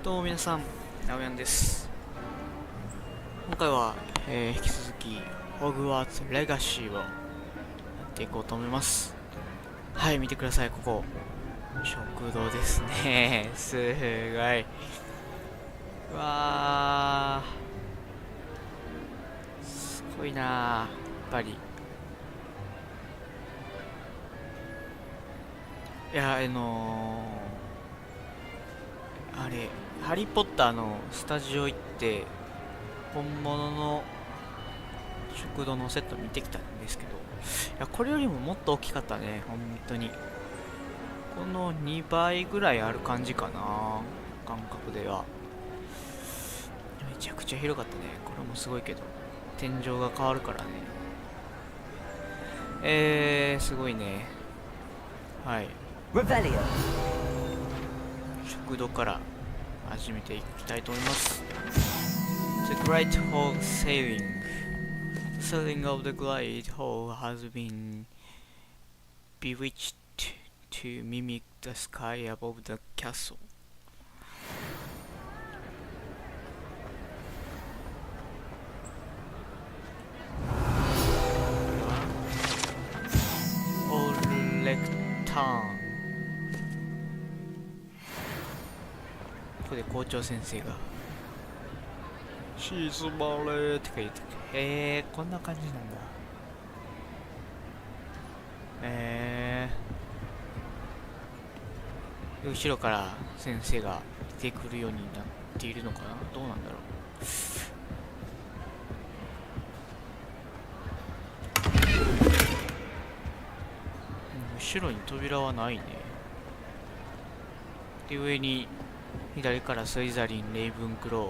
どうも皆さん、なおやんです。今回は、引き続き、ホグワーツレガシーをやっていこうと思います。はい、見てください、ここ。食堂ですね。すごい。うわー、すごいなー、やっぱり。いや、あれ、ハリー・ポッターのスタジオ行って、本物の食堂のセット見てきたんですけど、いや、これよりももっと大きかったね、本当に。この2倍ぐらいある感じかな、感覚では。めちゃくちゃ広かったね。これもすごいけど、天井が変わるからね。すごいね。はい。食堂から始めていきたいと思います。The Great Hall Sailing. The sailing of the Great Hall has been bewitched to mimic the sky above the castle. All lectern. ここで校長先生がシーズバレーって言ってて、こんな感じなんだ。後ろから先生が出てくるようになっているのかな、どうなんだろう。後ろに扉はないね。で、上に左からスイザリン、レイブンクロー、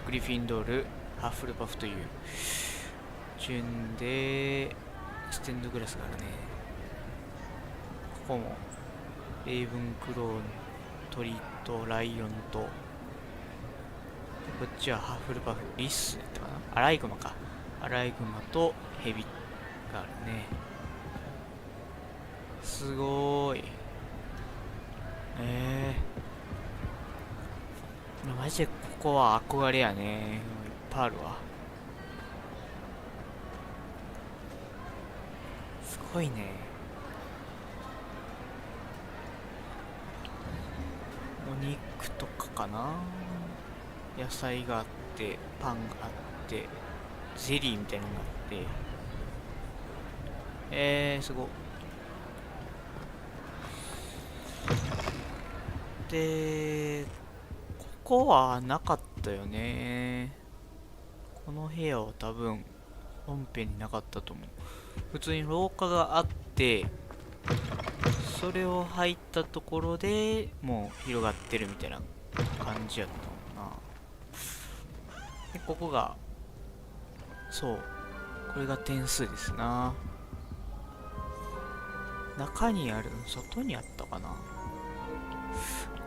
グリフィンドール、ハッフルパフという順でステンドグラスがあるね。ここもレイブンクローの鳥とライオンと、こっちはハッフルパフ、リスってかな、アライグマか、アライグマとヘビがあるね。すごーい。マジでここは憧れやね。いっぱいあるわ。すごいね。お肉とかかな、野菜があって、パンがあって、ゼリーみたいなのがあって、すごっ。で、ここはなかったよね。この部屋は多分本編になかったと思う。普通に廊下があって、それを入ったところでもう広がってるみたいな感じやったもんな。で、ここが、そう、これが点数ですな。中にある、外にあったかな。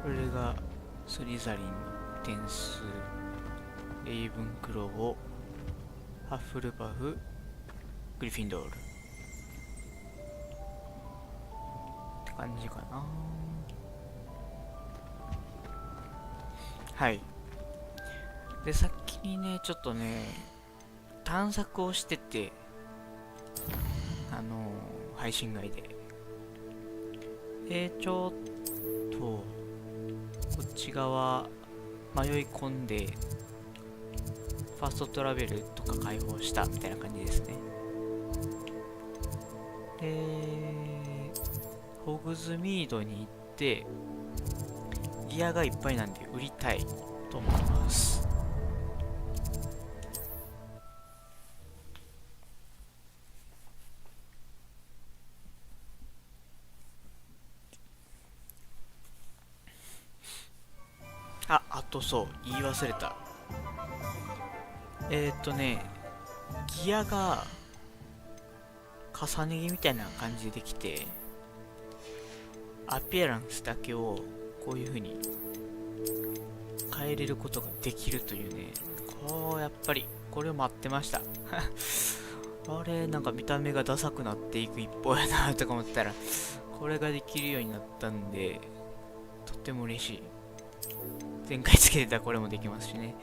これがスリザリンの点数。レイブンクロー、ハッフルパフ、グリフィンドールって感じかな。はい。で、さっきにね、ちょっとね、探索をしてて、配信外で。ちょっと、こっち側、迷い込んで、ファストトラベルとか開放したみたいな感じですね。で、ホグズミードに行って、ギアがいっぱいなんで売りたいと思います。あとそう、言い忘れた。ギアが重ね着みたいな感じでできて、アピアランスだけをこういう風に変えれることができるというね。やっぱりこれを待ってました。あれ、なんか見た目がダサくなっていく一方やなとか思ったら、これができるようになったんで、とっっても嬉しい。前回つけてたこれもできますしね。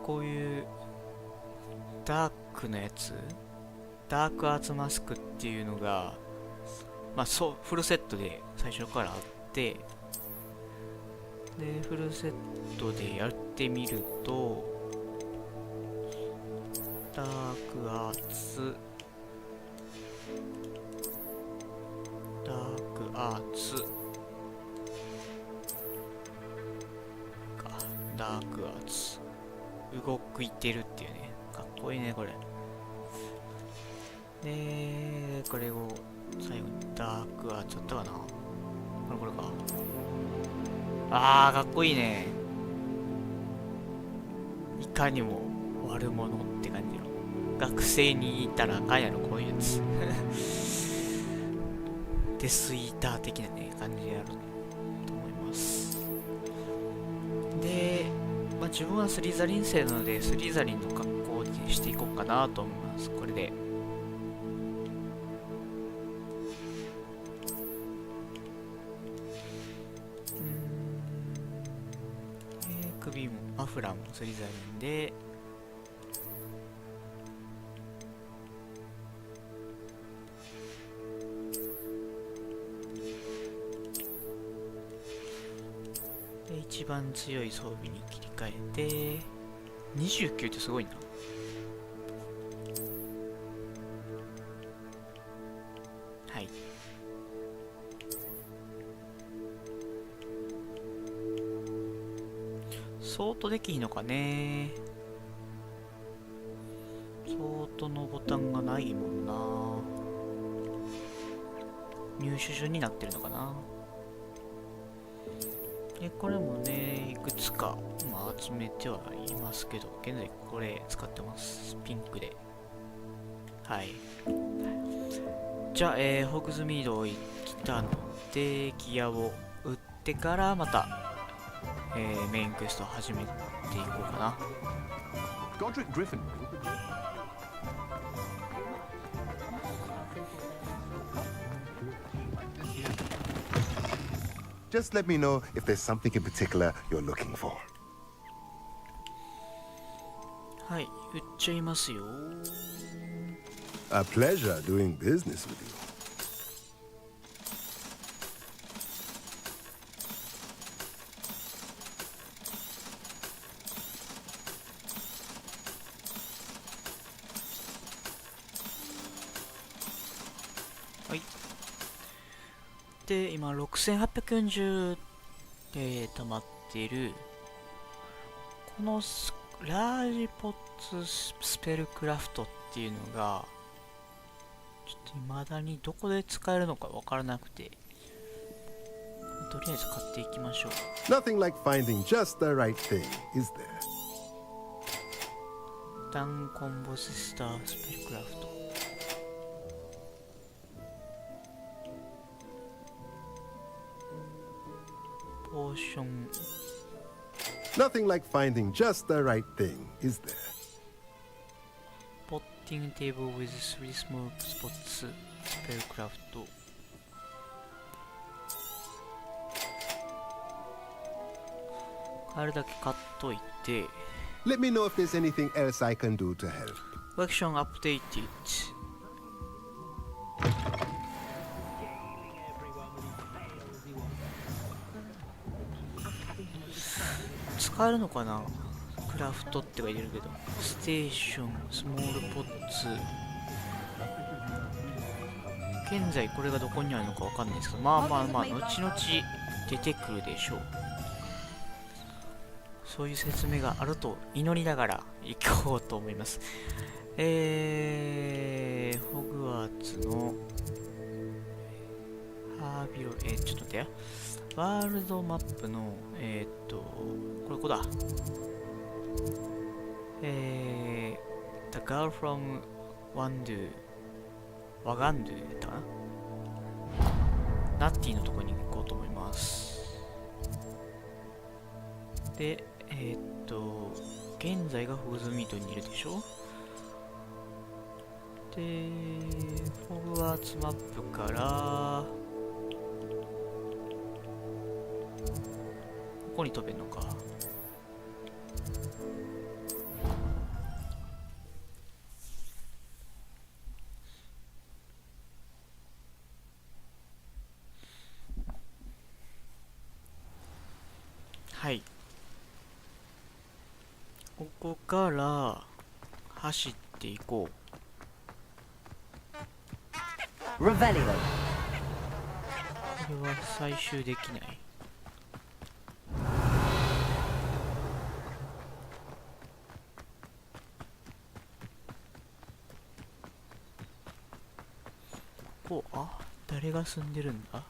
こういうダークなやつ、ダークアーツマスクっていうのが、まあそうフルセットで最初からあって、でフルセットでやってみると、ダークアーツダークアーツか、ダークアーツ動くいてるっていうね、かっこいいねこれ。でこれを最後にダークアーツだったかな、これか。かっこいいね。いかにも悪者って感じの、学生にいたらあかんやろこういうやつデスイーター的なね感じでやると思います。で、自分はスリザリン生なのでスリザリンの格好にしていこうかなと思います。これで首もマフラーもスリザリンで、一番強い装備に切り替えて、29ってすごいな。はい。ソートできひんのかね。ソートのボタンがないもんな。入手順になってるのかな。でこれもね、いくつか、集めてはいますけど、現在これ使ってます。ピンクで。はい。じゃあ、ホグズミード行きたので、ギアを打ってからまた、メインクエストを始めていこうかな。Just let me know if there's something in particular you're looking for. はい、売っちゃいますよ。A pleasure doing business with you.で今6840で溜まっているこのラージポッツスペルクラフトっていうのがちょっと未だにどこで使えるのかわからなくて、とりあえず買っていきましょう。 Nothing like finding just the right thing, is there? ダンコンボススタースペルクラフト、ポーション、 Nothing like finding just the right thing, is there? ポッティングテーブル with 3 small spots スペルクラフト、あれだけ買っといて、 Let me know if there's anything else I can do to help. Collection updated。 使えるのかな。クラフトって書いてるけど、ステーション、スモールポッツ、現在これがどこにあるのかわかんないですけど、後々出てくるでしょう。そういう説明があると祈りながら行こうと思います。ホグワーツのハービロ、ちょっと待ってや。ワールドマップの、ここだ。The girl from Wandu、ワガンドゥやったかな。ナッティのとこに行こうと思います。で、現在がホグズミートにいるでしょ。で、ホグワーツマップから、こに飛べんのか。はい、ここから走っていこう。 Revelio. これは採集できない。こう、あ、誰が住んでるんだ。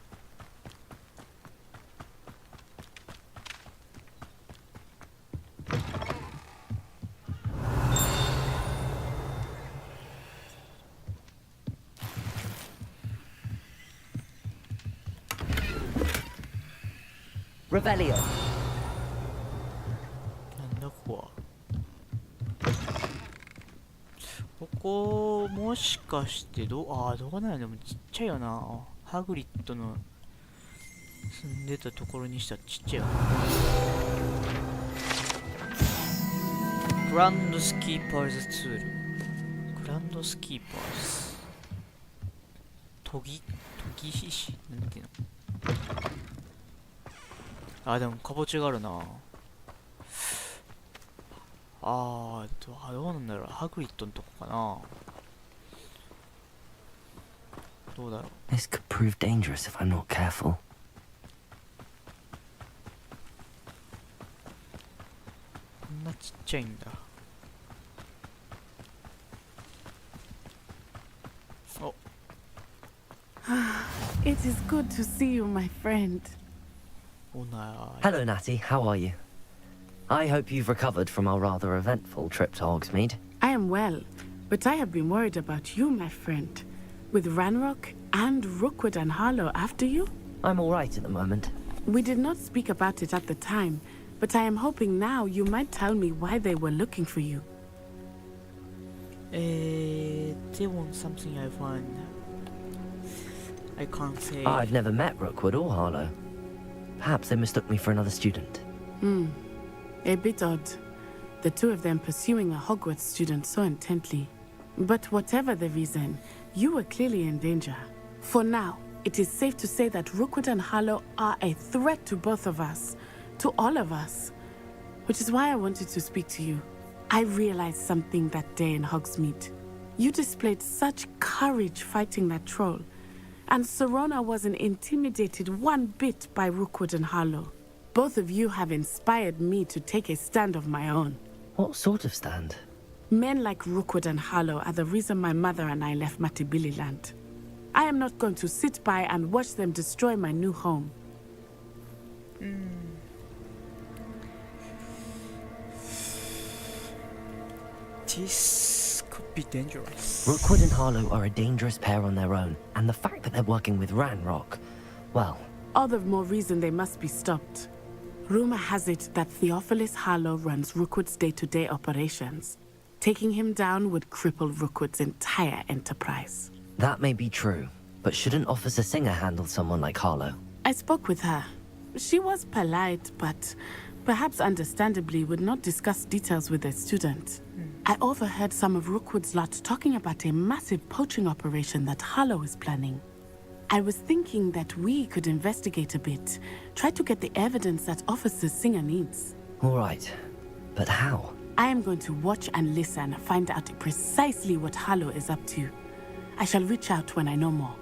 Revelio. なんだここは。ここもしかしてどうなんや。でもちっちゃいよな。ハグリッドの住んでたところにしたらちっちゃいよな。グランドスキーパーズツール。グランドスキーパーズ。研ぎ師なんていうの。あ、でもかぼちがあるな。どうなんだろう。ハグリッドのとこかな。どうだろう。 This could prove dangerous if I'm not careful. こんなちっちゃいんだ。お、It is good to see you, my friend. おな Hello, Natty. How are you? I hope you've recovered from our rather eventful trip to Hogsmeade. I am well, but I have been worried about you, my friend. With Ranrock and Rookwood and Harlow after you? I'm all right at the moment. We did not speak about it at the time, but I am hoping now you might tell me why they were looking for you. They want something I find. I can't say. I've never met Rookwood or Harlow. Perhaps they mistook me for another student. A bit odd. The two of them pursuing a Hogwarts student so intently. But whatever the reason, you were clearly in danger. For now, it is safe to say that Rookwood and Harlow are a threat to both of us. To all of us. Which is why I wanted to speak to you. I realized something that day in Hogsmeade. You displayed such courage fighting that troll. And Serona wasn't intimidated one bit by Rookwood and Harlow. Both of you have inspired me to take a stand of my own. What sort of stand? Men like Rookwood and Harlow are the reason my mother and I left Matibili land. I am not going to sit by and watch them destroy my new home. This could be dangerous. Rookwood and Harlow are a dangerous pair on their own, and the fact that they're working with Ranrock, well... All the more reason they must be stopped. Rumor has it that Theophilus Harlow runs Rookwood's day-to-day operations. Taking him down would cripple Rookwood's entire enterprise. That may be true, but shouldn't Officer Singer handle someone like Harlow? I spoke with her. She was polite, but perhaps understandably would not discuss details with a student. I overheard some of Rookwood's lot talking about a massive poaching operation that Harlow is planning. I was thinking that we could investigate a bit, try to get the evidence that Officer Singer needs. All right, but how? I am going to watch and listen, find out precisely what Harlow is up to. I shall reach out when I know more.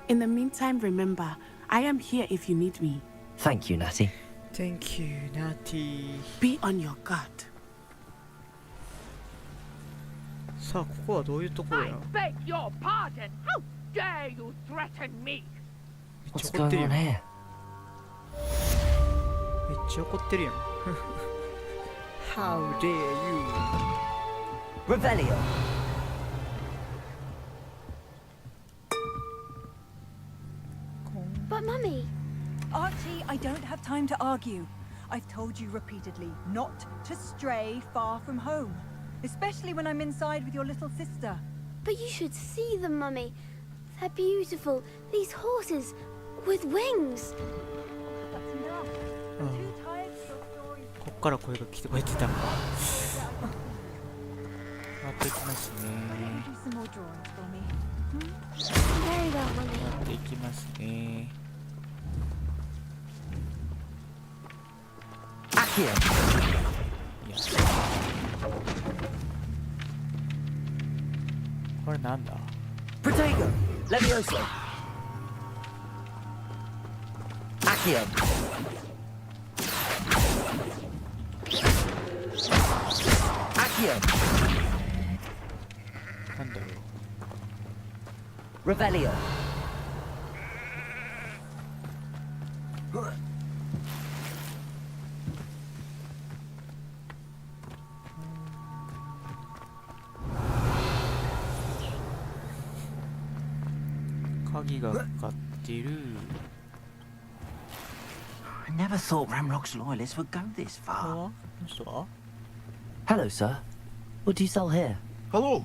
In the meantime, remember, I am here if you need me. Thank you, Natty. Thank you, Natty. Be on your guard. さあ、ここはどういうところや。 I beg your pardon. How dare you threaten me? めっ What's ちゃ怒って going るや on ん。 here? めっちゃ怒ってるやん。How dare you? Revelio. But Mummy, Archie, I don't have time to argue. I've told you repeatedly not to stray far from home. Especially when I'm inside with your little sister. but you should see them, Mummy. They're beautiful. These horses with wings. That's enough. I'm too tired to から声が聞こえてたのか。回っていきますね。 Do some more drawings for me. Very well, Mummy. 回っていきますね。 Accio! いや、これなんだ？ Protego! Levioso! Accio! Accio! なんだろう。 Revelio! 鍵がかかっている。 I never thought Ramrock's loyalists would go this これ far. は？この人は？ Hello, sir. What do you sell here? Hello,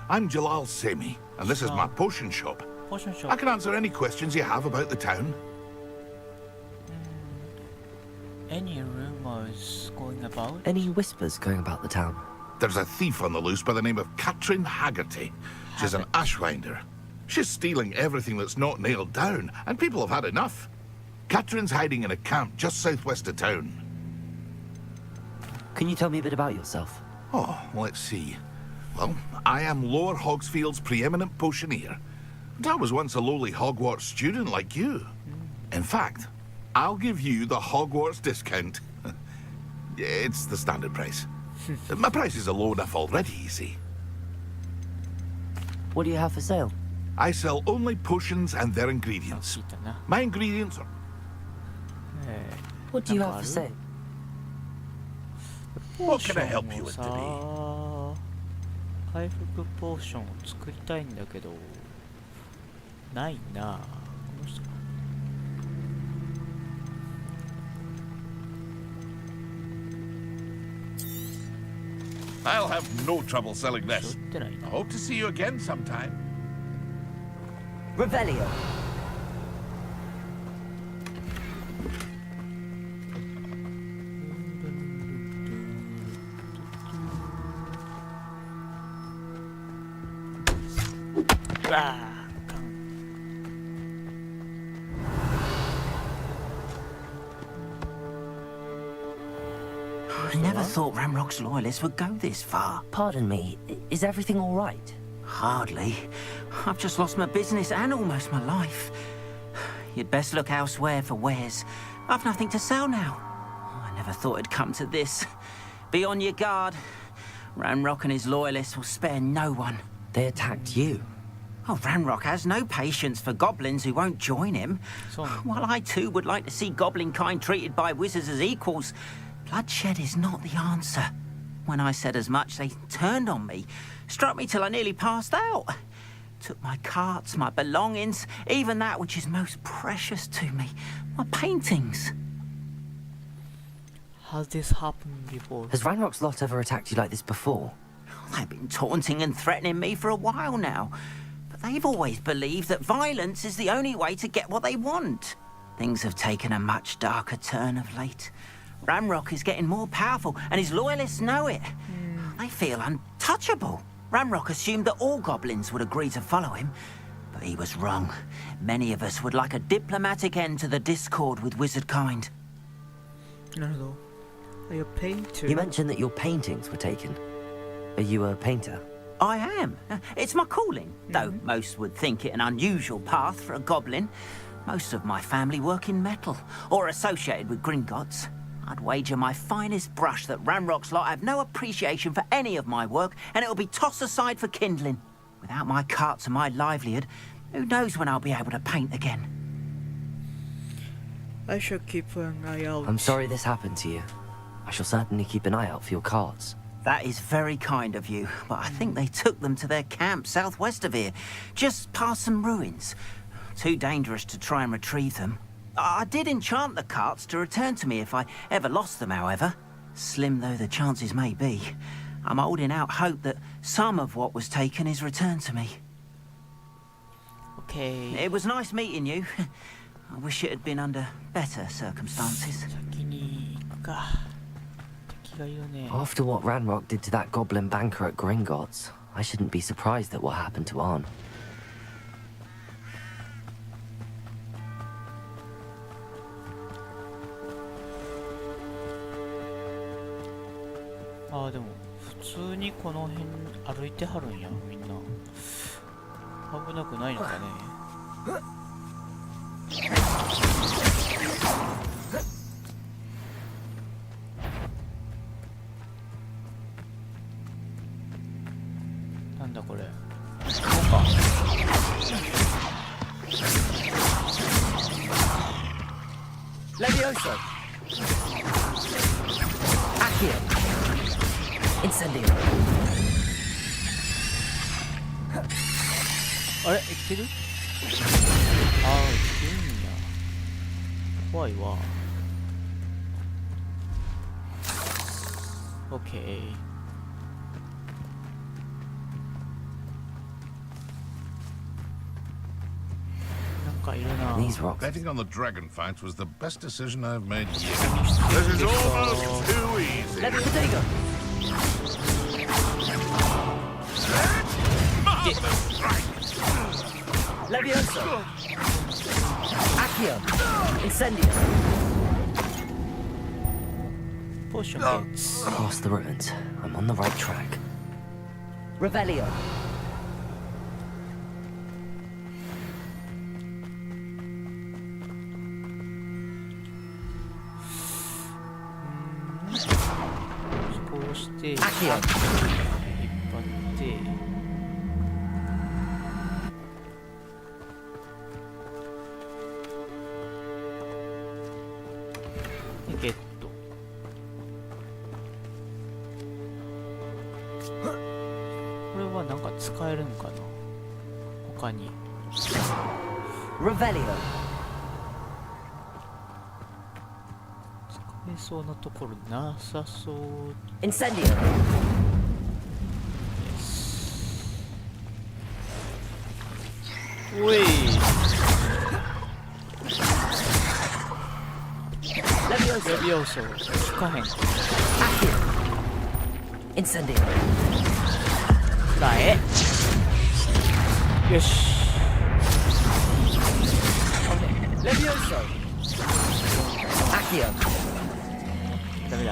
I'm Jalal Semi, and this is my potion shop. ポーションショ I ップ。 can answer any questions you have about the town. Any rumors going about? Any whispers going about the town? There's a thief on the loose by the name of Katrin Haggerty. She's an ashwinder. She's stealing everything that's not nailed down, and people have had enough. Katrin's hiding in a camp just southwest of town. Can you tell me a bit about yourself? Oh, let's see. Well, I am Lower Hogsfield's preeminent potioneer. And I was once a lowly Hogwarts student like you. In fact, I'll give you the Hogwarts discount. It's the standard price. My prices are low enough already, you see. What do you have for sale? I sell only potions and their 聞 ingredients. いたな。 My ingredients are... What do you have なんかあ for る？ sale? What can I help you ポー with ション today? をさ、回復ポーションを作りたいんだけど、ないな。この人か。 I'll have no trouble selling 売 this. ってないな。 I hope to see you again sometime. Revelio! I never thought Ramrock's loyalists would go this far. Pardon me, is everything all right? Hardly. I've just lost my business and almost my life. You'd best look elsewhere for wares. I've nothing to sell now. I never thought it'd come to this. Be on your guard. Ramrock and his loyalists will spare no one. They attacked you. Oh, Ramrock has no patience for goblins who won't join him. So- While I too would like to see goblin kind treated by wizards as equals, bloodshed is not the answer. When I said as much, they turned on me, struck me till I nearly passed out. Took my carts, my belongings, even that which is most precious to me, my paintings. Has this happened before? Has Ranrock's lot ever attacked you like this before? They've been taunting and threatening me for a while now. But they've always believed that violence is the only way to get what they want. Things have taken a much darker turn of late. Ramrock is getting more powerful, and his loyalists know it. They feel untouchable. Ramrock assumed that all goblins would agree to follow him, but he was wrong. Many of us would like a diplomatic end to the discord with wizard kind. なるほど。Are you a painter? You mentioned that your paintings were taken. Are you a painter? I am. It's my calling, though most would think it an unusual path for a goblin. Most of my family work in metal, or associated with Gringotts. I'd wager my finest brush that Ramrock's lot have no appreciation for any of my work, and it'll be tossed aside for kindling. Without my carts and my livelihood, who knows when I'll be able to paint again? I shall keep an eye out. I'm sorry this happened to you. I shall certainly keep an eye out for your cards. That is very kind of you, but I think they took them to their camp southwest of here, just past some ruins. Too dangerous to try and retrieve them. I did enchant the carts to return to me if I ever lost them, however. Slim though the chances may be, I'm holding out hope that some of what was taken is returned to me. Okay. It was nice meeting you. I wish it had been under better circumstances. 先に行くか。っがいるね。 After what Ranrock did to that goblin banker at Gringotts, I shouldn't be surprised at what happened to Arn. ああ、でも普通にこの辺歩いてはるんや、みんな。危なくないのかね。なんだこれ。こうか。Levioso! Accio! Incendio! あれ生きてる？ああ、生きてるんや。怖いわ。オッケー。なんかいるな。 These rocks. Betting on the dragon fight was the best decision I've made yet. This is almost too easy. Levioso! Levioso! Accio! Incendio! ポーションゲッツ。 Across the ruins. I'm on the right track. Revelio!こうして引っ Accio! 張ってでゲット。これはなんか使えるんかな、他に。 Revelio! 使えそうなところなさそう。 Incendio! おい Levioso! 予備要素効かへん。 Accio! Incendio! 使え。よし。 Levioso! Accio! ダメだ。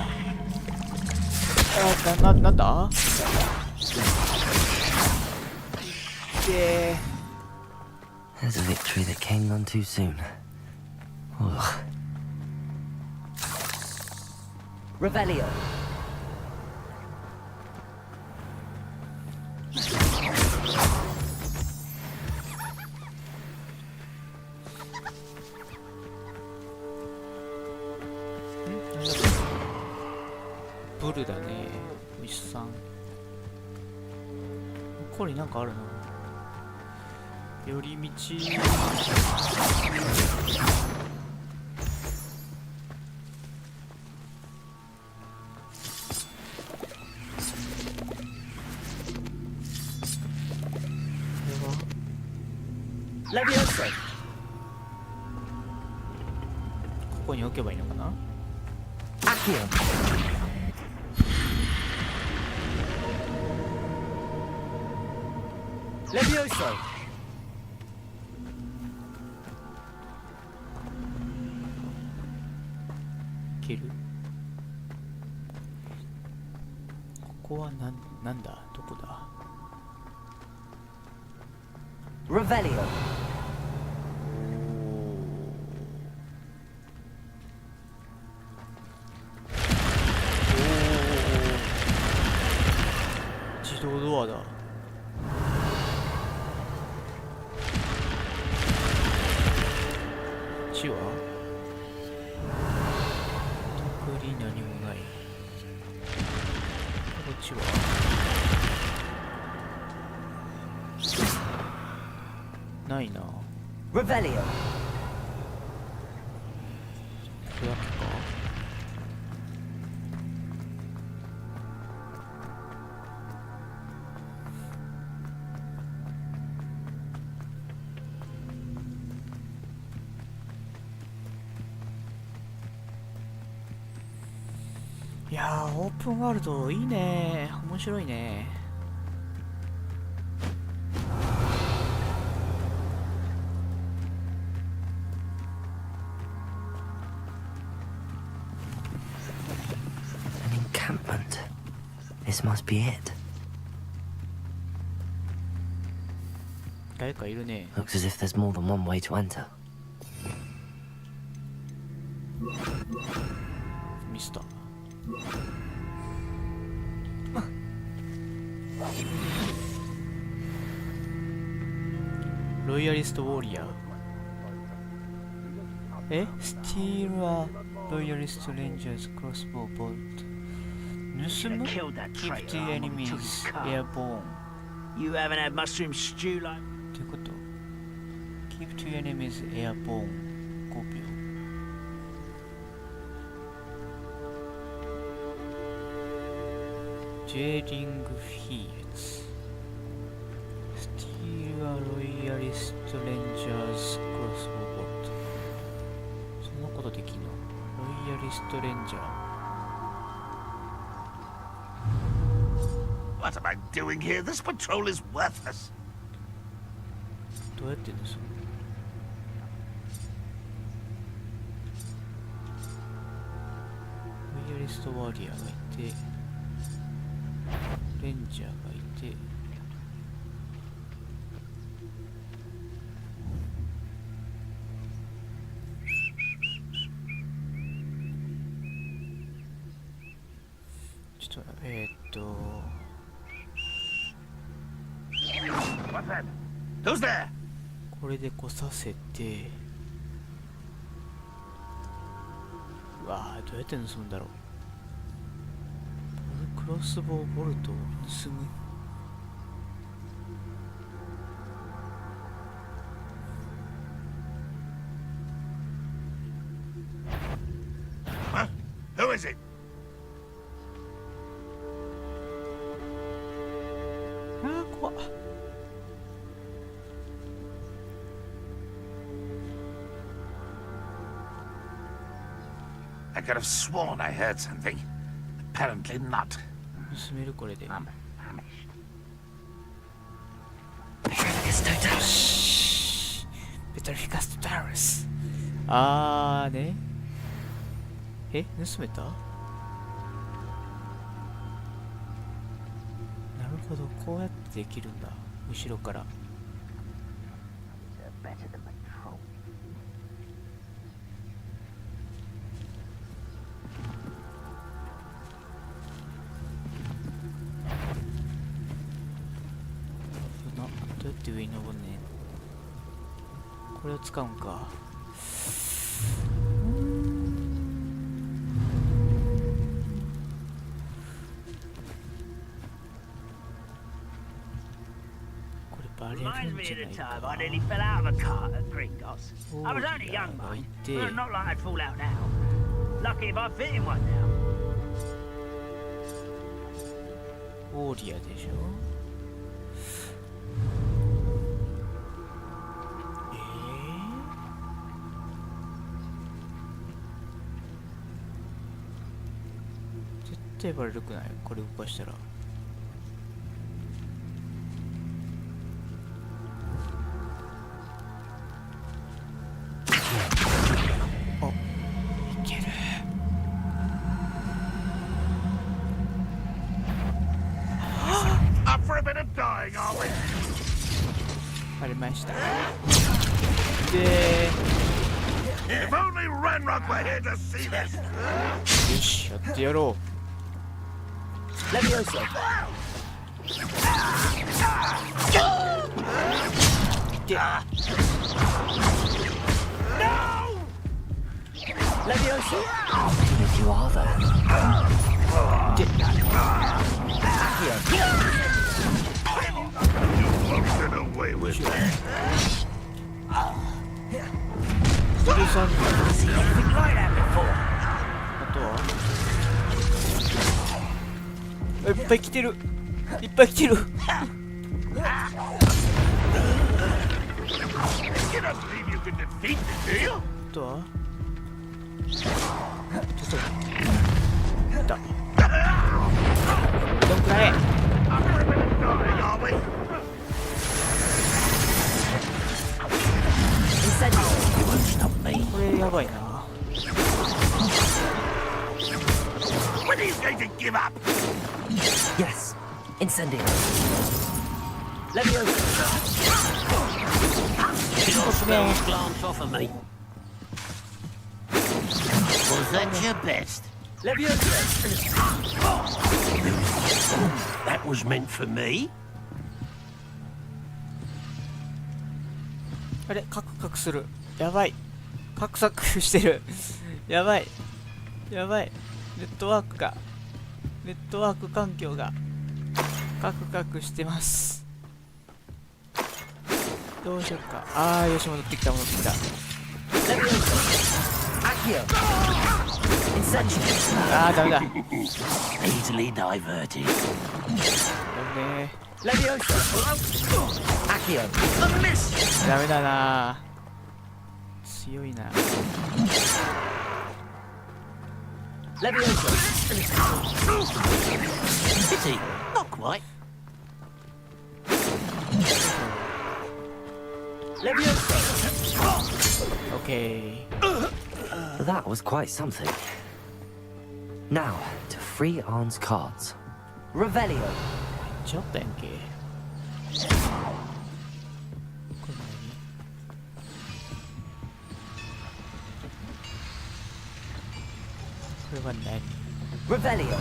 なんだ。There's a victory that came none too soon. Ugh. Revelio.なんだこれ。ブルだね。牛さん。ここになんかあるな。寄り道。Levioso. ここに置けばいいのかな。 Accio. Levioso. 切る。ここはなんだ、どこだ。 Revelio. 自動ドアだ。地は特に何もない。こっちはないな。 Revelio. これだけか。いやー、オープンワールドいいね。面白いね。An encampment. This must be it. 誰かいるね。 Looks as if there's more than one way to enter. ミスター。ロイヤリストウォリアー。え？ Steal a Loyalist Ranger's crossbow bolt。盗む？ Keep the enemies airborne。 You haven't had mushroom stew like. ってこと Keep the enemies airborne。 5秒。ジェリングフィールズ。Steal a Loyalist Ranger's crossbow bolt。 そんなことできんの？ロイヤリストレンジャー。 What am I doing here? This patrol is worthless. どうやって盗む？ロイヤリストワーリアーがいて、レンジャーがいて、ちょっとWhat's that? Who's there? これでこさせて、うわー、どうやって盗むんだろう。クロスボウボルトを盗む。Huh? Who is it? あー、怖っ。I could have sworn I heard something. Apparently not. 盗めるこれで。I'm ペトリフィカストタウルス。あーね。え、盗めた？なるほど、こうやってできるんだ。後ろから。どうやって上に登んねん。これを使うんか。これバレるん Reminds me じゃ of ない the time か。 I nearly fell out of a cart at Gringos. I was only a young Oh, mind. yeah, I Well, did. not like I'd fall out now. Lucky if I fit in one now. ウォーリアでしょ。絶対バレるくない？これ動かしたら。あ、いける。up for a bit of dying, are we? バレました。で、 If only Ranrock were here to see this. よし、やってやろう。で、If you are there. で、 Get away with it. スルさん。 Anything like that before? あとは。いっぱい来てる。いっぱい来てる。 You don't believe you can defeat me, do you? あとは。ちょっと。いた。どんくらい。これやばいな。When are you going to give up? Yes. Incendio. Leviosa. Glance off of me. Was that your best? Leviosa. That was meant for me? あれ、カクカクする。やばい。カクサクしてる。やばい。やばい。ネットワーク環境がカクカクしてます。どうしよっか。あー、よし、戻ってきた。あー、ダメだ。Easily diverted. ダメ。 Leviosa. Accio. A miss. ダメだな。強いな。Leviosa. Pity. Not quite. Leviosa. OK。 That was quite something. Now, to free Arn's cards. Revelio. ちょっとやんけ。これは何？ Revelio.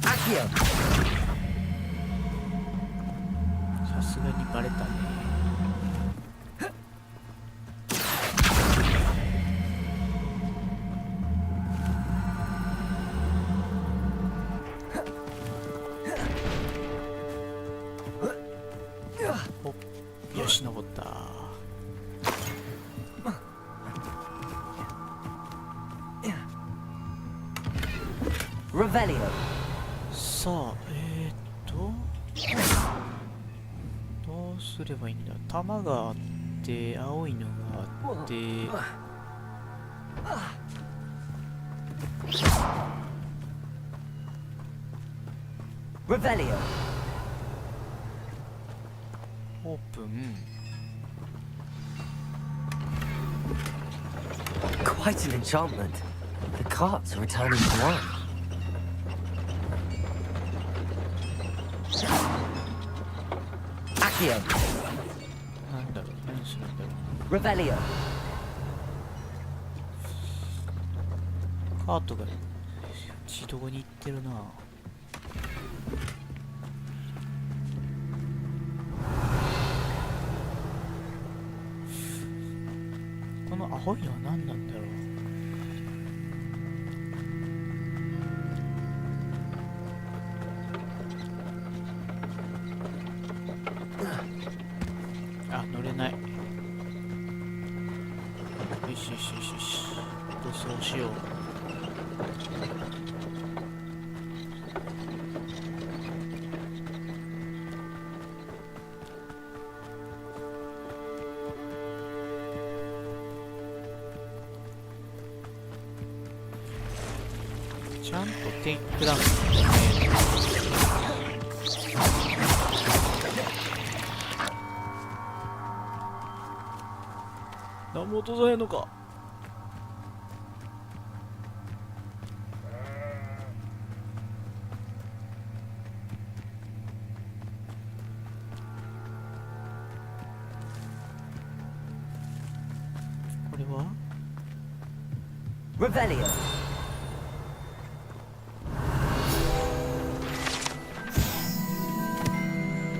Accio. さすがにバレたね。お、よし、登った。Revelio. さあ、どうすればいいんだ。玉があって、青いのがあって、Revelio. オープン。 Quite an enchantment. The carts are returning to one. Accio. なんだろう、何するんだろ Revelio. う。カートが自動に行ってるな。この青いのは何なんだろう。あ、乗れない。よしよしよしよし。そうしよう。ちゃんとテイクダウンするね。何も落とさへんのか。これは Revelio.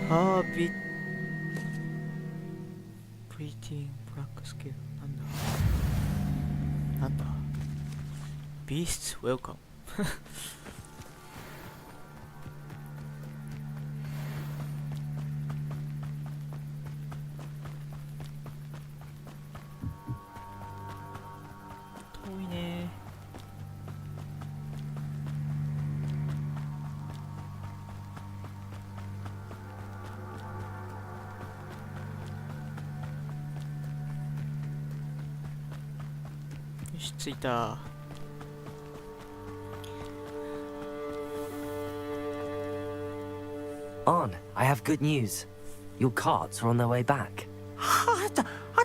ハービップリティンブラックスケール。なんだビーストウェルカム。遠いね。よし、着いた。Arn, I have good news. Your carts are on their way back. I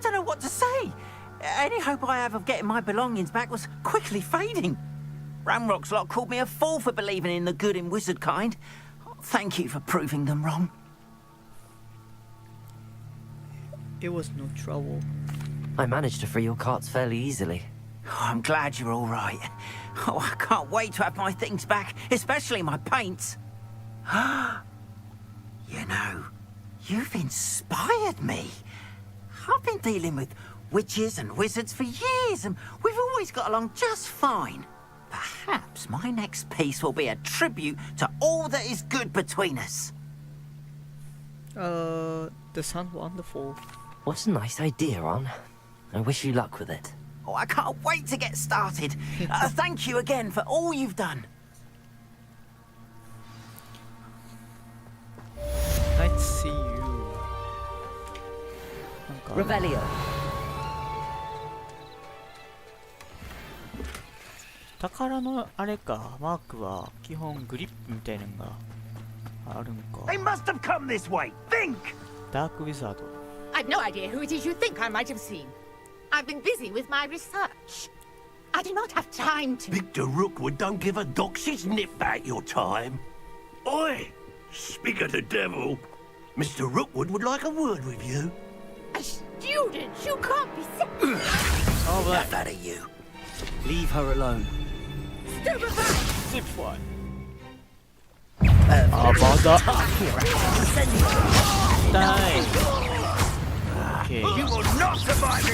don't know what to say. Any hope I have of getting my belongings back was quickly fading. Ramrock's lot called me a fool for believing in the good in wizard kind. Thank you for proving them wrong. It was no trouble. I managed to free your carts fairly easily. Oh, I'm glad you're all right. Oh, I can't wait to have my things back, especially my paints. You know, you've inspired me. I've been dealing with witches and wizards for years, and we've always got along just fine. Perhaps my next piece will be a tribute to all that is good between us. That sounds wonderful. What a nice idea, Arn. I wish you luck with it. Oh, I can't wait to get started. Thank you again for all you've done. Nice to see you. なんか Revelio. 宝のあれか、マークは基本グリップみたいなのがあるんか。 They must have come this way. Think! ダークウィザード。 I've no idea who it is you think I might have seen. I've been busy with my research. I do not have time to... Victor Rookwood don't give a doxy's nip back your time. Oi! Speak of the devil. Mr. Rookwood would like a word with you. A student? You can't be sick. Oh, but... Enough out of you. Leave her alone. Stupefy! Zipfly. あ、まだ。痛い。Okay. You will not survive it!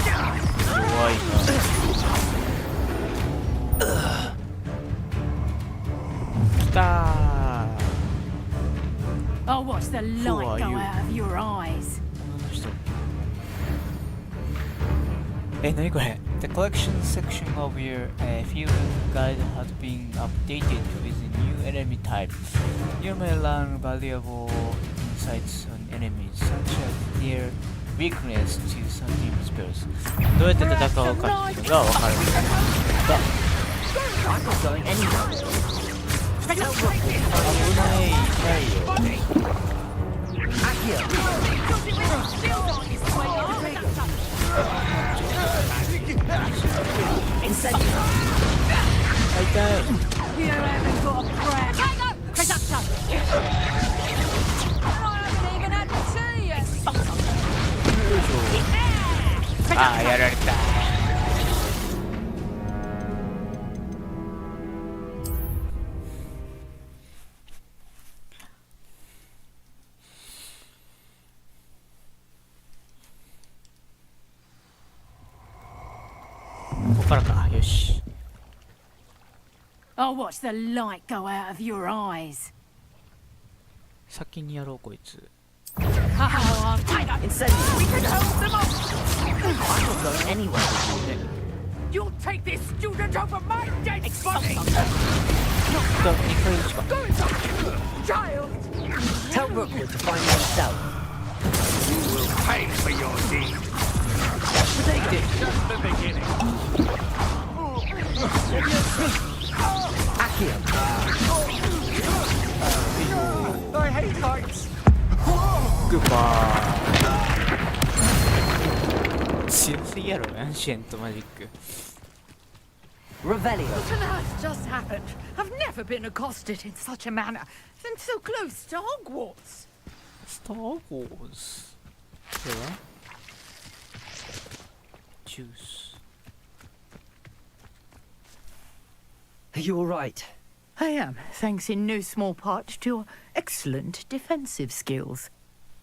弱いな。来たー。 Oh, watch the Who light are go you? out of your eyes. 女の人。何これ The collection section of your field guide has been updated with new enemy types. You may learn valuable insights on enemies, such as their weakness to certain spells. どうやって戦うかっていうのが分かる。I'm not going anywhere. 危ないよ。痛い。 You haven't got a prayer. Tango! Conductor! I haven't even had tea yet. ああ、やられた。ここからか。よし。 Oh, watch the light go out of your eyes. 先にやろうこいつ。 Oh, Tango! Incendiary. We can hold them off! I'm not going anywhere with you. You'll take this student over my dead body! 2回しか。 Go inside! Child! Tell Rookwood to find himself. You will pay for your deed. Just the beginning. Accio. I hate heights. グッバー。強すぎやろ、アンシエントマジック。 Revelio. What on earth just happened? I've never been accosted in such a manner, and so close to Hogwarts. Star Wars. ではジュース。 Are you all right? I am, thanks in no small part to your excellent defensive skills.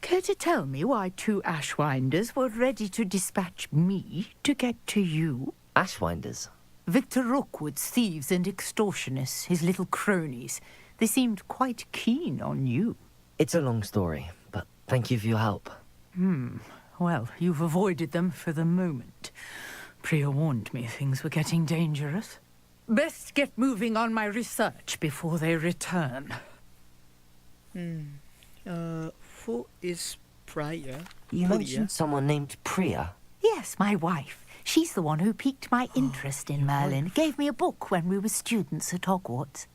Care to tell me why 2 Ashwinders were ready to dispatch me to get to you? Ashwinders. Victor Rookwood's thieves and extortionists, his little cronies. They seemed quite keen on you. It's a long story, but thank you for your help. Well, you've avoided them for the moment. Priya warned me things were getting dangerous. Best get moving on my research before they return. Who is Priya? You mentioned someone named Priya. Yes, my wife. She's the one who piqued my interest in Merlin. Gave me a book when we were students at Hogwarts.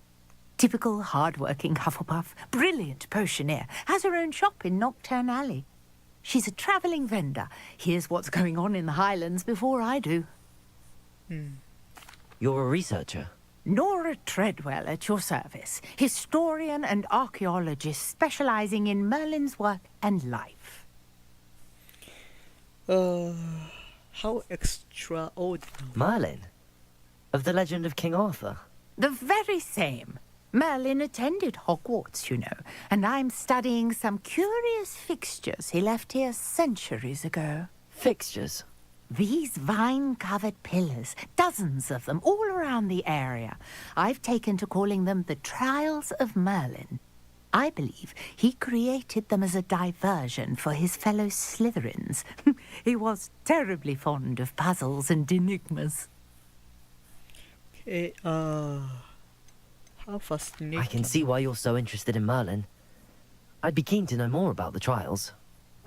Typical hard-working Hufflepuff, brilliant potioneer, has her own shop in Nocturne Alley. She's a travelling vendor. Hears what's going on in the Highlands before I do. You're a researcher. Nora Treadwell at your service. Historian and archaeologist specialising in Merlin's work and life. How extraordinary. Merlin? Of the legend of King Arthur? The very same. Merlin attended Hogwarts, you know, and I'm studying some curious fixtures he left here centuries ago. Fixtures? These vine-covered pillars, dozens of them, all around the area. I've taken to calling them the Trials of Merlin. I believe he created them as a diversion for his fellow Slytherins. He was terribly fond of puzzles and enigmas. How fascinating. I can see why you're so interested in Merlin. I'd be keen to know more about the trials.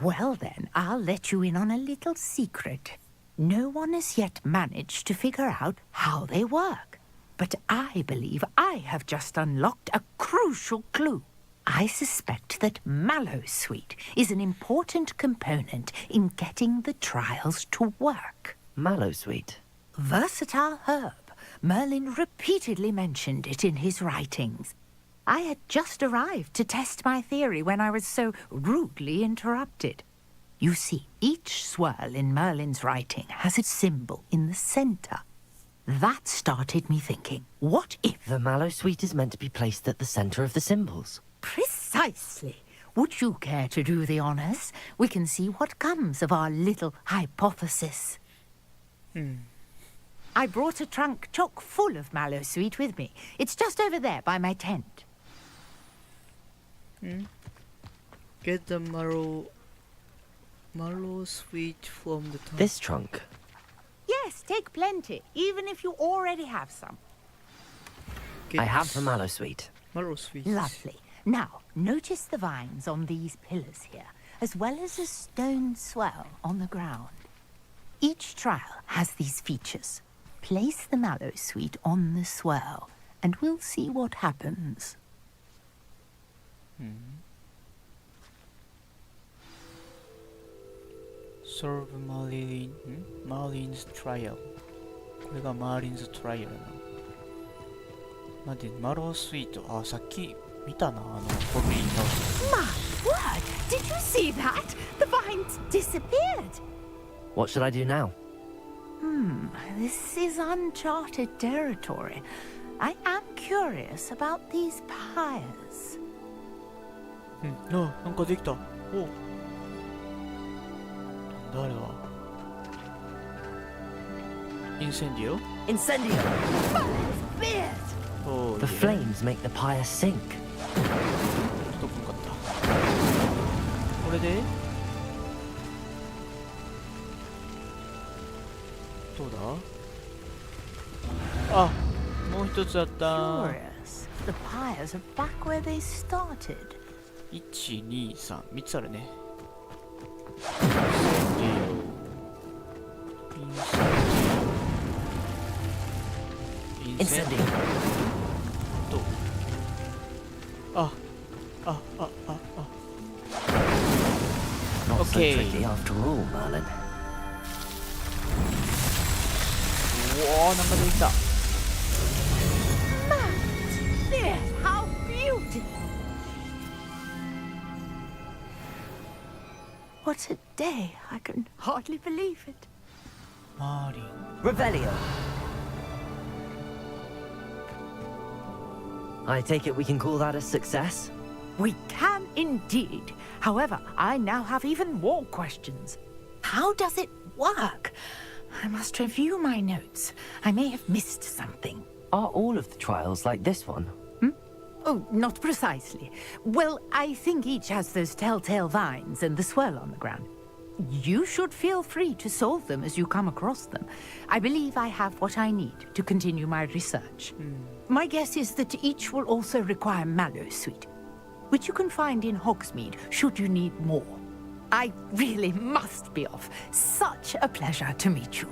Well then, I'll let you in on a little secret. No one has yet managed to figure out how they work. But I believe I have just unlocked a crucial clue. I suspect that Mallowsweet is an important component in getting the trials to work. Mallowsweet? Versatile herb. Merlin repeatedly mentioned it in his writings. I had just arrived to test my theory when I was so rudely interrupted. You see, each swirl in Merlin's writing has a symbol in the centre. That started me thinking, what if... The Mallowsweet is meant to be placed at the centre of the symbols. Precisely. Would you care to do the honours? We can see what comes of our little hypothesis. I brought a trunk chock full of Mallowsweet with me. It's just over there by my tent. Get the Mallowsweet from the top. This trunk? Yes, take plenty, even if you already have some. I have the Mallowsweet. Mallowsweet. Lovely. Now, notice the vines on these pillars here, as well as a stone swell on the ground. Each trial has these features. Place the Mallowsweet on the swell, and we'll see what happens. Solve Merlin's trial. これがマーリンズトライアルな。なんでマロースイート。あ、さっき見たな、ゴブリン倒す。 My word! Did you see that? The vines disappeared! What should I do now? This is uncharted territory. I am curious about these pyres. なんかできた。おう。なんだあれは。インセンディオ Incendio! Beard! Oh, The flames make the pyre sink. 届くんかった。これでどうだ。あ、もう一つあった。 Curious. The pyres are back where they started. 1、2、3、3つあるね。インセンディオ。 Incendio! どう。あ。 Not so Okay. tricky after all, Merlin. おお、なんかできた。 There! How beautiful! What a day! I can hardly believe it. マーリン。 Revelio! I take it we can call that a success? We can indeed. However, I now have even more questions. How does it work? I must review my notes. I may have missed something. Are all of the trials like this one? Oh, not precisely. Well, I think each has those telltale vines and the swirl on the ground. You should feel free to solve them as you come across them. I believe I have what I need to continue my research. My guess is that each will also require mallowsweet, which you can find in Hogsmeade should you need more. I really must be off. Such a pleasure to meet you.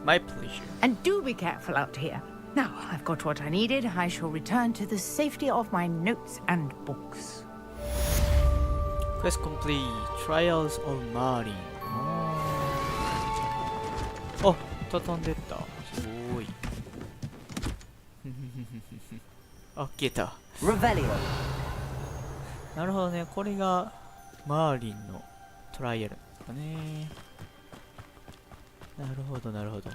My pleasure. And do be careful out here. Now I've got what I needed. I shall return to the safety of my notes and books. Quest complete. Trials of Marlin. あ、畳んでった。すごい。あ、消えた。Revelio. なるほどね。これがマーリンのトライアルだね。なるほど、なるほど。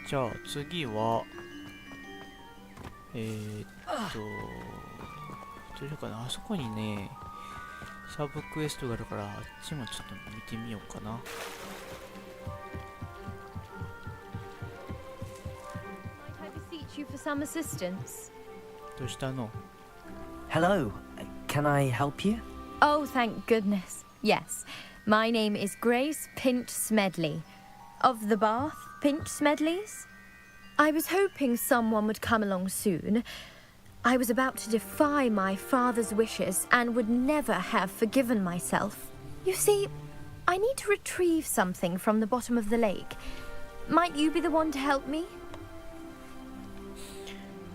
じゃあ次はどうしようかな。あそこにねサブクエストがあるから、あっちもちょっと見てみようかな。Might I beseech you for some assistance? どうしたの？ Hello. Can I help you? Oh, thank goodness. Yes. My name is Grace Pinch Smedley. Of the Bath Pinch Smedleys? I was hoping someone would come along soon. I was about to defy my father's wishes and would never have forgiven myself. You see, I need to retrieve something from the bottom of the lake. Might you be the one to help me?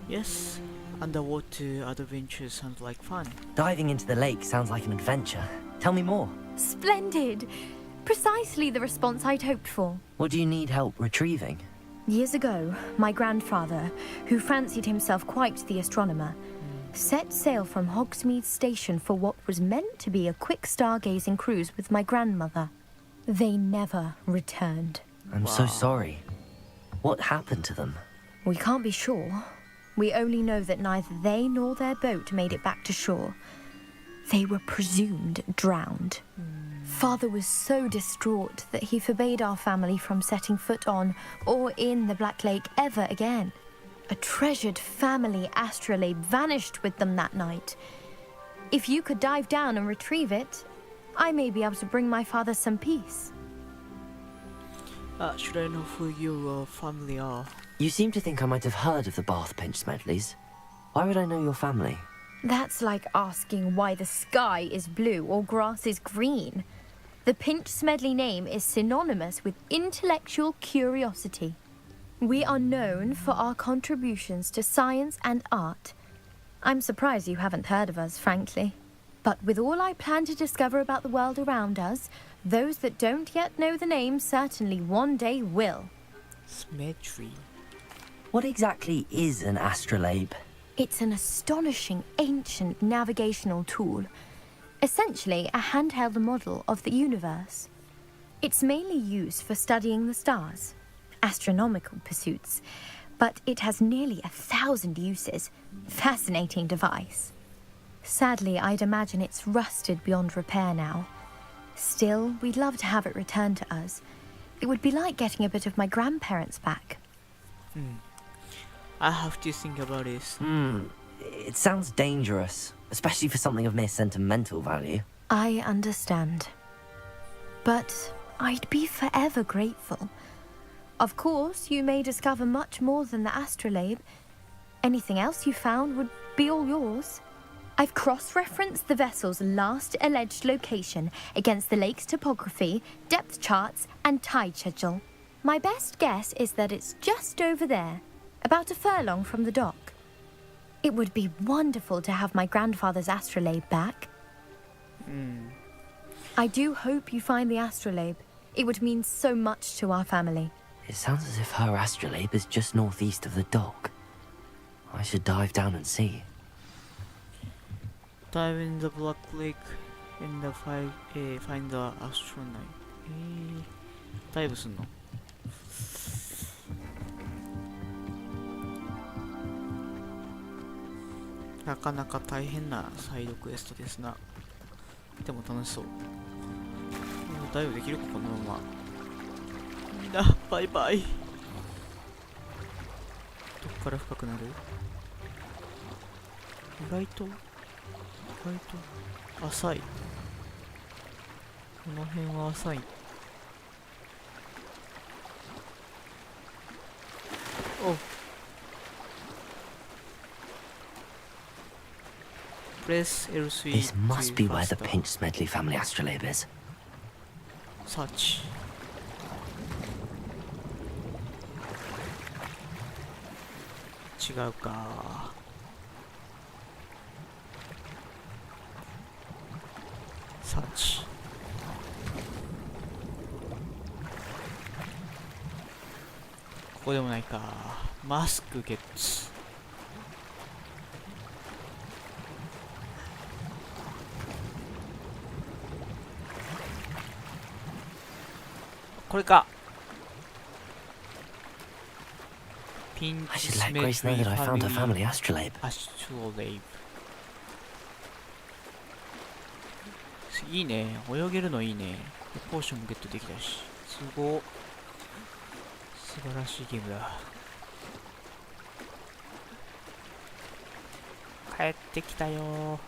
Yes. Underwater adventures sounds like fun. Diving into the lake sounds like an adventure. Tell me more. Splendid. Precisely the response I'd hoped for. What do you need help retrieving? Years ago, my grandfather, who fancied himself quite the astronomer, set sail from Hogsmeade Station for what was meant to be a quick stargazing cruise with my grandmother. They never returned. I'm so sorry. What happened to them? We can't be sure. We only know that neither they nor their boat made it back to shore. They were presumed drowned. Father was so distraught that he forbade our family from setting foot on or in the Black Lake ever again. A treasured family astrolabe vanished with them that night. If you could dive down and retrieve it, I may be able to bring my father some peace. Should I know who your family are? You seem to think I might have heard of the Bath Pinch Smedleys. Why would I know your family? That's like asking why the sky is blue or grass is green. The Pinch Smedley name is synonymous with intellectual curiosity. We are known for our contributions to science and art. I'm surprised you haven't heard of us, frankly. But with all I plan to discover about the world around us, those that don't yet know the name certainly one day will. Smedley. What exactly is an astrolabe? It's an astonishing ancient navigational tool. Essentially a handheld model of the universe. It's mainly used for studying the stars, astronomical pursuits, but it has nearly 1,000 uses. Fascinating device. Sadly, I'd imagine it's rusted beyond repair now. Still, we'd love to have it returned to us. It would be like getting a bit of my grandparents back. I have to think about this. It sounds dangerous, especially for something of mere sentimental value. I understand. But I'd be forever grateful. Of course, you may discover much more than the astrolabe. Anything else you found would be all yours. I've cross-referenced the vessel's last alleged location against the lake's topography, depth charts, and tide schedule. My best guess is that it's just over there, about a furlong from the dock. It would be wonderful to have my grandfather's astrolabe back. I do hope you find the astrolabe. It would mean so much to our family. It sounds as if her astrolabe is just northeast of the dock. I should dive down and see. Dive in the Black Lake and find the astronaut. ダイブすんの？なかなか大変なサイドクエストですな。でも楽しそう。ダイブできるかこのまま。みんなバイバイ。どっから深くなる？意外と浅い。この辺は浅い。お、Press L3 This must be to where the faster. Pinch Smedley family astrolabe is. Search. 違うか。Search. ここでもないか。マスクゲッツ。これか。ピン I チ should ス let メ Grace トリ know ー that I ファ found ミ her リー family astrolabe. アストロレイブ。いいね。泳げるのいいね。ポーションもゲットできたし。すご。素晴らしいゲームだ。帰ってきたよ。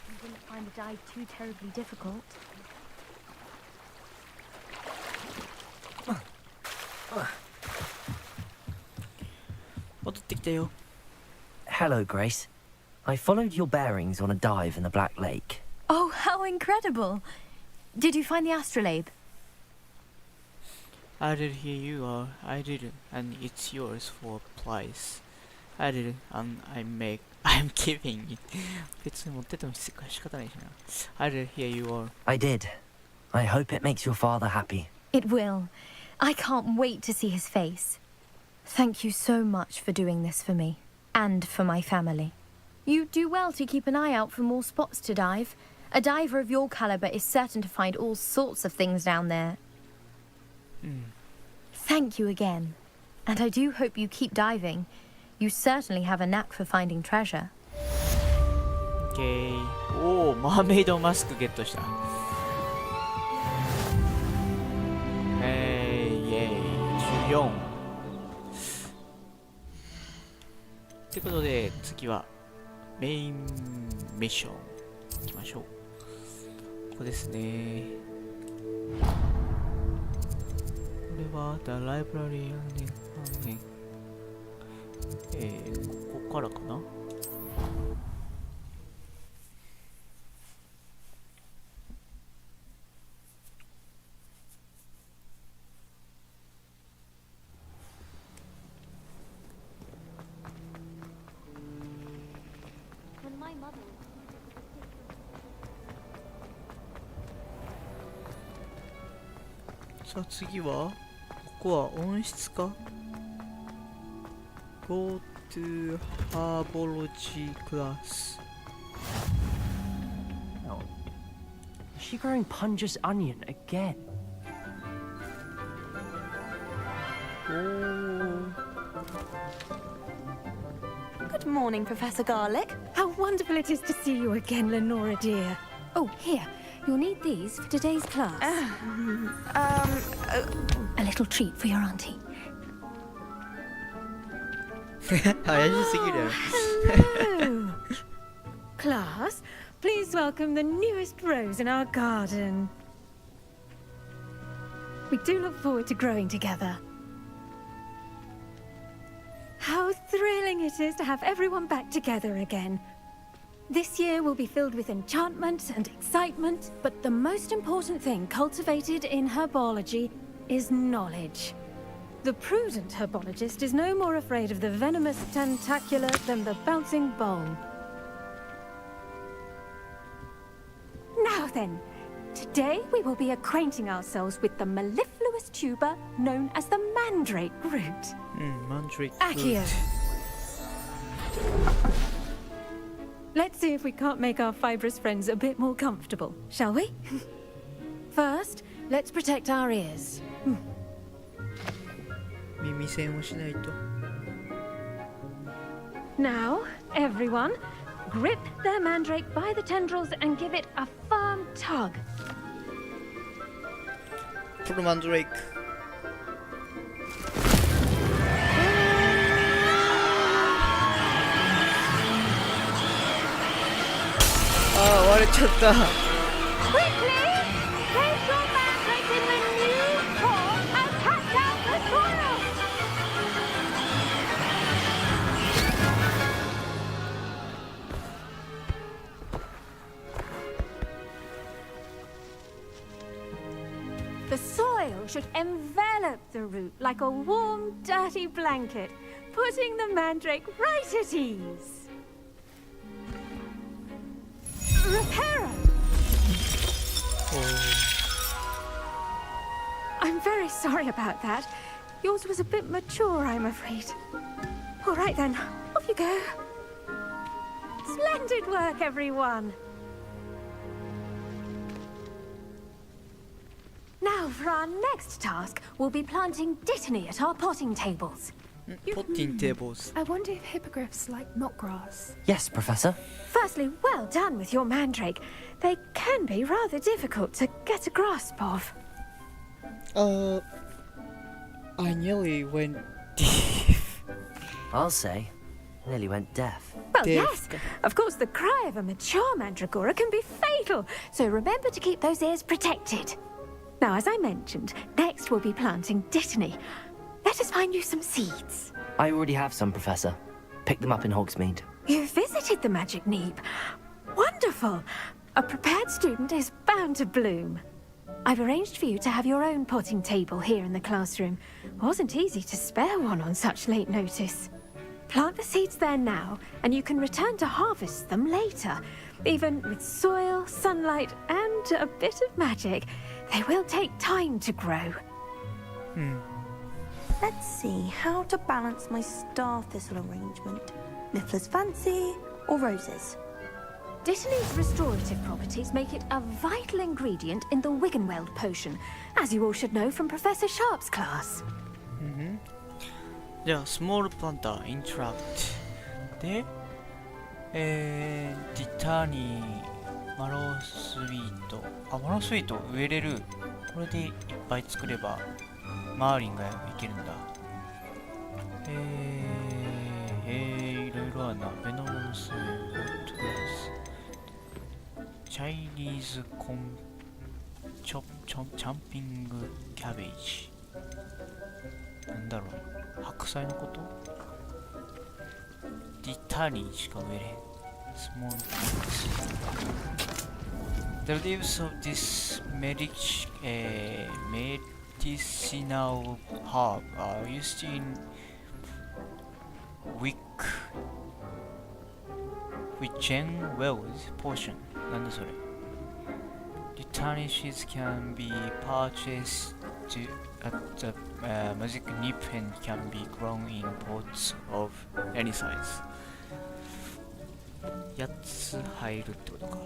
You didn't find the dive too terribly difficult. Hello, Grace. I followed your bearings on a dive in the Black Lake. Oh, how incredible! Did you find the astrolabe? I did hear you are. I didn't, and it's yours for a price. I didn't, and I'm giving it. 別に持ってても仕方ないしな。I did hear you are. I did. I hope it makes your father happy. It will. I can't wait to see his face. Thank you so much for doing this for me, and for my family. You do well to keep an eye out for more spots to dive. A diver of your caliber is certain to find all sorts of things down there. Thank you again. And I do hope you keep diving. You certainly have a knack for finding treasure. OK。おお、マーメイドマスクゲットした。イェイ、14。ってことで、次はメインミッション行きましょう。ここですね。これは The Library ここからかな。さあ次はここは温室か。 Go to herbology class. Oh. Is she growing Punja's onion again? Oh. Good morning, Professor Garlic. How wonderful it is to see you again, Lenora dear. Oh, here. You'll need these for today's class. A little treat for your auntie. 怪しすぎる。 Hello. Class, please welcome the newest rose in our garden. We do look forward to growing together. How thrilling it is to have everyone back together again. This year will be filled with enchantment and excitement, but the most important thing cultivated in herbology is knowledge. The prudent herbologist is no more afraid of the venomous tentacular than the bouncing bulb. Now then, today we will be acquainting ourselves with the mellifluous tuber known as the mandrake root. Mandrake Accio. root. Let's see if we can't make our fibrous friends a bit more comfortable, shall we? First, Let's protect our ears. 耳栓をしないと。 Now, everyone, grip their mandrake by the tendrils and give it a firm tug. プルマンドレイク。ああ、割れちゃった。 Quickly! Place your mandrake in the new core and cut down the soil! The soil should envelop the root like a warm, dirty blanket, putting the mandrake right at ease. Reparo! I'm very sorry about that. Yours was a bit mature, I'm afraid. All right then, off you go. Splendid work, everyone. Now, for our next task, we'll be planting dittany at our potting tables. Potting tables. I wonder if hippogriffs like knotgrass. Yes, Professor. Firstly, well done with your mandrake. They can be rather difficult to get a grasp of. I nearly went deaf. I'll say, nearly went deaf. Well, yes. Of course, the cry of a mature mandragora can be fatal, so remember to keep those ears protected. Now, as I mentioned, next we'll be planting dittany. Let us find you some seeds. I already have some, Professor. Picked them up in Hogsmeade. You visited the Magic Neep. Wonderful. A prepared student is bound to bloom. I've arranged for you to have your own potting table here in the classroom. Wasn't easy to spare one on such late notice. Plant the seeds there now, and you can return to harvest them later. Even with soil, sunlight, and a bit of magic, they will take time to grow. Let's see how to balance my star thistle arrangement. Niffler's fancy or roses? Dittany's restorative properties make it a vital ingredient in the Wiggenweld potion, as you all should know from Professor Sharp's class. じゃあ、スモールプランター、イントラクト。で、ディタニー、マロースイート。あ、マロースイート植えれる。これでいっぱい作れば、マーリンがいけるんだ。いろいろあるな。ベノモンス、ホットグラス。チャイニーズコン、チャンピングキャベージ。なんだろう。白菜のこと？ディタニーしか植えれへん。Small plants. The leaves of this medicinal herb are used in Wiggenweld potion. なんだそれ。Dittany seeds can be purchased at the Magic Neep and can be grown in pots of any size. 8つ入るってことか。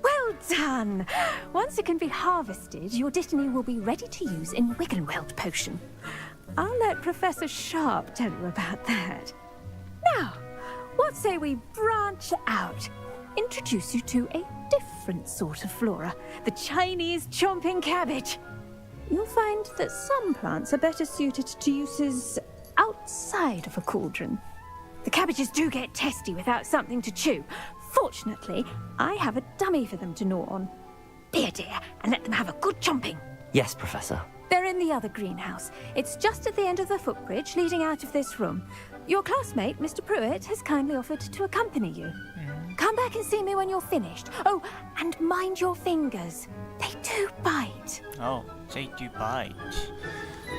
Well done! Once it can be harvested, your dittany will be ready to use in Wiggenweld potion. I'll let Professor Sharp tell you about that. Now, what say we branch out? Introduce you to a different sort of flora, the Chinese chomping cabbage. You'll find that some plants are better suited to uses outside of a cauldron. The cabbages do get testy without something to chew. Fortunately, I have a dummy for them to gnaw on. Be a dear and let them have a good chomping. Yes, Professor. They're in the other greenhouse. It's just at the end of the footbridge leading out of this room. Your classmate, Mr. Pruitt, has kindly offered to accompany you. Come back and see me when you're finished. Oh, and mind your fingers. They do bite. Oh, they do bite.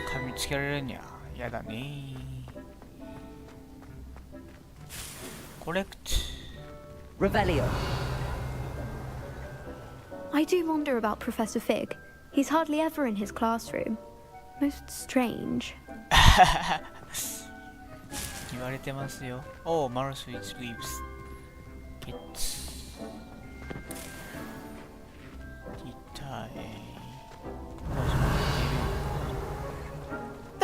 噛みつけられるにゃ。やだね。Collect. Revelio. I do wonder about Professor Fig. He's hardly ever in his classroom. Most strange. 言われてますよ。Oh, Marrow Sweet leaves. It's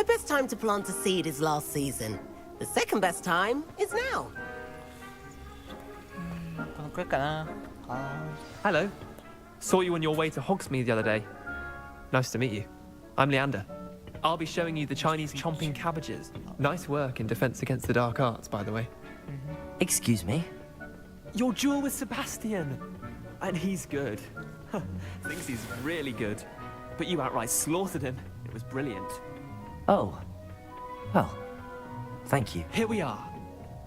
The best time to plant a seed is last season. The second best time is now. このくらいかな。Hello. Saw you on your way to Hogsmeade the other day. Nice to meet you. I'm Leander. I'll be showing you the Chinese chomping cabbages. Nice work in defense against the dark arts, by the way. Excuse me? Your duel with Sebastian. And he's good. Thinks he's really good. But you outright slaughtered him. It was brilliant. Oh. Well, thank you. Here we are.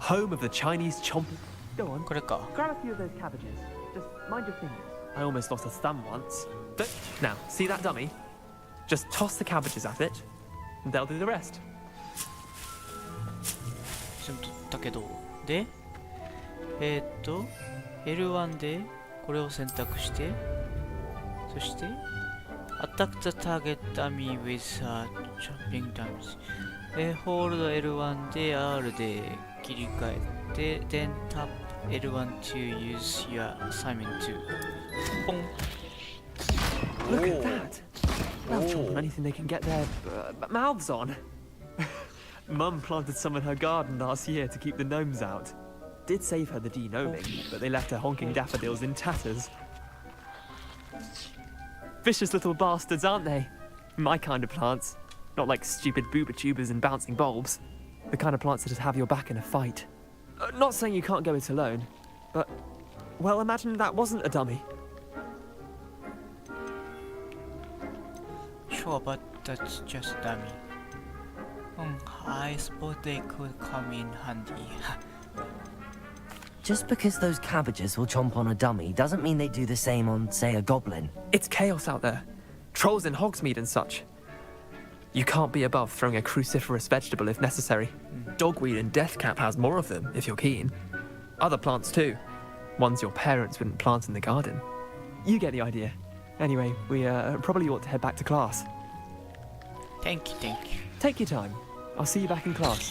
Home of the Chinese chomping... Go on. これか。 Grab a few of those cabbages. Just mind your fingers. I almost lost a thumb once. Now, see that dummy? Just toss the cabbages at it, and they'll do the rest. ちょっと取ったけど。で、L1 でこれを選択して、そして、Attack the target dummy with a chopping damage. Hold L1 で R で切り替えて、then tap L1 to use your assignment to. ポン。 Look at that! They'll chomp on anything they can get their mouths on. Mum planted some in her garden last year to keep the gnomes out. Did save her the de-gnoming, but they left her honking daffodils in tatters. Vicious little bastards, aren't they? My kind of plants. Not like stupid booba tubers and bouncing bulbs. The kind of plants that just have your back in a fight. Not saying you can't go it alone, but... Well, imagine that wasn't a dummy. Sure, but that's just dummy. I suppose they could come in handy. Just because those cabbages will chomp on a dummy doesn't mean they do the same on, say, a goblin. It's chaos out there. Trolls in Hogsmeade and such. You can't be above throwing a cruciferous vegetable if necessary. Dogweed and deathcap has more of them, if you're keen. Other plants too. Ones your parents wouldn't plant in the garden. You get the idea. Anyway, we probably ought to head back to class. Thank you, thank you. Take your time. I'll see you back in class.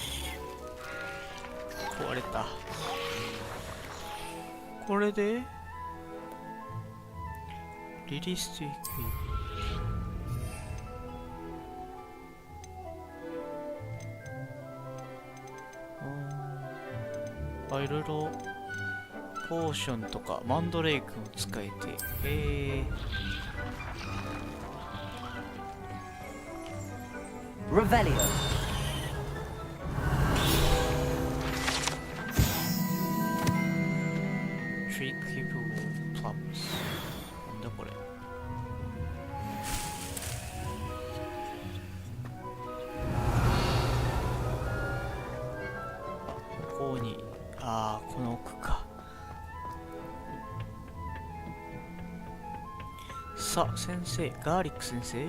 壊れた。これでリリースといく。いろいろポーションとかマンドレイクも使えて、Revelio. Trick people plums. なんだこれ。ここに、この奥か。さあ、先生、ガーリック先生。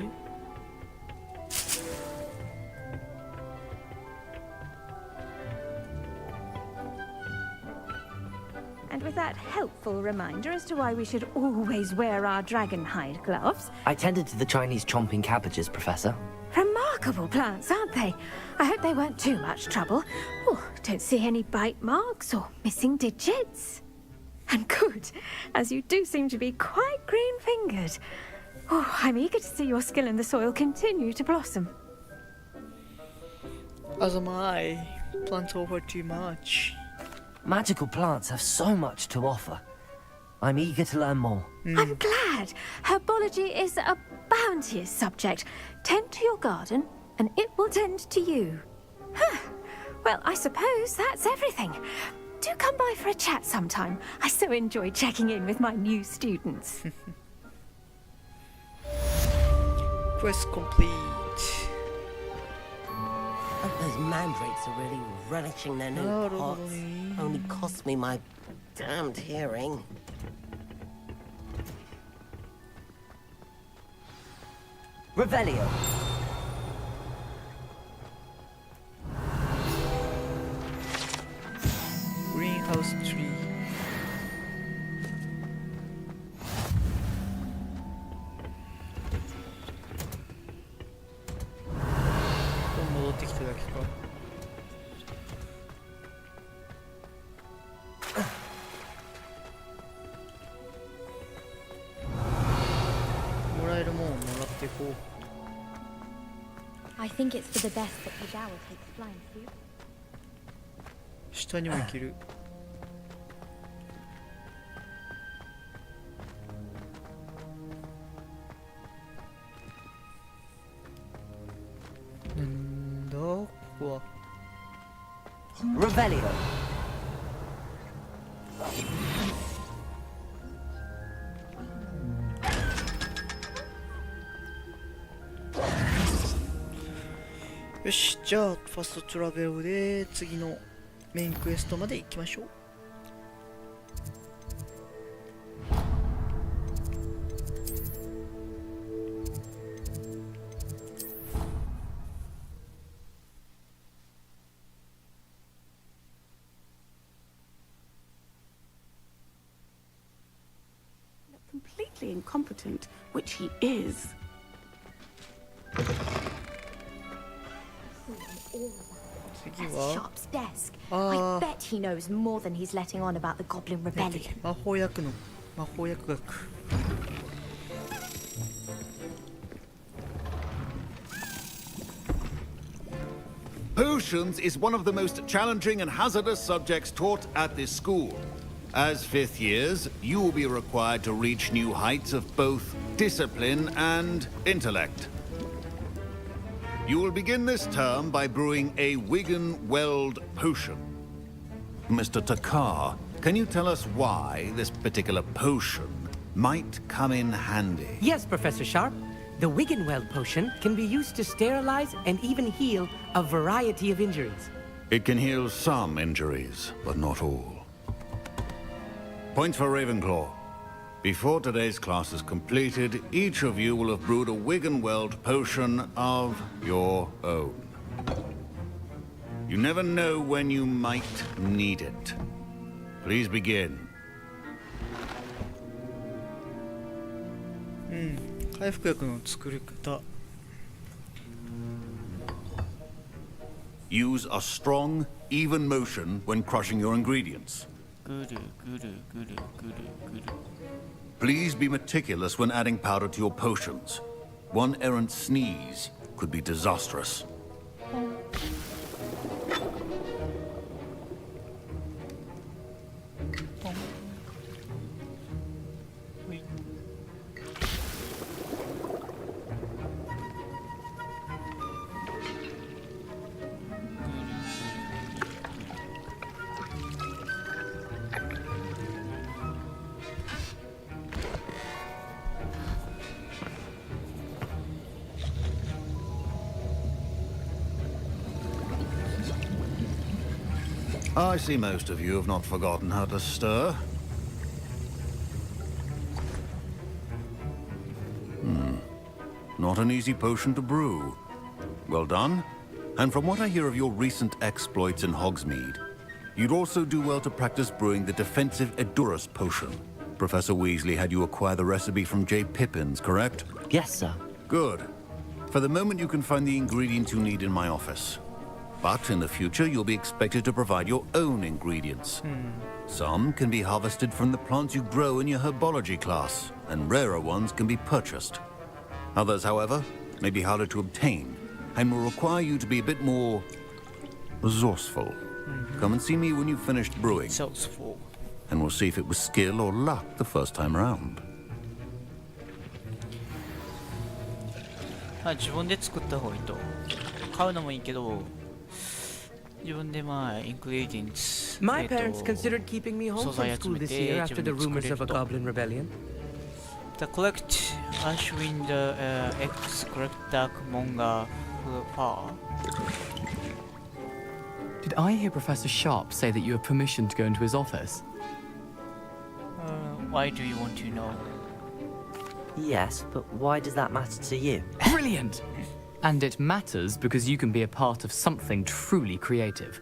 And with that helpful reminder as to why we should always wear our dragon hide gloves. I tended to the Chinese chomping cabbages, Professor. Remarkable plants, aren't they? I hope they weren't too much trouble. Oh, don't see any bite marks or missing digits. And good, as you do seem to be quite green-fingered. Oh, I'm eager to see your skill in the soil continue to blossom. As am I. Plant over too much. Magical plants have so much to offer. I'm eager to learn more. I'm glad. Herbology is a bounteous subject. Tend to your garden, and it will tend to you. Huh. Well, I suppose that's everything. Do come by for a chat sometime. I so enjoy checking in with my new students. Quest complete. Those mandrakes are really relishing their new pots. Only cost me my damned hearing. Revelio. Greenhouse tree. I think it's for the best that Kagawa takes flying soup. 下にも行ける。なんだここは。Revelio. よし、じゃあファストトラベルで次のメインクエストまで行きましょう。Completely incompetent, which he is. That's Sharp's desk. Ah. I bet he knows more than he's letting on about the Goblin Rebellion. 魔法薬の魔法薬学。Potions is one of the most challenging and hazardous subjects taught at this school. As fifth years, you will be required to reach new heights of both discipline and intellect. You will begin this term by brewing a Wigan-Weld potion. Mr. Takar, can you tell us why this particular potion might come in handy? Yes, Professor Sharp. The Wigan-Weld potion can be used to sterilize and even heal a variety of injuries. It can heal some injuries, but not all. Points for Ravenclaw. Before today's class is completed, each of you will have brewed a Wigan-Weld potion of your own. You never know when you might need it. Please begin. 回復薬の作り方。Use a strong, even motion when crushing your ingredients. ぐるぐるぐるぐるぐる。 Please be meticulous when adding powder to your potions. One errant sneeze could be disastrous. I see most of you have not forgotten how to stir. Not an easy potion to brew. Well done. And from what I hear of your recent exploits in Hogsmeade, you'd also do well to practice brewing the defensive Edurus potion. Professor Weasley had you acquire the recipe from J. Pippin's, correct? Yes, sir. Good. For the moment, you can find the ingredients you need in my office. But in the future, you'll be expected to provide your own ingredients. Some can be harvested from the plants you grow in your herbology class, and rarer ones can be purchased. Others, however, may be harder to obtain, and will require you to be a bit more resourceful. Come and see me when you've finished brewing. Resourceful. And we'll see if it was skill or luck the first time around. 自分で作った方がいいと。買うのもいいけど。自分でまあイングリディエンツ My parents considered keeping me home from school this year after the rumors of a goblin rebellion. The correct Ashwin the X correct dark manga far. Did I hear Professor Sharp say that you have permission to go into his office? Why do you want to know? Yes, but why does that matter to you? Brilliant! And it matters because you can be a part of something truly creative.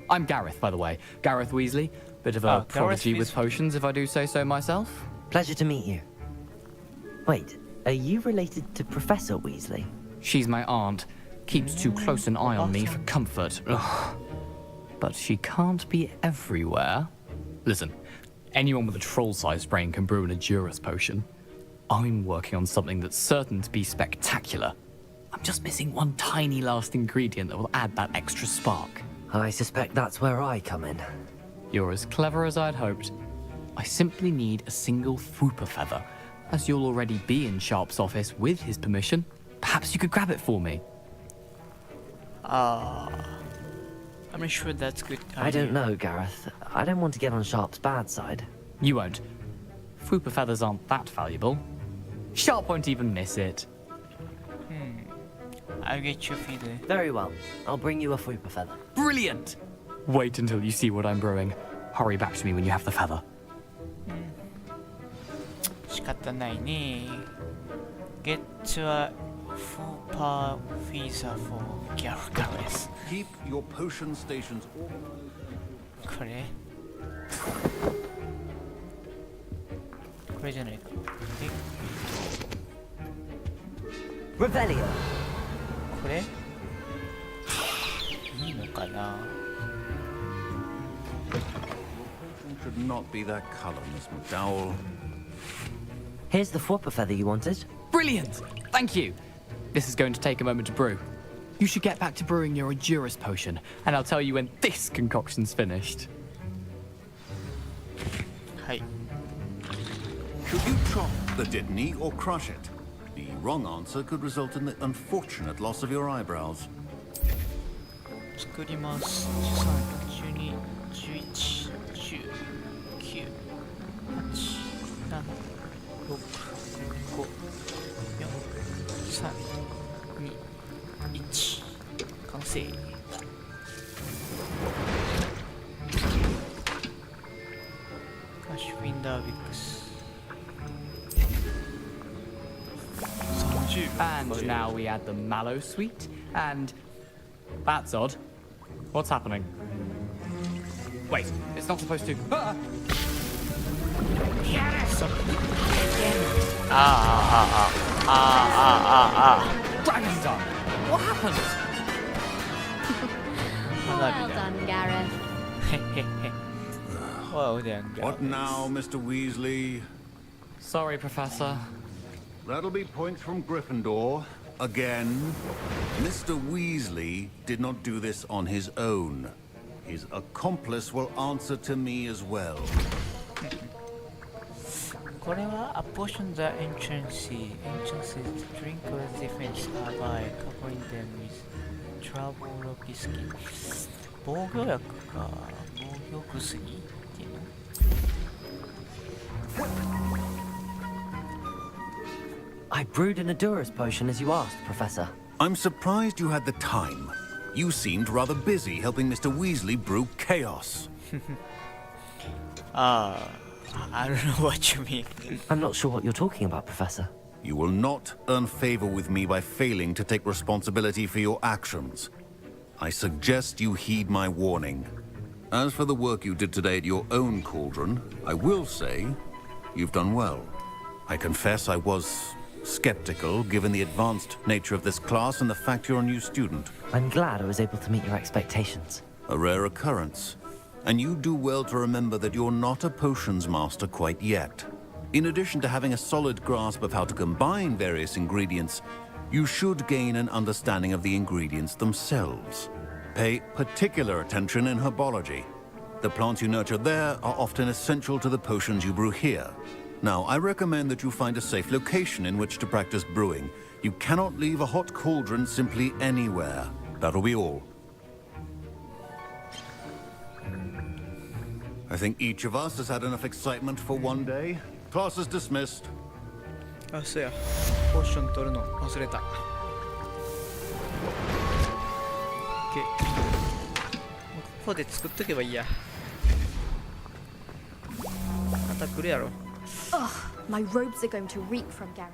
I'm Gareth, by the way. Gareth Weasley. Bit of a prodigy with potions, if I do say so myself. Pleasure to meet you. Wait, are you related to Professor Weasley? She's my aunt. Keeps too close an eye on me for comfort. Ugh. But she can't be everywhere. Listen, anyone with a troll-sized brain can brew an Edurus potion. I'm working on something that's certain to be spectacular. I'm just missing one tiny last ingredient that will add that extra spark. I suspect that's where I come in. You're as clever as I'd hoped. I simply need a single Fwooper feather. As you'll already be in Sharp's office with his permission, perhaps you could grab it for me. I'm not sure that's good idea. I don't know, Gareth. I don't want to get on Sharp's bad side. You won't. Fwooper feathers aren't that valuable. Sharp won't even miss it. I'll get you feeder. Very well. I'll bring you a Fwooper feather. Brilliant! Wait until you see what I'm brewing. Hurry back to me when you have the feather. 仕方ないね。Get a Fwooper feather for Gareth. Keep your potion stations これこれじゃないか。Revelio. これいいのかな should not be that color, Miss McDowell. Here's the Fwooper feather you wanted. Brilliant! Thank you. This is going to take a moment to brew. You should get back to brewing your Endurus potion, and I'll tell you when this concoction's finished. Hi. Should you chop the Dittany or crush it? The wrong answer could result in the unfortunate loss of your eyebrows. 作ります。13、12、11、10、9、8、7、6、5、4、3、2、1。完成。カッシュフィンダービックス。And now we add the mallow sweet, and that's odd. What's happening? Wait, it's not supposed to. Dragon Dung! What happened? Well done, Gareth. Well done, Gareth. What now, Mr. Weasley? Sorry, Professor. That'll be points from Gryffindor. Again. Mr. Weasley did not do this on his own. His accomplice will answer to me as well. これは a potion the entrances drink or defense are by covering them with trouble skin 防御薬か防御薬っていうの I brewed an Endurus potion as you asked, Professor. I'm surprised you had the time. You seemed rather busy helping Mr. Weasley brew chaos. I don't know what you mean. I'm not sure what you're talking about, Professor. You will not earn favor with me by failing to take responsibility for your actions. I suggest you heed my warning. As for the work you did today at your own cauldron, I will say you've done well. I confess I was skeptical given the advanced nature of this class and the fact you're a new student. I'm glad I was able to meet your expectations. A rare occurrence. And you do well to remember that you're not a potions master quite yet. In addition to having a solid grasp of how to combine various ingredients, you should gain an understanding of the ingredients themselves. Pay particular attention in herbology. The plants you nurture there are often essential to the potions you brew here. Now, I recommend that you find a safe location in which to practice brewing. You cannot leave a hot cauldron simply anywhere. That'll be all. I think each of us has had enough excitement for one day. Class is dismissed. あ、そうや。ポーション取るの忘れた。OK。ここで作っとけばいいや。また来るやろ。Ugh, my robes are going to reek from Gareth.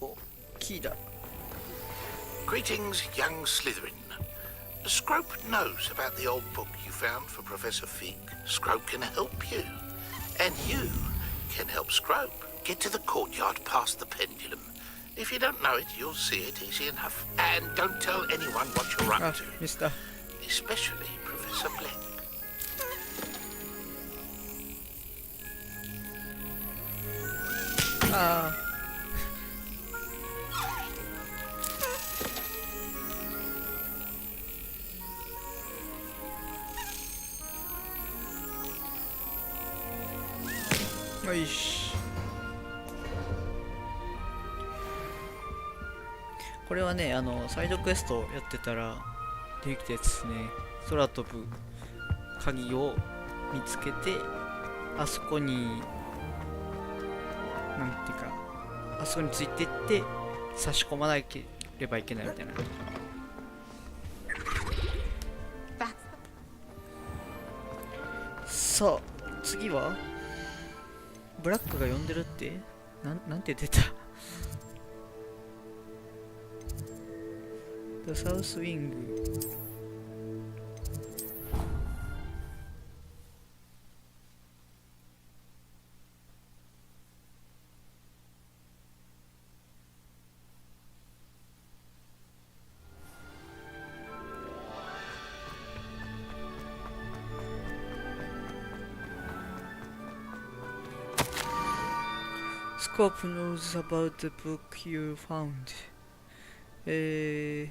お、キーだ。Greetings, young Slytherin. Scrope knows about the old book you found for Professor Fig. Scrope can help you. And you can help Scrope get to the courtyard past the pendulum. If you don't know it, you'll see it easy enough. And don't tell anyone what you're up to. Mister. Especially Professor Black. よし。これはね、サイドクエストやってたらできたやつですね。空飛ぶ鍵を見つけて、あそこになんていうか、あそこについてって差し込まなければいけないみたいな。さあ次はブラックが呼んでるって、なんて出たThe South Wing。Scope knows about the book you found. Is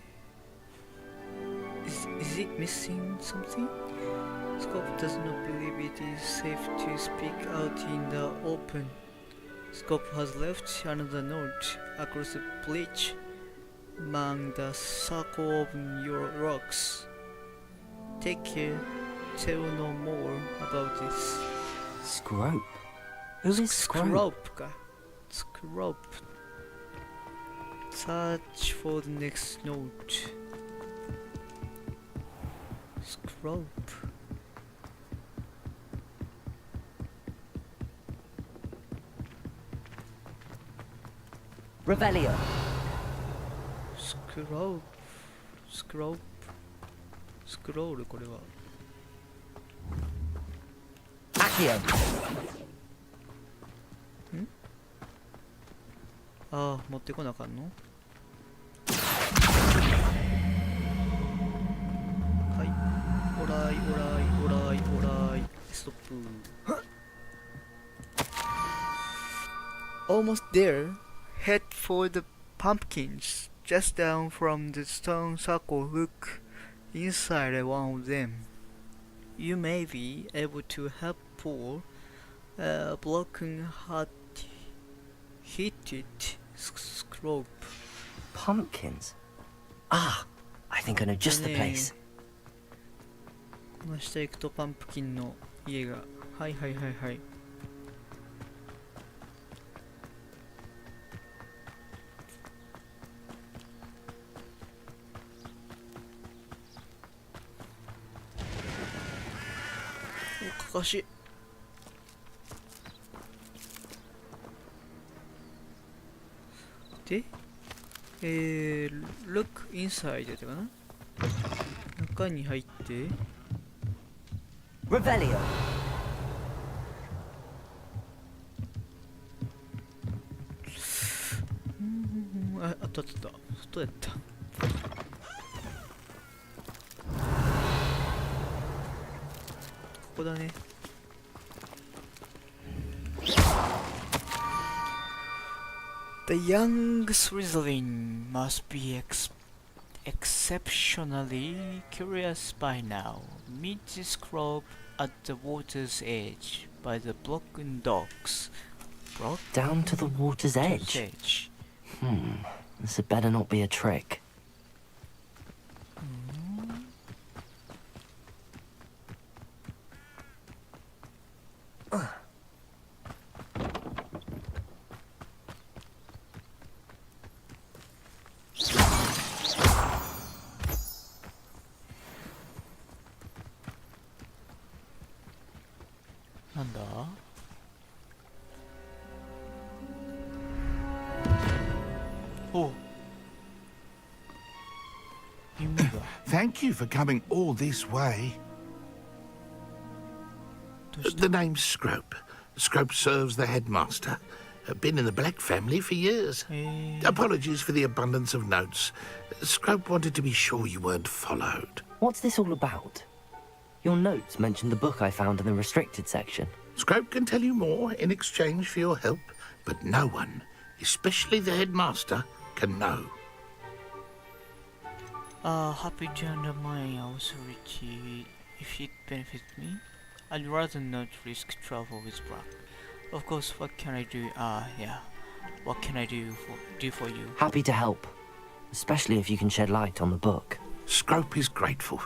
it missing something? Scope does not believe it is safe to speak out in the open. Scope has left another note across the bridge among the circle of your rocks. Take care, tell no more about this. Scrope? Who is Scrope? Scrope か。Scrope. Search for the next note. Scrope. Revelio. Scrope. Scrope. Scroll これは。Accio. ああ、持ってこなあかんの？はい。オライオライオライオライ。ストップ。Almost there. Head for the pumpkins. Just down from the stone circle. Look inside one of them. You may be able to help pull a broken heart. Hit it. Scrope. Pumpkins? Ah, I think I know just the place. この下行くとパンプキンの家が。はいはいはいはい。おかかし。で、look inside ってかな、中に入って Revelio. あったあったあった。外やった。ここだね。The young Slytherin must be exceptionally curious by now. Meet the Scrope at the water's edge by the broken docks. Down to the water's edge? This had better not be a trick. Thank you for coming all this way. The name's Scrope. Scrope serves the headmaster. Been in the Black family for years. Apologies for the abundance of notes. Scrope wanted to be sure you weren't followed. What's this all about? Your notes mentioned the book I found in the restricted section. Scrope can tell you more in exchange for your help, but no one, especially the headmaster, can know. Happy to undermine authority if it benefits me. I'd rather not risk trouble with Brock. Of course, what can I do? Yeah. What can I do for you? Happy to help. Especially if you can shed light on the book. Scrope is grateful.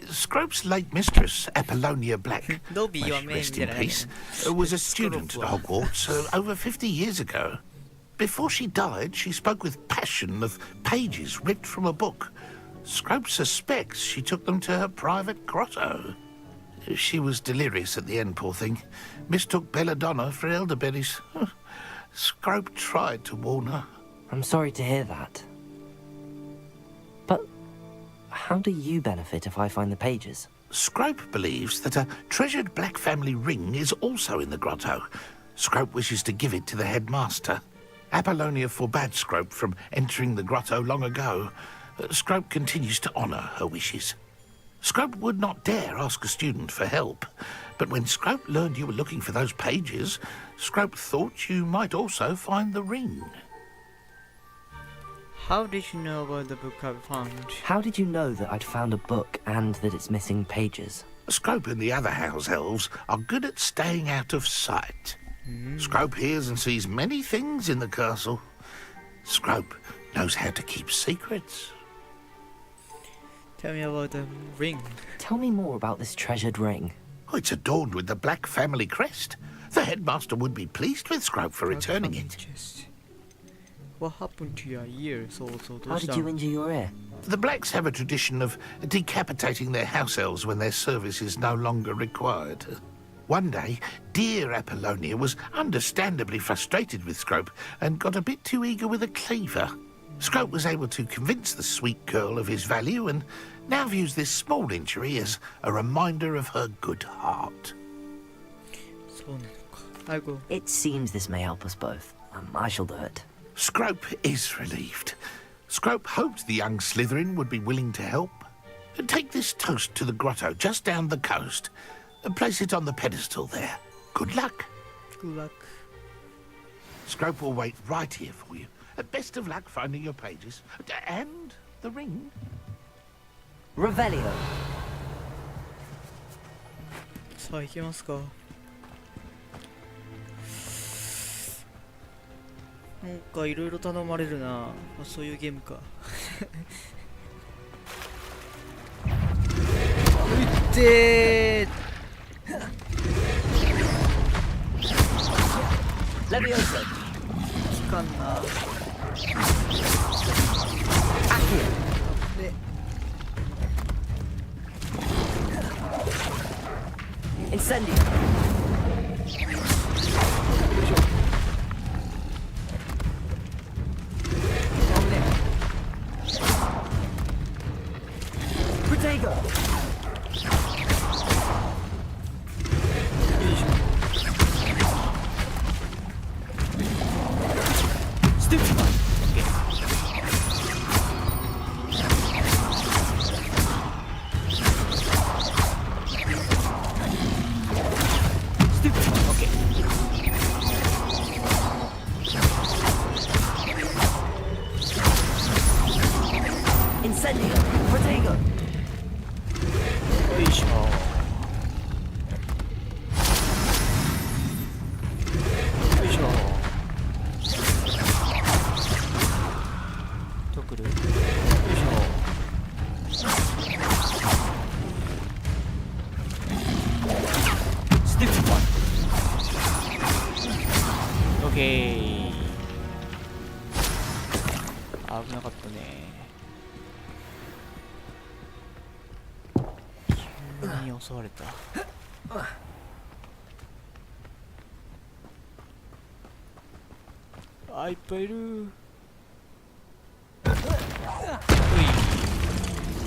Scrope's late mistress, Apollonia Black, Don't be your may she main rest in villain. peace, was a student at Hogwarts over 50 years ago. Before she died, she spoke with passion of pages ripped from a book. Scrope suspects she took them to her private grotto. She was delirious at the end, poor thing. Mistook belladonna for elderberries. Scrope tried to warn her. I'm sorry to hear that. But how do you benefit if I find the pages? Scrope believes that a treasured Black family ring is also in the grotto. Scrope wishes to give it to the headmaster. Apollonia forbade Scrope from entering the grotto long ago. Scrope continues to honour her wishes. Scrope would not dare ask a student for help, but when Scrope learned you were looking for those pages, Scrope thought you might also find the ring. How did you know about the book I found? How did you know that I'd found a book and that it's missing pages? Scrope and the other house elves are good at staying out of sight. Scrope hears and sees many things in the castle. Scrope knows how to keep secrets. Tell me about the ring. Tell me more about this treasured ring. Oh, it's adorned with the Black family crest. The headmaster would be pleased with Scrope for returning it. What happened to your ear? How did you injure your ear? The Blacks have a tradition of decapitating their house elves when their service is no longer required. One day, dear Apollonia was understandably frustrated with Scrope and got a bit too eager with a cleaver. Scrope was able to convince the sweet girl of his value and now views this small injury as a reminder of her good heart. It seems this may help us both. I shall do it. Scrope is relieved. Scrope hoped the young Slytherin would be willing to help. Take this toast to the grotto just down the coast and place it on the pedestal there. Good luck. Good luck. Scrope will wait right here for you. Best of luck finding your pages. And the ring. Revelio. さあ行きますか。なんかいろいろ頼まれるな。あ、そういうゲームか。うってー。レビオス。効かんな。で。Incendio. Protego. Stupefy. Incendio. Protego. よいしょ。よいしょ。どこ来る？よいしょ。スティップオッケー。危なかったね。に襲われた。あ、いっぱいいる。うい。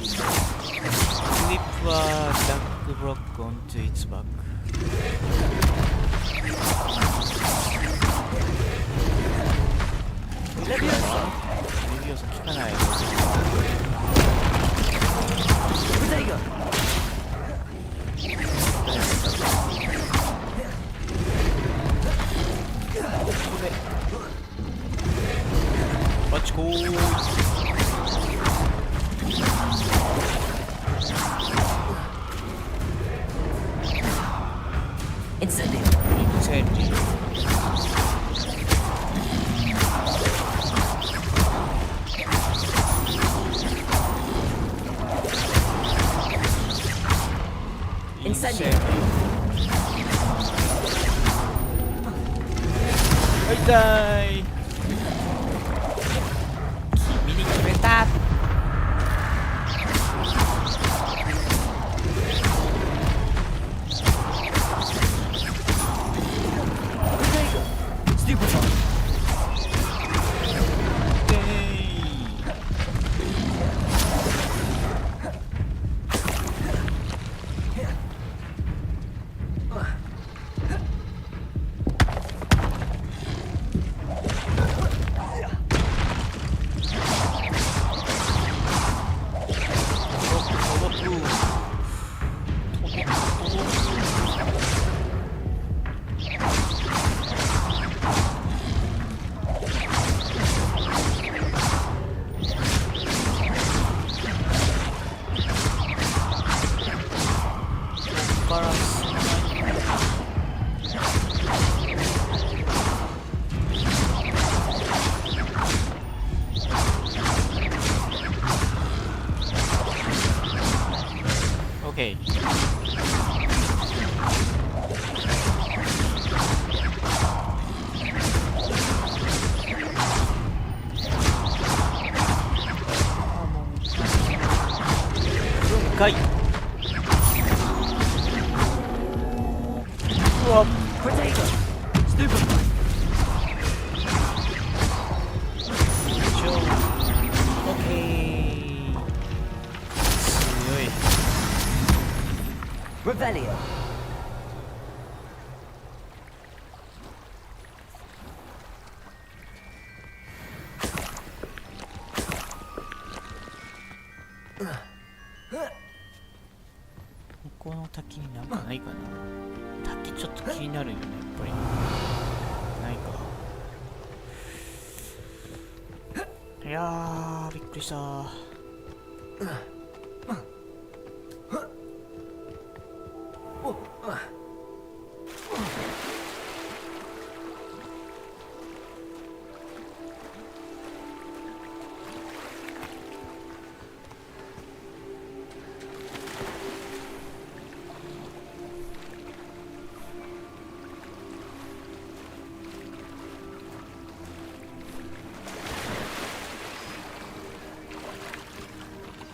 スリップはダックブロックオントゥイツバック。レビオサ効かない。バチコー。Incendio. Incendio. Incendio. 痛い。君に決めた。Okay. Okay. Potato. Stupefy. Okay. Revelio.この滝になんかないかな。滝ちょっと気になるよね、やっぱり。ないか。いやー、びっくりしたー。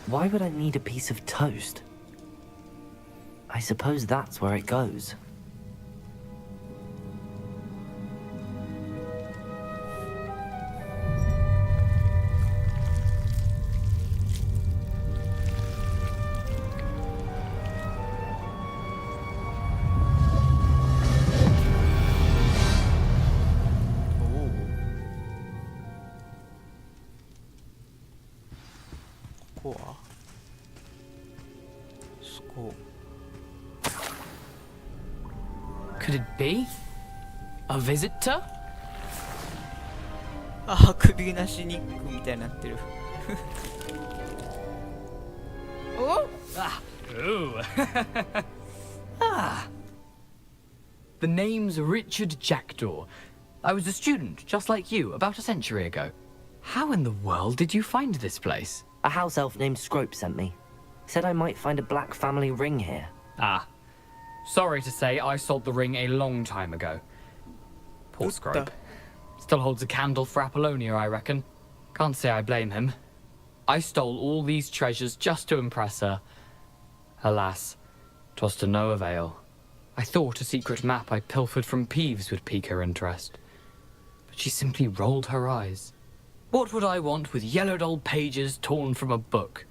Why would I need a piece of toast? I suppose that's where it goes. Could it be? A visitor? あ、首なしニックみたいになってる。Oh! Ah! Ooh! Ah! The name's Richard Jackdaw. I was a student, just like you, about a century ago. How in the world did you find this place? A house elf named Scrope sent me. Said I might find a black family ring here. Ah. Sorry to say, I sold the ring a long time ago. Poor Scrope. Still holds a candle for Apollonia, I reckon. Can't say I blame him. I stole all these treasures just to impress her. Alas, 'twas to no avail. I thought a secret map I pilfered from Peeves would pique her interest. But she simply rolled her eyes. What would I want with yellowed old pages torn from a book?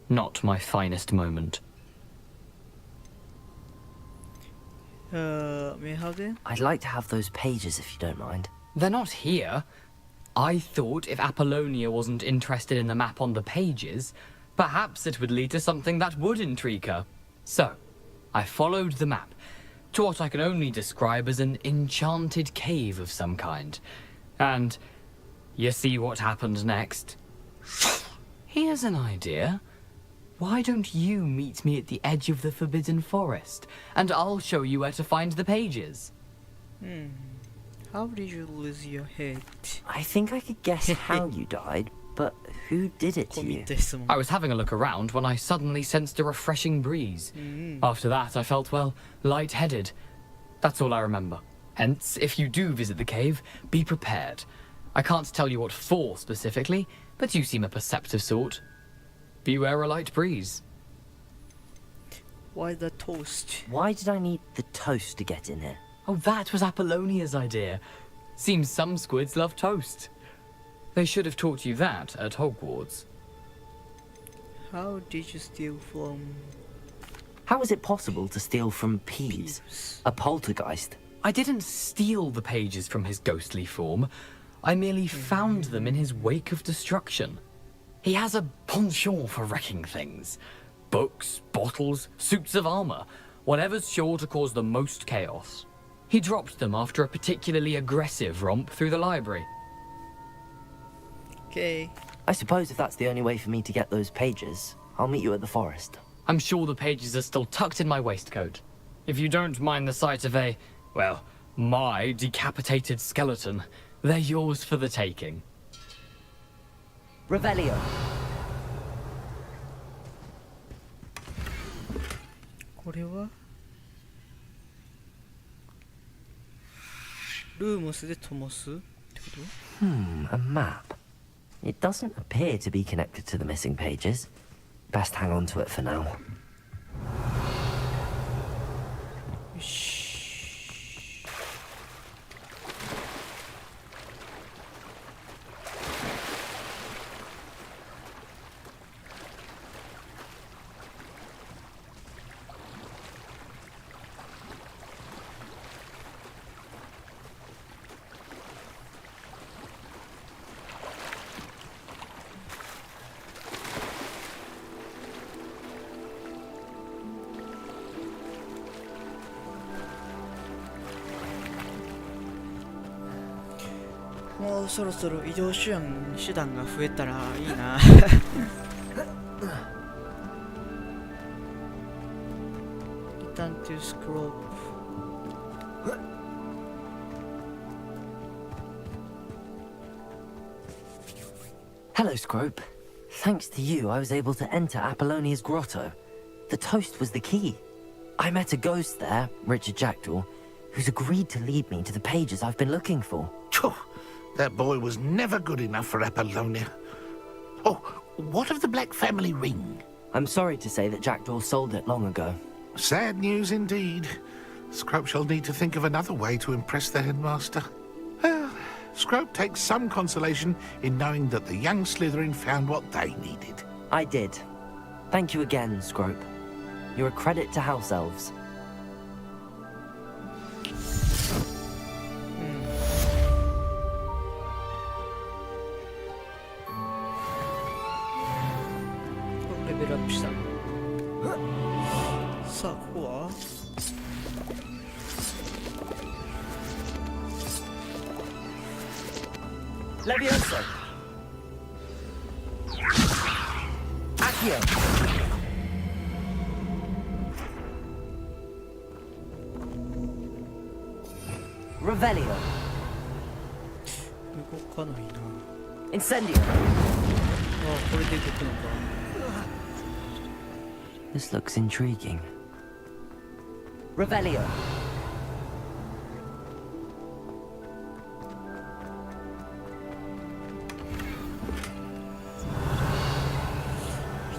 Not my finest moment. May I have them? I'd like to have those pages if you don't mind. They're not here. I thought if Apollonia wasn't interested in the map on the pages, perhaps it would lead to something that would intrigue her. So, I followed the map to what I can only describe as an enchanted cave of some kind. And you see what happened next? Here's an idea. Why don't you meet me at the edge of the Forbidden Forest, and I'll show you where to find the pages? How did you lose your head? I think I could guess how you died, But who did it to 込み入 you? った質問。 I was having a look around when I suddenly sensed a refreshing breeze. After that, I felt, well, lightheaded. That's all I remember. Hence, if you do visit the cave, be prepared. I can't tell you what for specifically, but you seem a perceptive sort. Beware a light breeze. Why the toast? Why did I need the toast to get in here? Oh, that was Apollonia's idea. Seems some squids love toast. They should have taught you that at Hogwarts. How did you steal from... How is it possible to steal from Peeves, a poltergeist? I didn't steal the pages from his ghostly form. I merely found them in his wake of destruction. He has a penchant for wrecking things. Books, bottles, suits of armor, whatever's sure to cause the most chaos. He dropped them after a particularly aggressive romp through the library. Okay. I suppose if that's the only way for me to get those pages, I'll meet you at the forest. I'm sure the pages are still tucked in my waistcoat. If you don't mind the sight of a, well, my decapitated skeleton, they're yours for the taking. Revelio. これはルーモスで灯すってこと A map. It doesn't appear to be connected to the missing pages. Best hang on to it for now. よし。 もうそろそろ移動手段が増えたらいいな。Return to scroll. Hello, Scrope. Thanks to you, I was able to enter Apollonia's grotto. The toast was the key. I met a ghost there, Richard Jackdaw, who's agreed to lead me to the pages I've been looking for. That boy was never good enough for Apollonia. Oh, what of the Black family ring? I'm sorry to say that Jackdaw sold it long ago. Sad news indeed. Scrope shall need to think of another way to impress the headmaster. Well, Scrope takes some consolation in knowing that the young Slytherin found what they needed. I did. Thank you again, Scrope. You're a credit to House Elves. Level up した。さあ、ここは Levioso! Accio! Revelio! 動かないな。 Incendio! ああ、これで動くのか。 This looks intriguing. Revelio!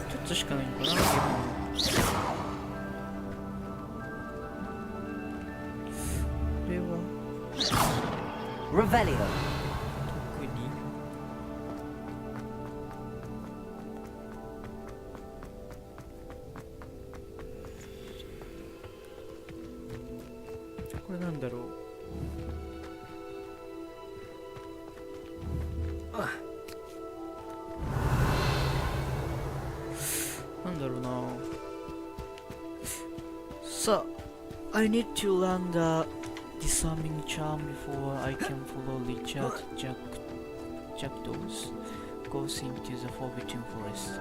一つしかないのかな。これは Revelio! 特に これなんだろう。なんだろうな。さあ、I need to learn the disarming charm before I can follow Richard Jackdaw's goes into the Forbidden Forest.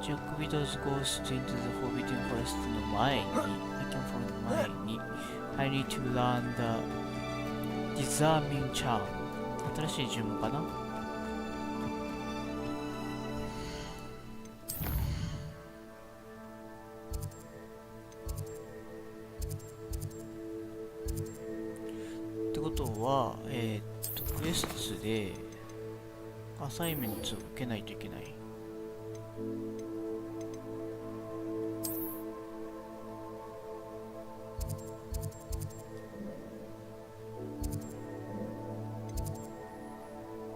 ジャック・ビドズ・ゴースト・イント・ザ・フォービデン・フォレストの前に、I can follow の前に、I need to learn the ディザーミンチャーム。新しい呪文かな。ってことは、クエストでアサイメントを受けないといけない。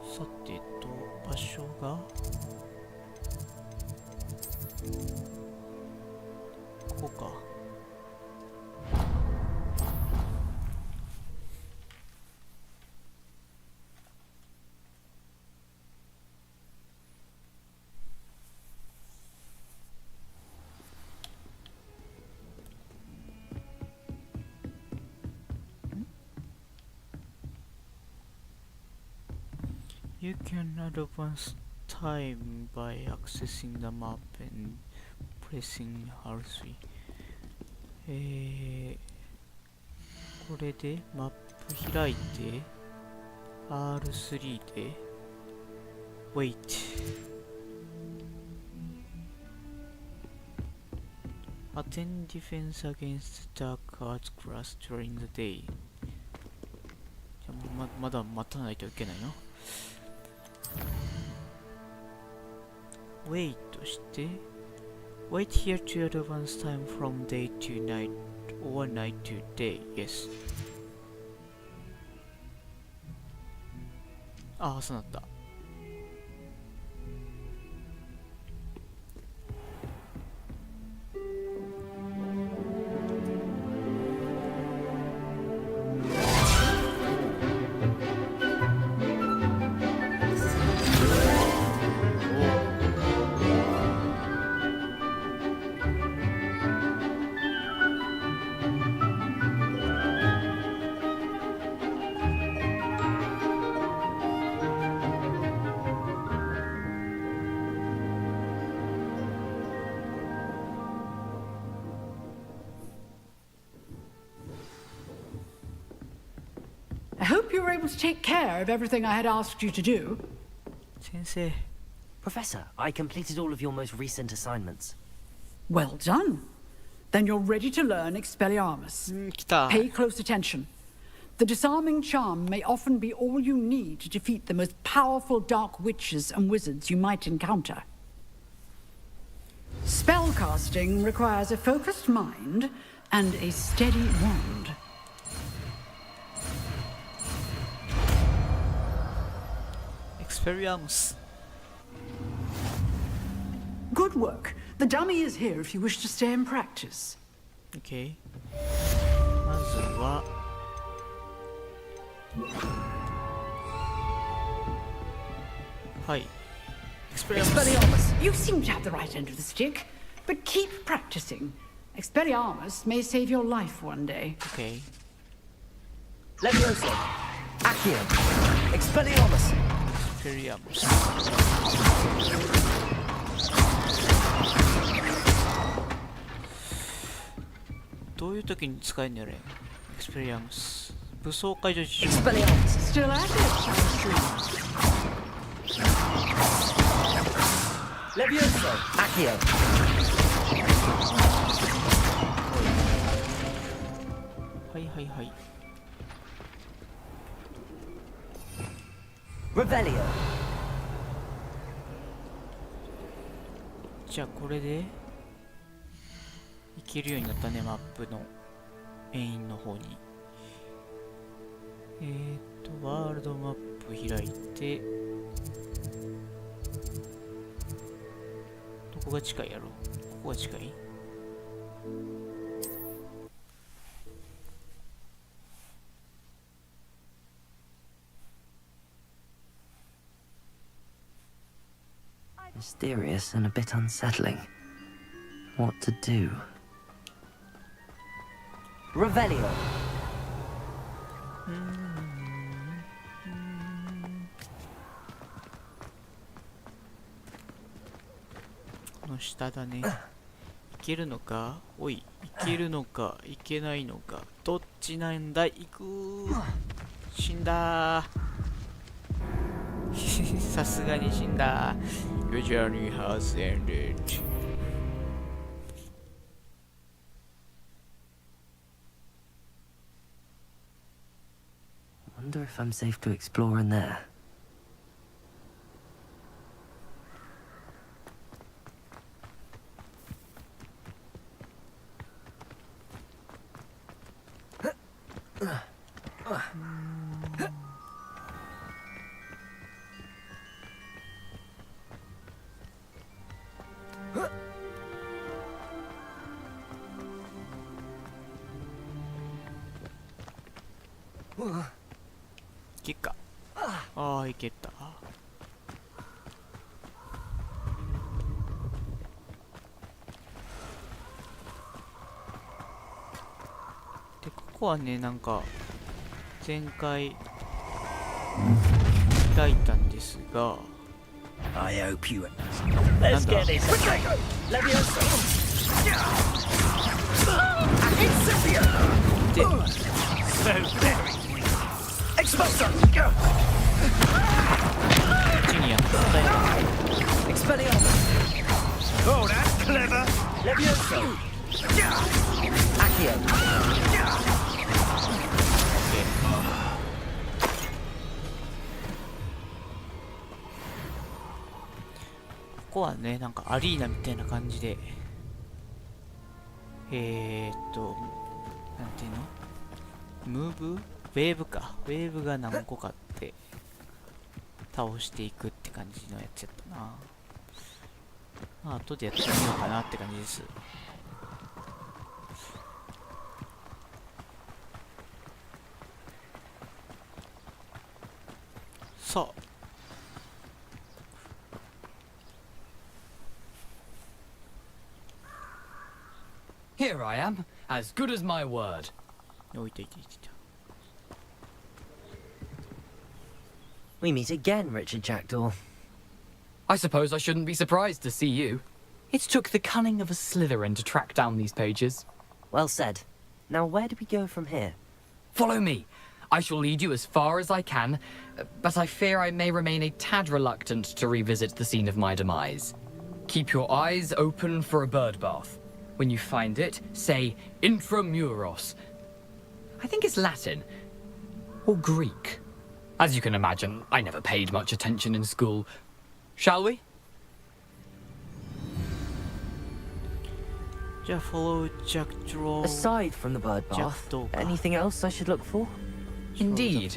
さて場所がここか。You can advance time by accessing the map and pressing R3。これでマップ開いて R3 で Wait。Attend defense against dark arts class during the day。じゃあまだ待たないといけないの。Wait として Wait here to advance time from day to night or night to day. Yes. ああ、そうなった。I hope you were able to take care of everything I had asked you to do. Sensei. Professor, I completed all of your most recent assignments. Well done. Then you're ready to learn Expelliarmus. Pay close attention. The disarming charm may often be all you need to defeat the most powerful dark witches and wizards you might encounter. Spellcasting requires a focused mind and a steady wand. Expelliarmus. Good work. The dummy is here if you wish to stay and practice. Okay. まずははい。Expelliarmus. You seem to have the right end of the stick, but keep practicing. Expelliarmus may save your life one day. Okay. Levioso. Accio. Expelliarmus. Expelliarmus. どういう時に使えんのやれ。Expelliarmus。武装解除中。Expelliarmus. Still at it, Levioso. Accio. はいはいはい。Revelio. じゃあこれで行けるようになったね、マップのメインの方に。ワールドマップ開いて、どこが近いやろ？ここが近い？Mysterious and a bit unsettling. What to do? Revelio.この下だね。いけるのか？おい、いけるのかいけないのか、どっちなんだ？行く。死んだーさすがに死んだー。 Your journey has ended. Wonder if I'm safe to explore in there. Iけっか。ああ、いけた。で、ここはね、なんか前回開いたんですが、 I hope you. なん Let's だ get this. Levioso. Incendio. So very. Expulso. ジュニアの答えだ。 Expelliarmus. Oh, that's clever. Levioso. Accio. ここはね、なんかアリーナみたいな感じで、なんていうの、ムーブ？ウェーブか。ウェーブが何個かあって倒していくって感じのやつやったな。まあ後でやってみようかなって感じです。さあ、 Here I am, as good as my word. おいていていていて。 We meet again, Richard Jackdaw. I suppose I shouldn't be surprised to see you. It took the cunning of a Slytherin to track down these pages. Well said. Now where do we go from here? Follow me. I shall lead you as far as I can, but I fear I may remain a tad reluctant to revisit the scene of my demise. Keep your eyes open for a bird bath. When you find it, say intramuros. I think it's Latin. Or Greek. As you can imagine, I never paid much attention in school. Shall we? じゃあ follow Jackdaw. Aside from the bird bath, Jackdaw. anything else I should look for? Indeed.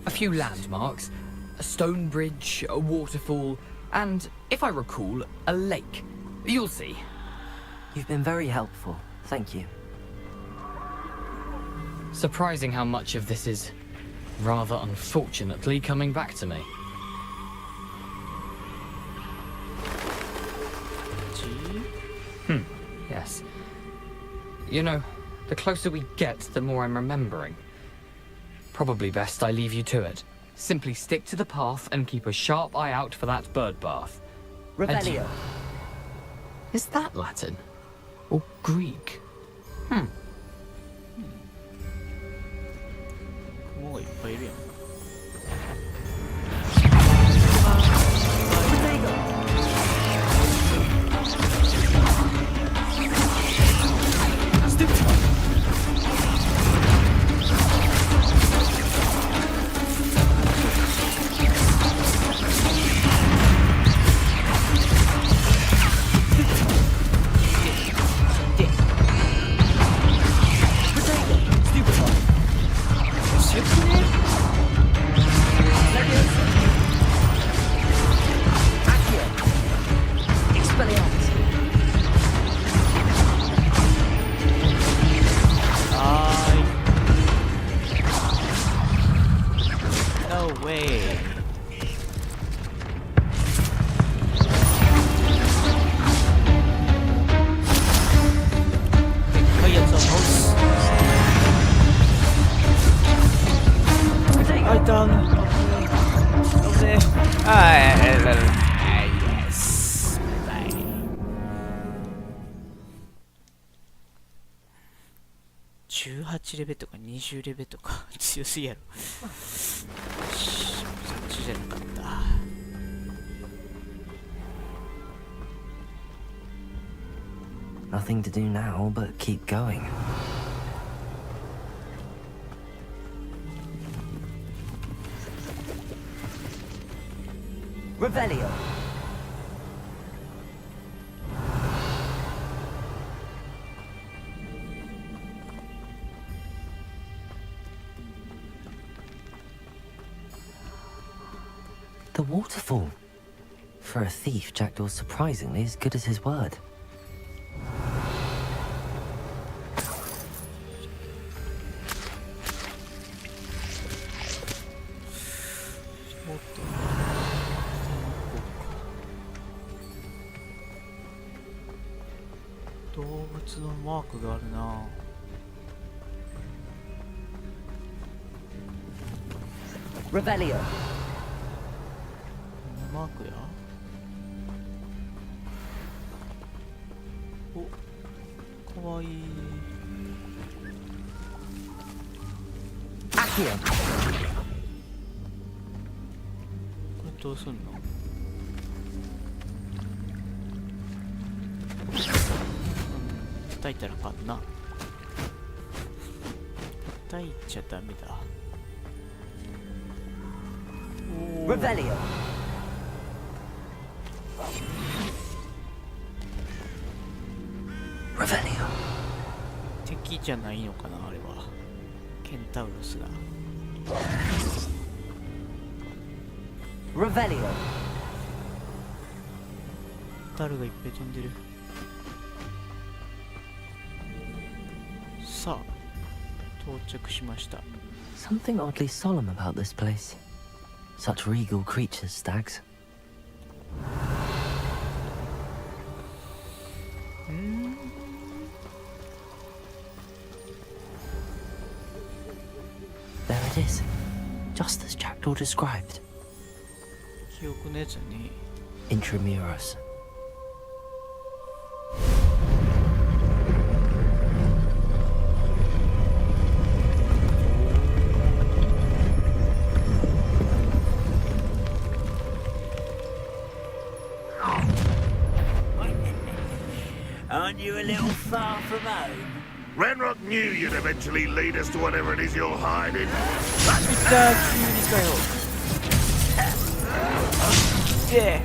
A few landmarks. A stone bridge, a waterfall, and, if I recall, a lake. You'll see. You've been very helpful. Thank you. Surprising how much of this is, rather unfortunately, coming back to me. Yes. You know, the closer we get, the more I'm remembering. Probably best I leave you to it. Simply stick to the path and keep a sharp eye out for that bird bath. Revelio. Is that Latin? Or Greek? 雲がいっぱいいるやん。 強くね？ 11レベルとか20レベルとか強すぎやろ。そっちじゃなかった。Nothing to do now but keep going. Revelio. The waterfall. For a thief, Jackdaw's surprisingly as good as his word. Revelio. マークや。お、かわいい。アキラ。これどうすんの？叩いたらあかんな。叩いちゃダメだ。Revelio. Revelio. 敵じゃないのかな、あれは。ケンタウロスだ。Revelio. タルがいっぱい飛んでる。さあ、到着しました。Something oddly solemn about this place. Such regal creatures, stags. There it is, just as Jackdaw described. 記憶のやつね。Intramuros. Aren't you a little far from home? Renrock knew you'd eventually lead us to whatever it is you're hiding. Yeah.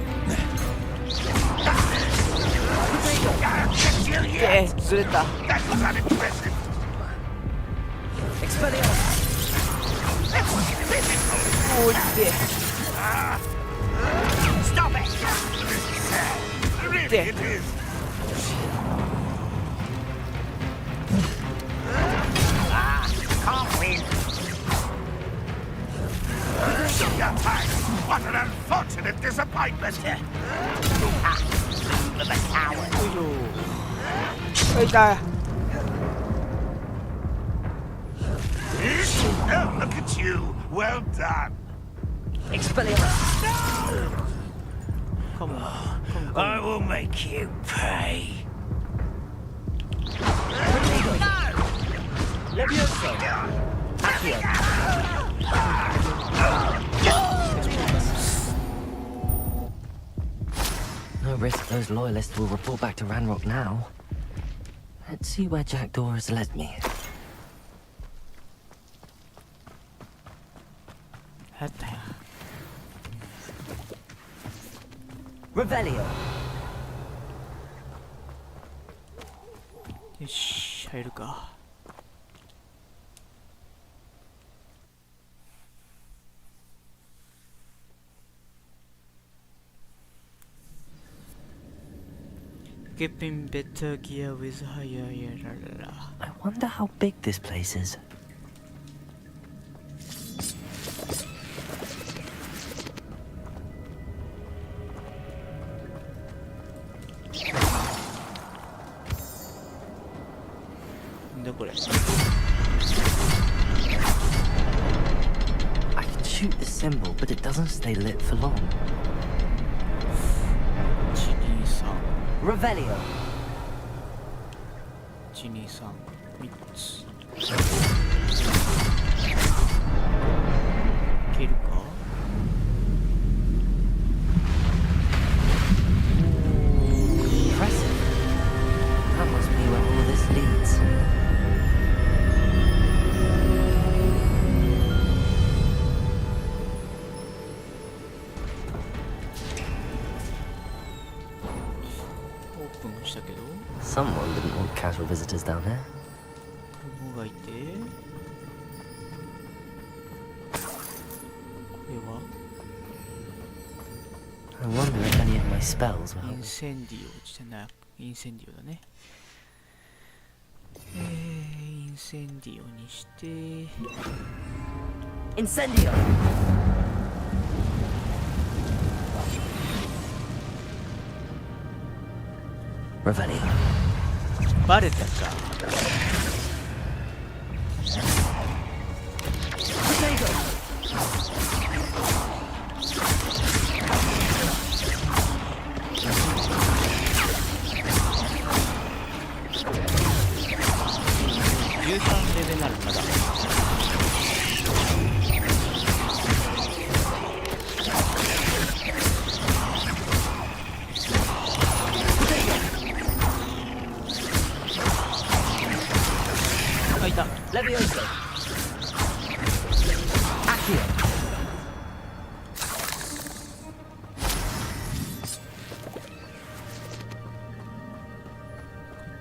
Yeah, ずれた。That was unimpressive. Expelliarmus. おいで。Stop it! Really, it is. Can't win. What an unfortunate disappointment. The coward. 痛い。Oh, look at you. Well done. Expelliarmus. Come on. I will make you pay. Levioso. Accio. No risk those loyalists will report back to Ranrock now. Let's see where Jackdaw has led me. Revelio. よし、入るか。Keeping better gear with higher I wonder how big this place is. I can shoot the symbol, but it doesn't stay lit for long. Revelio. 1、2、3、3つ。いけるか。Impressive. That must be where all this leads. Open したけど。 Someone didn't want casual visitors down here. 雲がいて。これは I wonder if any of my spells will イン help. センディオじゃない、インセンディオだね。インセンディオにして。Incendio! Revelio. バレたか。13レベルなるまだ。あ、いた。Levioso. Accio. こ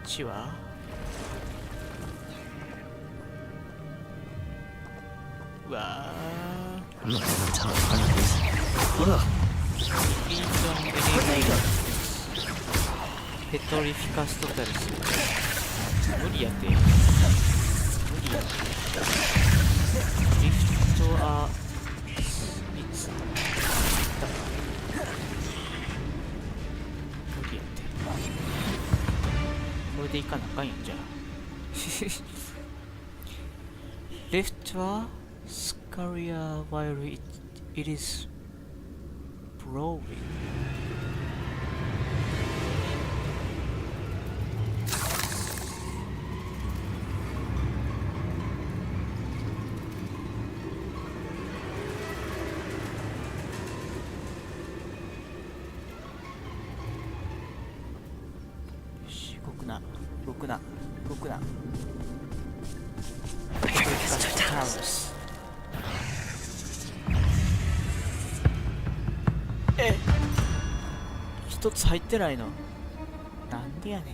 っちはうわー。 I'm not gonna touch those. Ugh. リートンエネルギーペトリフィカストタルス。無理やて。無理や。リフトアいつ無理やて。これでいかなあかんやんじゃあ。Left は Scaria while it is blowing. よし、動くな、動くな、動くな。え、一つ入ってないのなんでやねん。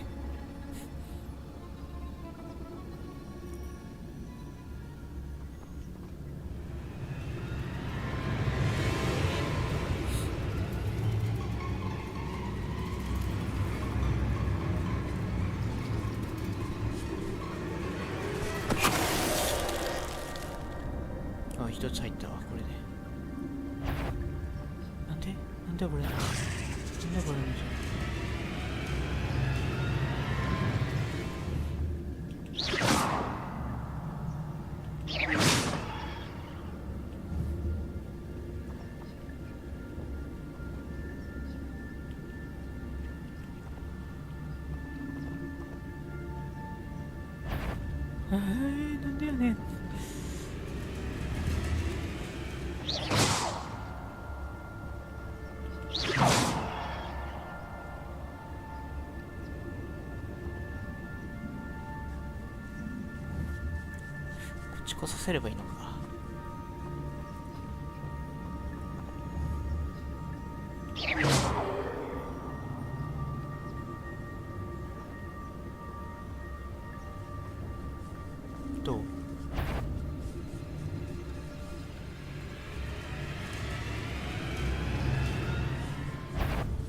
あ、一つ入ったわ、これで。なんでこれなんでこれなんでやねん。こさせればいいのか。どう？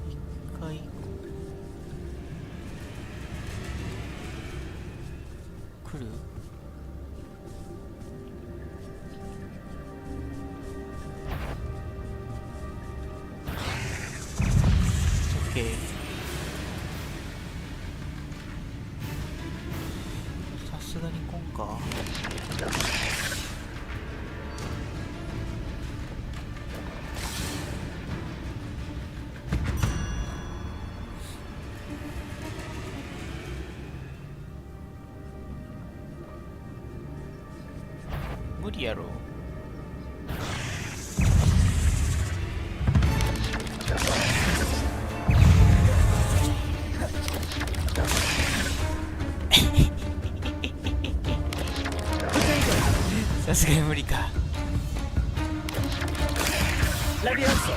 一回来る？さすがにこんか。無理やろ。さすがに無理か。Levioso.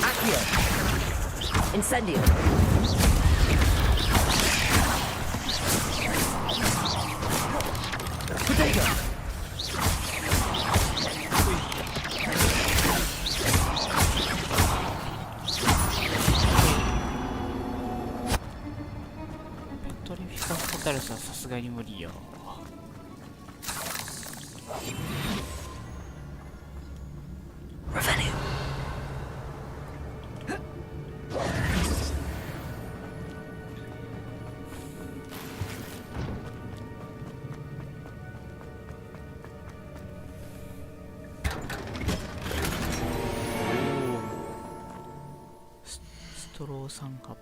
Accio. Incendio. Potato. Petrifica Fortress はさすがに無理よ。Revenue. Straw 3カット。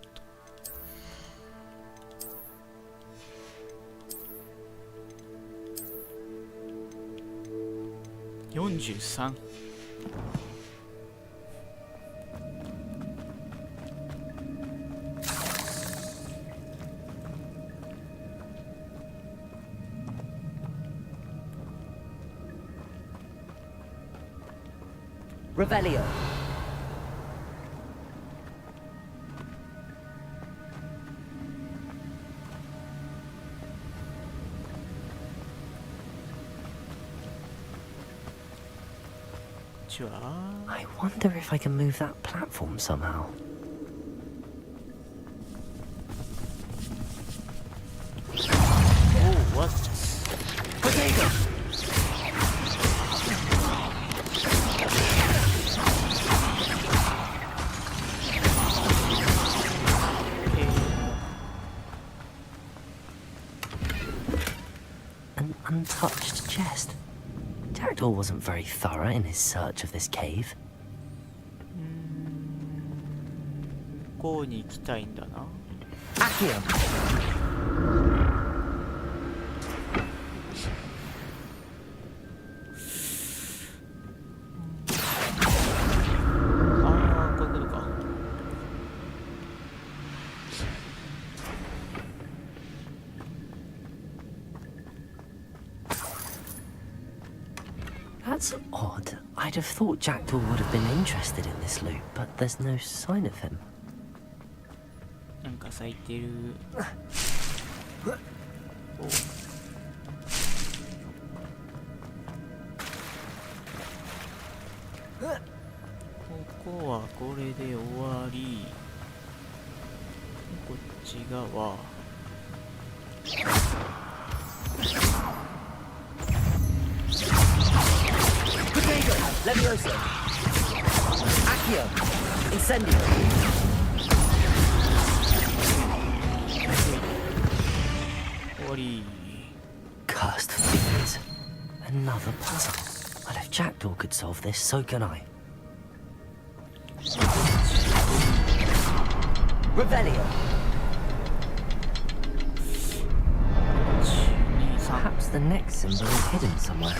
43。Revelio. I wonder if I can move that platform somehow. Oh, what? Potato. An untouched chest. Jackdaw wasn't very thorough in his search of this cave. 向こうに行きたいんだな。Accio. That's odd. I'd have thought Jackdaw would have been interested in this loot, but there's no sign of him. なんか咲いてる。ここはこれで終わり。こっち側。Potato. Levioso. Accio. Incendio. Cursed fiends. Another puzzle. Well, if Jackdaw could solve this, so can I. Revelio. Perhaps the next symbol is hidden somewhere.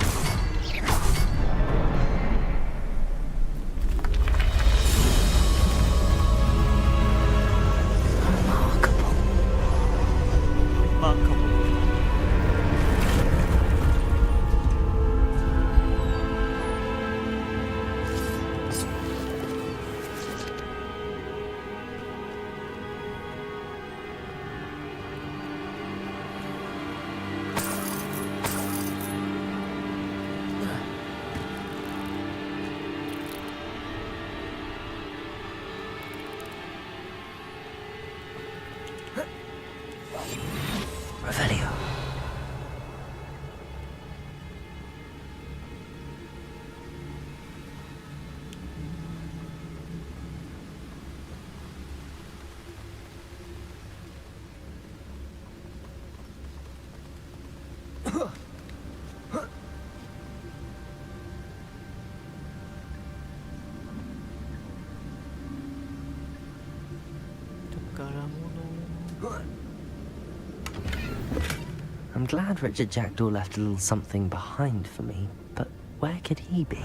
I'm glad Richard Jackdaw left a little something behind for me, but where could he be?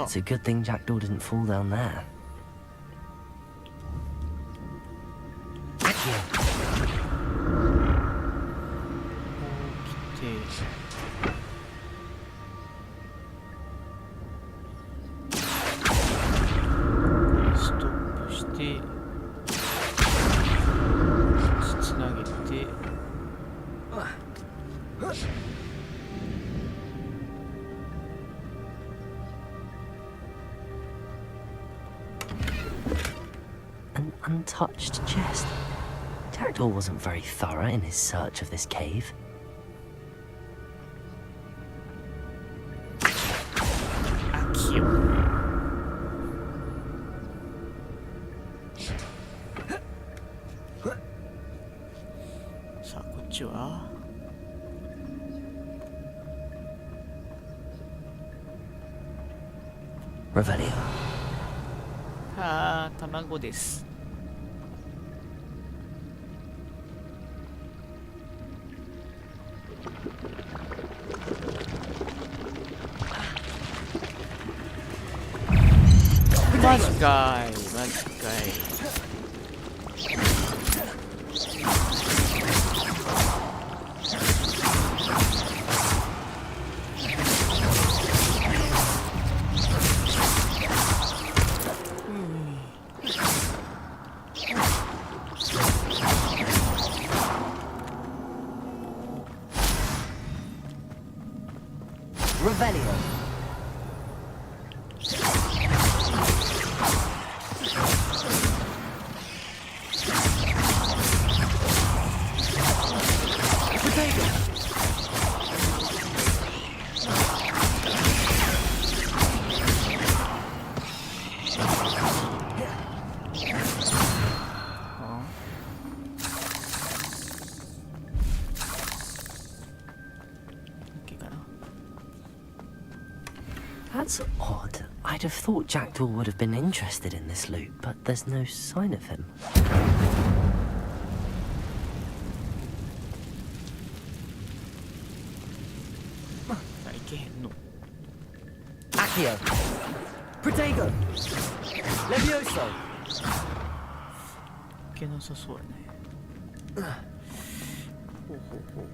It's a good thing Jackdaw didn't fall down there. An untouched chest. Jackdaw wasn't very thorough in his search of this cave. Revelio. ああ、卵です。マジかい、マジかい。Revelio. That's odd. I'd have thought Jackdaw would have been interested in this loot, but there's no sign of him. Accio! Protego! Levioso! いけなさそうやね。ほうほうほう。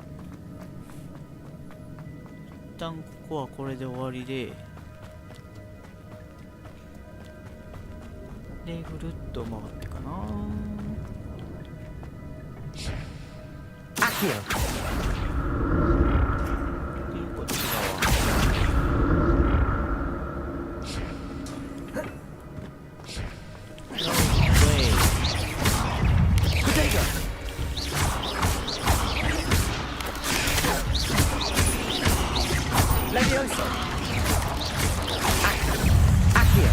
一旦ここはこれで終わりで、でぐるっと回ってかな。Accio! でこっち側。Levioso! Accio!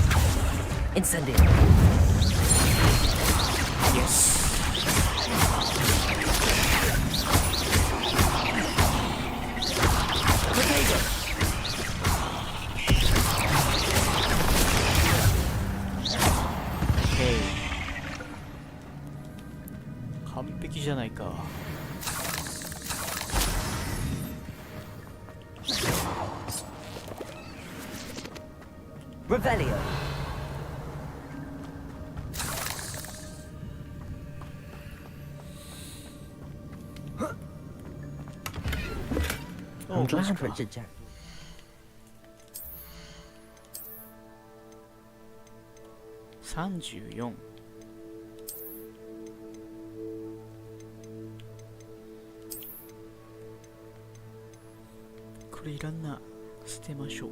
Incendio! Yes! Protego! Okay. 完璧じゃないか。Revelio. I'm glad Richard Jack. 34。これいらんな。捨てましょう。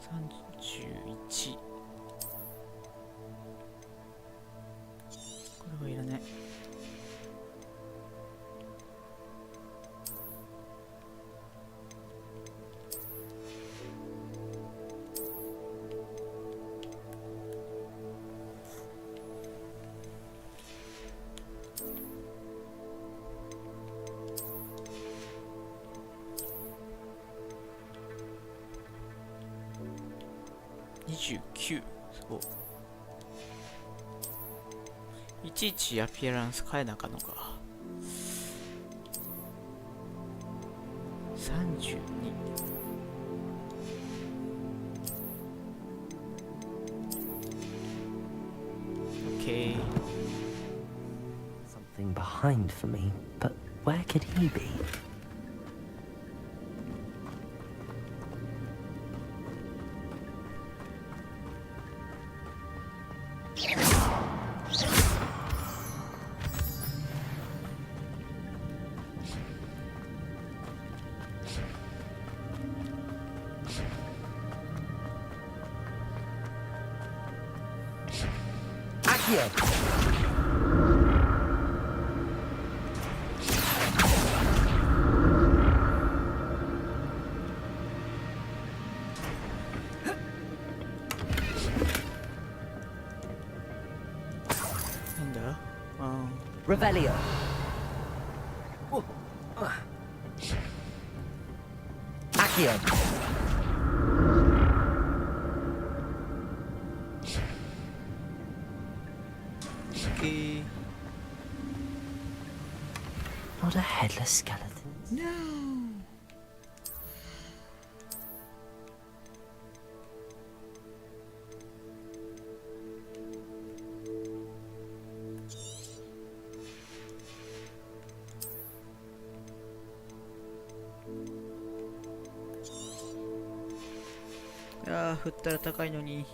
31。これはいらない。29。そう。いちいちアピアランス変えなあかんのか。32。Okay. Something behind for me, but where could he be? Revelio. Accio. Okay. Not a headless skeleton. No. Ah, 振ったら高いのに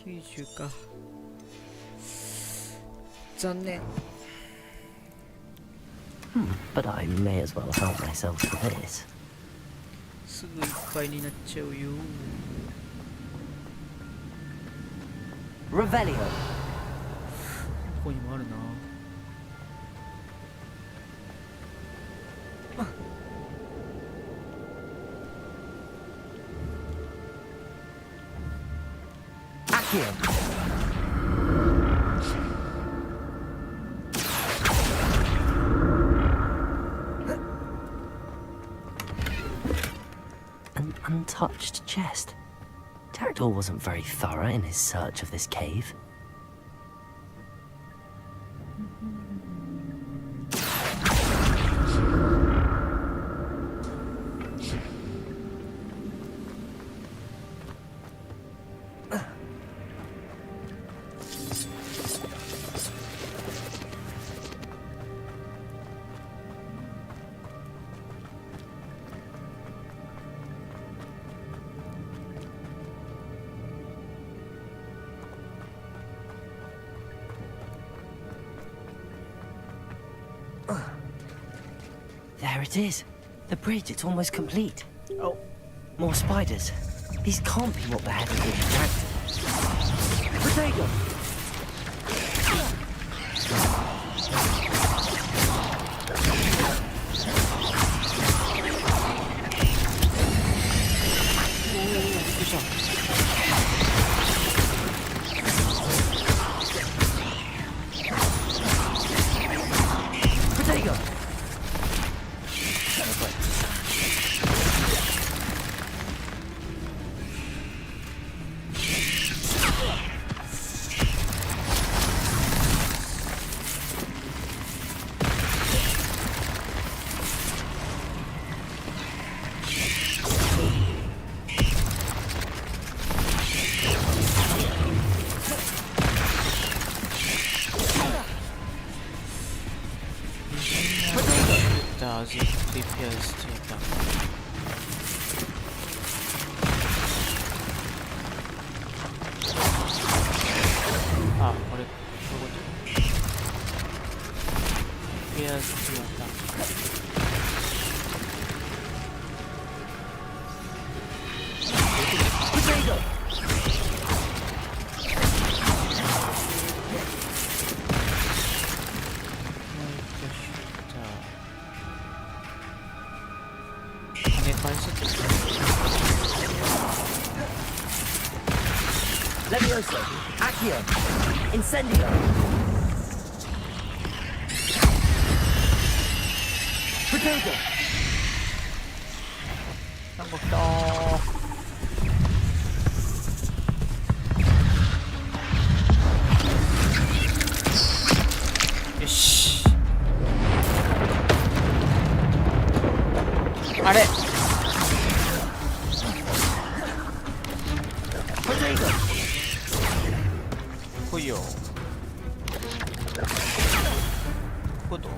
90か。残念。But I may as well help myself to this. すぐいっぱいになっちゃうよ。Revelio. ここにもあるな。An untouched chest. Jackdaw wasn't very thorough in his search of this cave. There it is. The bridge, it's almost complete. Oh. More spiders. These can't be what the head of this dragged. Potato! Potato! As it prepares to attack. Ah, what it prepares to attack. Potato! Levioso, Accio, Incendio. Potato. よ。こと。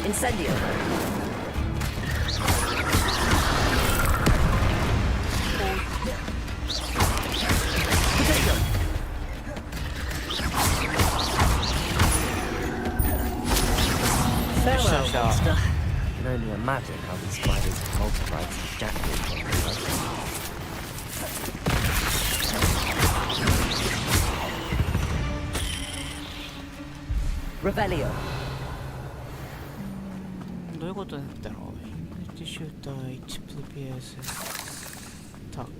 Incendio. Farewell, monster. I can only imagine how these spiders multiplied since Jack did. Revelio. どういうことなんだろう。ヒンティシューター1プレイヤーズタック。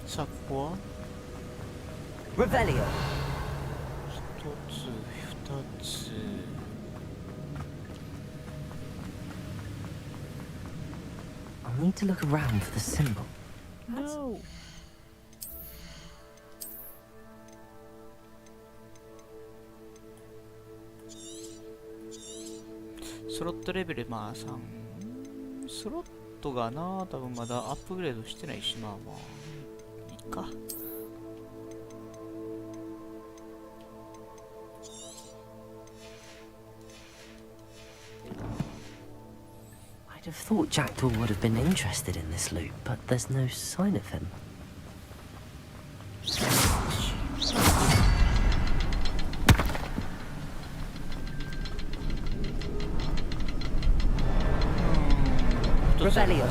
さあここはRevelio. 1つ2つ。I'll need to look around for the symbol. No. スロットレベルまあ3。スロットがな多分まだアップグレードしてないし、まあまあいいか。I'd have thought Jackdaw would have been interested in this loot, but there's no sign of him. Revelio.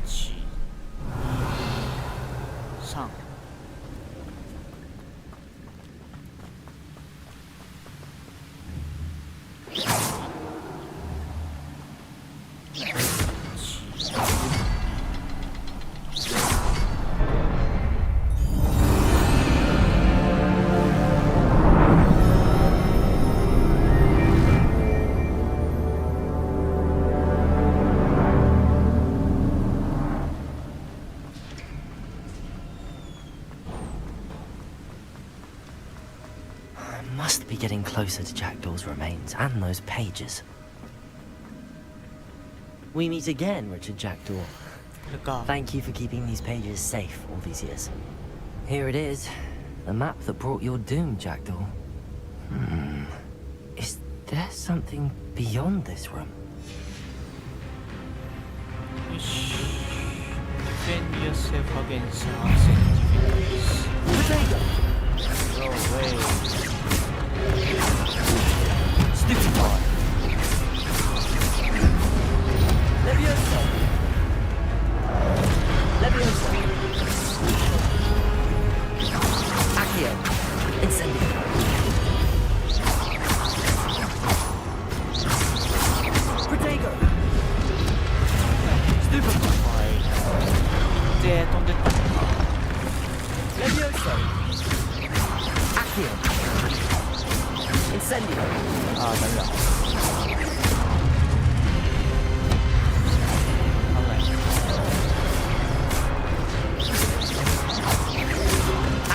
3。Must be getting closer to Jackdaw's remains and those pages. We meet again, Richard Jackdaw. Thank you for keeping these pages safe all these years. Here it is, the map that brought your doom, Jackdaw. Is there something beyond this room? Defend yourself against scientific. No way. Stupefy. Leviosa. Leviosa. Accio. Incendio. Protego. Stupefy. Dead on the Leviosa. Accio. Incendio. Ah, there we go.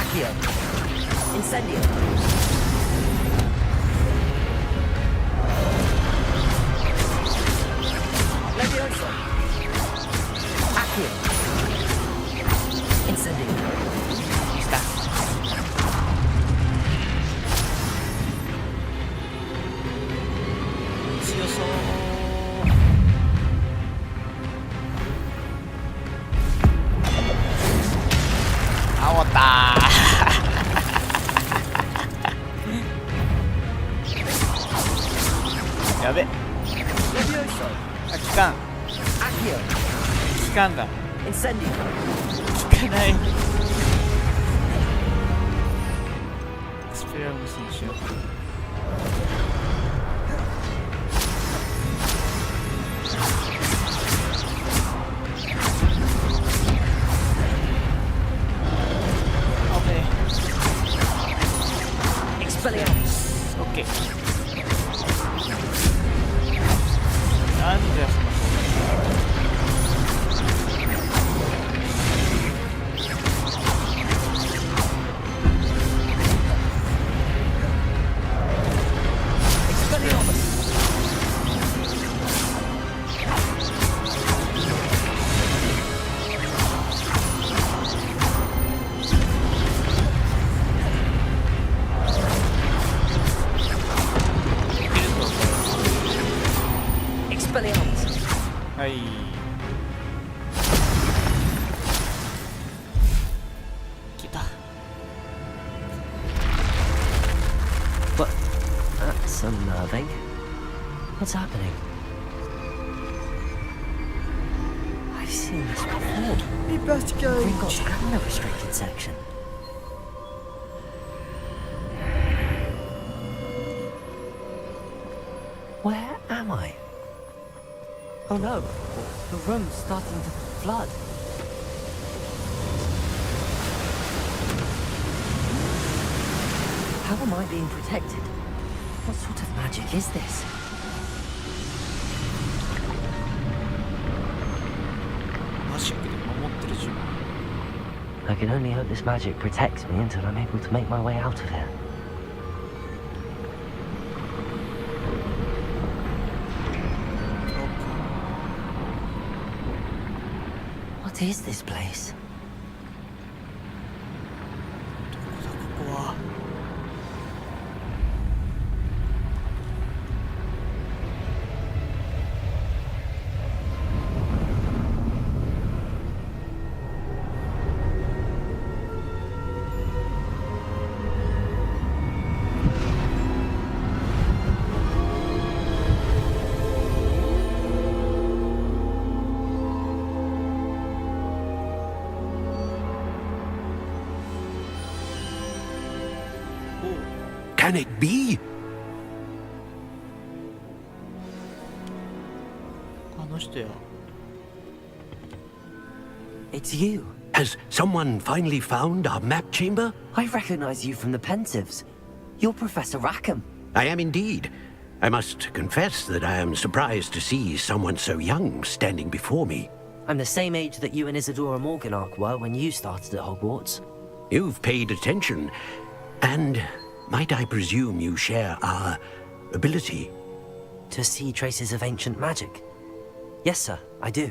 Accio. Incendio. Leviosa. Accio. Incendio. Accio. 聞かんだ。 Incendio. 聞かない。エクスペリアムスにしよう。Expelliarmus. OK。なんだよその。はい。来た。But that's unnerving. What's happening? I've seen this before. Gringotts and the restricted section. Where am I? Oh no, the room's starting to flood. How am I being protected? What sort of magic is this? I can only hope this magic protects me until I'm able to make my way out of here. What is this place? Can it be? It's you. Has someone finally found our map chamber? I recognize you from the Pensives. You're Professor Rackham. I am indeed. I must confess that I am surprised to see someone so young standing before me. I'm the same age that you and Isadora Morganach were when you started at Hogwarts. You've paid attention, and might I presume you share our ability? To see traces of ancient magic? Yes, sir, I do.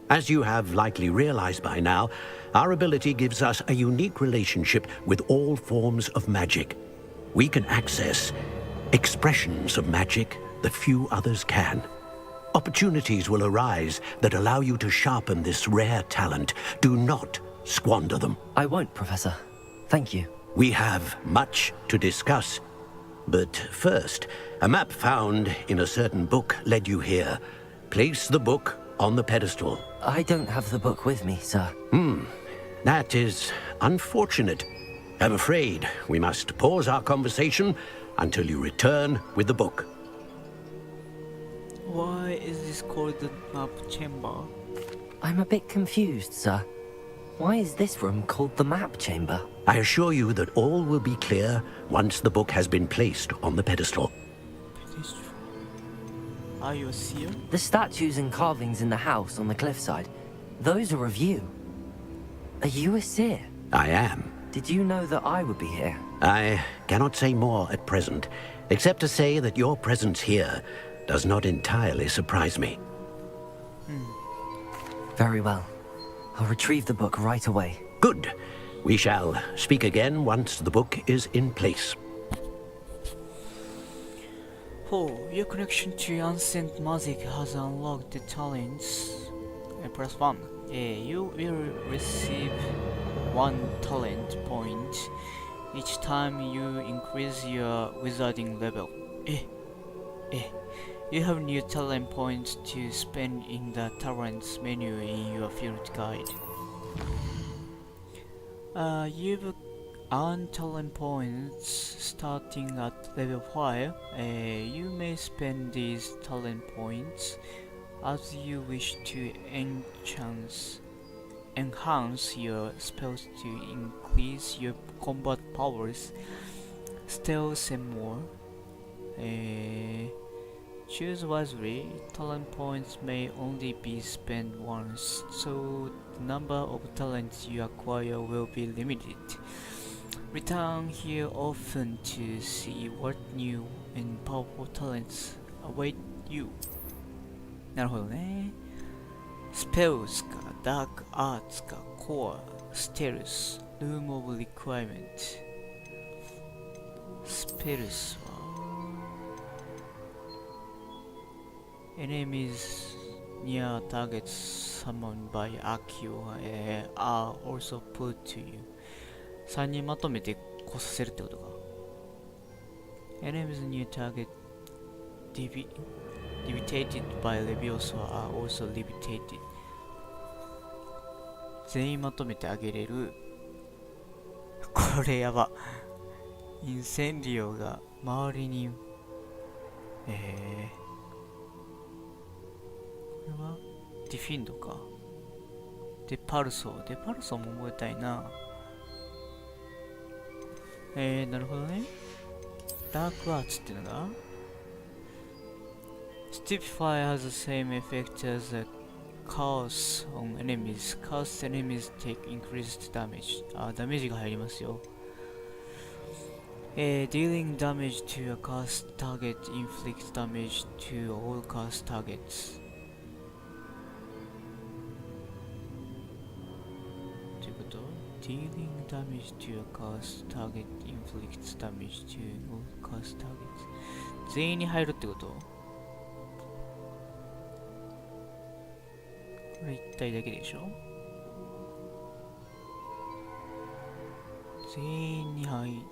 As you have likely realized by now, our ability gives us a unique relationship with all forms of magic. We can access expressions of magic that few others can. Opportunities will arise that allow you to sharpen this rare talent. Do not squander them. I won't, Professor. Thank you. We have much to discuss. But first, a map found in a certain book led you here. Place the book on the pedestal. I don't have the book with me, sir. That is unfortunate. I'm afraid we must pause our conversation until you return with the book. Why is this called the map chamber? I'm a bit confused, sir. Why is this room called the map chamber? I assure you that all will be clear once the book has been placed on the pedestal. Are you a seer? The statues and carvings in the house on the cliffside, those are of you. Are you a seer? I am. Did you know that I would be here? I cannot say more at present, except to say that your presence here does not entirely surprise me. Very well. I'll retrieve the book right away. Good. We shall speak again once the book is in place. Your connection to ancient magic has unlocked the talents. Press 1. You will receive 1 talent point each time you increase your wizarding level. You have new talent points to spend in the talents menu in your field guide. You've earned talent points starting at level 5. You may spend these talent points as you wish to enhance your spells to increase your combat powers, stealth, and more. Choose wisely. Talent points may only be spent once, so the number of talents you acquire will be limited. Return here often to see what new and powerful talents await you. なるほどね。スペルスか、ダークアーツか、コア、ステルス、ルームオブリクワイメント。スペルスはEnemies near targets summoned by Akio are also put to you. 3人まとめてこさせるってことか。Enemies near target levitated by Leviosa are also levitated. 全員まとめてあげれる。これやば。インセンディオが周りにこれはディフィンドか。デパルソも覚えたいな。なるほどね。ダークアーツっていうのがStupefy has the same effect as a Curse on enemies. Cursed enemies take increased damage. ダメージが入りますよ。Dealing damage to a cursed target inflicts damage to all cursed targets. ということ Dealing damage to a cursed target inflicts damage to all cursed targets. 全員に入るってことこれ1体だけでしょ全員に入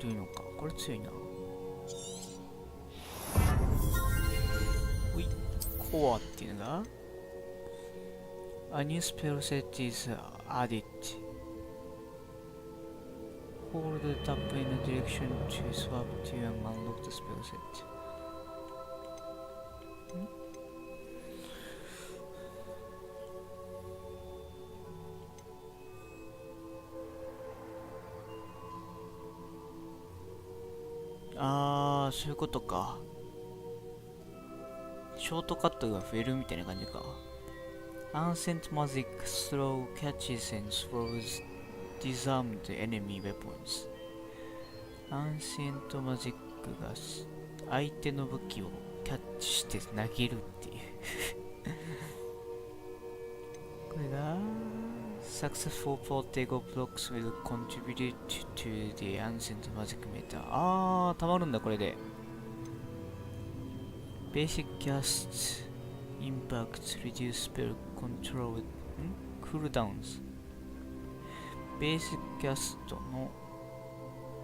るのか。これ強いな。ほい。コアっていうのがA new spell set is added. Hold tap in a direction to swap to and unlock the spell set. そういうことか。ショートカットが増えるみたいな感じか。Ancient magic throw catches and throws disarmed enemy weapons. Ancient magic が相手の武器をキャッチして投げるっていうこれが Successful portag of blocks will contribute to the ancient magic meter. 溜まるんだこれで。Basic cast impacts reduce spell control cooldowns. Basic cast の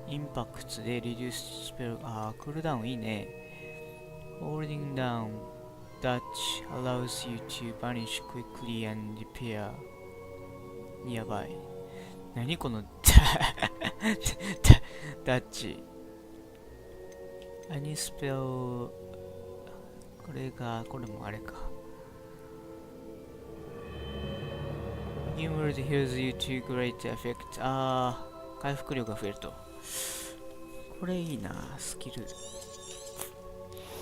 インパクトで reduce spell クールダウンいいね。Holding down Dutch allows you to vanish quickly and repair nearby. 何このダッチ。Any spell これもあれか。Inward heals you to great effect. 回復力が増えると。これいいな、スキル。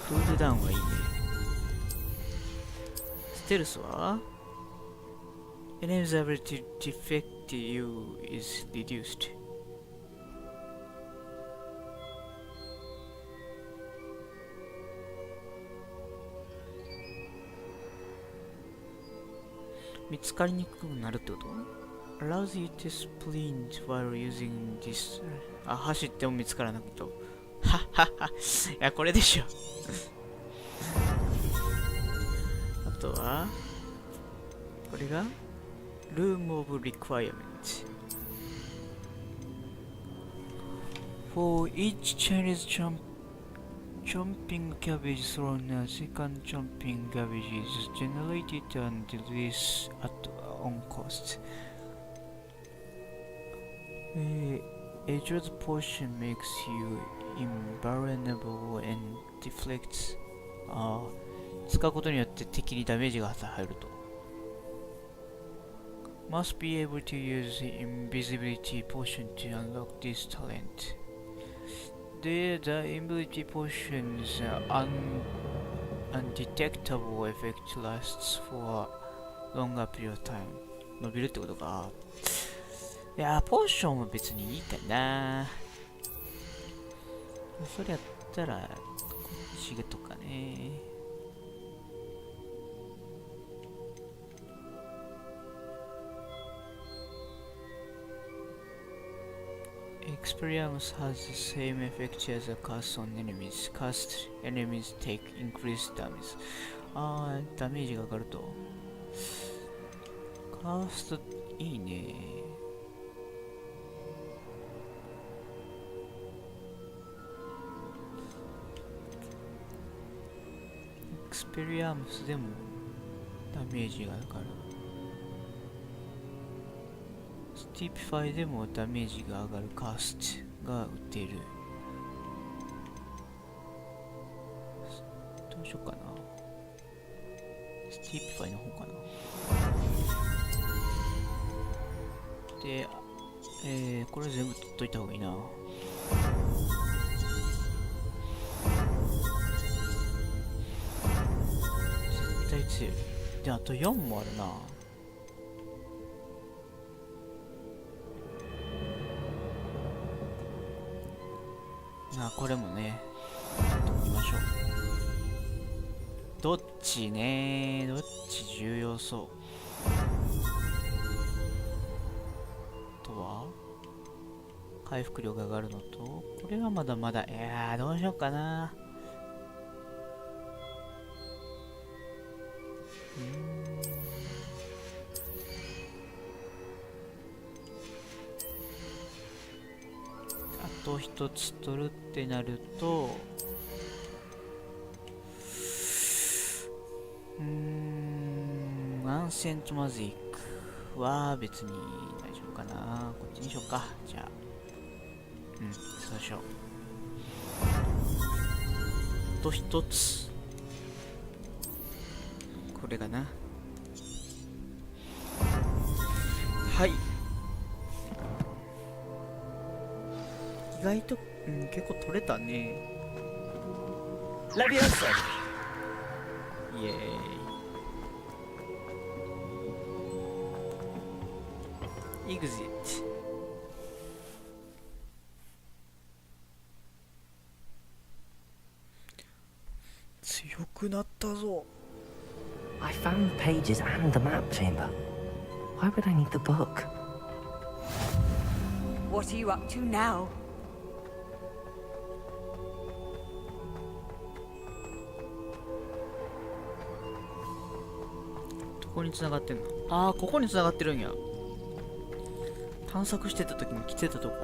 クールダウンはいいね。ステルスはEnemy's ability to defect you is reduced. 見つかりにくくなるってこと ?Allows you to sprint while using this. 走っても見つからなくと。はっはっは。いや、これでしょ。あとは、これが Room of Requirement. For each Chinese jumping cabbage thrown a second jumping cabbage is generated and released at on cost. Edge's potion makes you invulnerable and deflects. 使うことによって敵にダメージが入ると。Must be able to use the invisibility potion to unlock this talent. The invisibility potion's undetectable effect lasts for a longer period of time. 伸びるってことか。いやー、ポーションは別にいいかな。それやったら、こっちとかね。Experience has the same effect as a curse on enemies. Cast enemies take increased damage. ダメージが上がると。カーストいいね。エクスペリアムスでもダメージが上がる。スティーピファイでもダメージが上がるカーストが打てる。どうしようかな。スティーピファイの方かな。で、これ全部取っといた方がいいな。絶対強い。で、あと4もあるな。これもね、やってみましょう。どっちね、どっち重要そう。あとは回復量が上がるのと、これはまだまだ、どうしようかな。あと一つ取るってなると、アンセントマジックは別に大丈夫かな。こっちにしようか。じゃあ、そうしよう。あと一つ。これかな。はい。意外と、結構取れたね。レビオスイエーイ。エグジット。強くなったぞ。I found the pages and the map chamber. Why would I need the book? What are you up to now? どこに繋がってんの？ここに繋がってるんや。探索してた時に来てたとこ。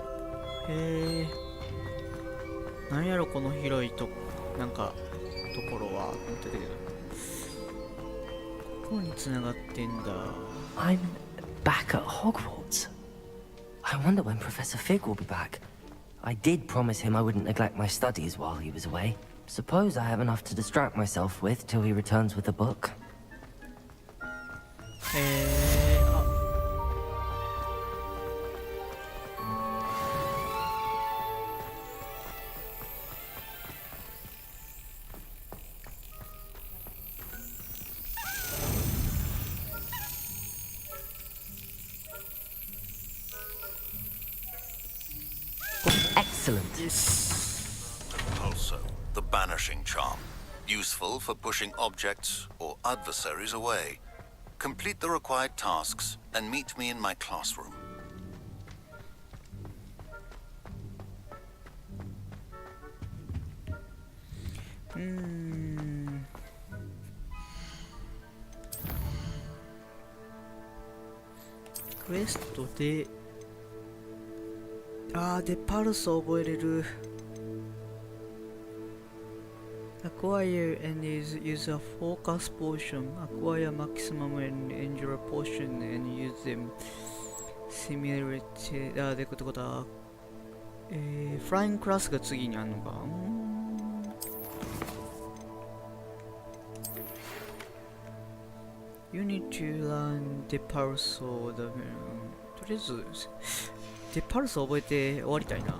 へえ。なんやろこの広いと、なんか、ところは、思ってたけど。ここに繋がってんだ。I'm back at Hogwarts. I wonder when Professor Fig will be back. I did promise him I wouldn't neglect my studies while he was away. Suppose I have enough to distract myself with till he returns with the book. Excellent. Also, the banishing charm. Useful for pushing objects or adversaries away. Complete the required tasks and meet me in my classroom. Quest ででパルス覚えれる。Acquire and use a focus potion. Acquire maximum and endure potion and use them. Similarity でことは、フライングクラスが次にあるのか。You need to learn the pulse of the... とりあえず、the pulse 覚えて終わりたいな。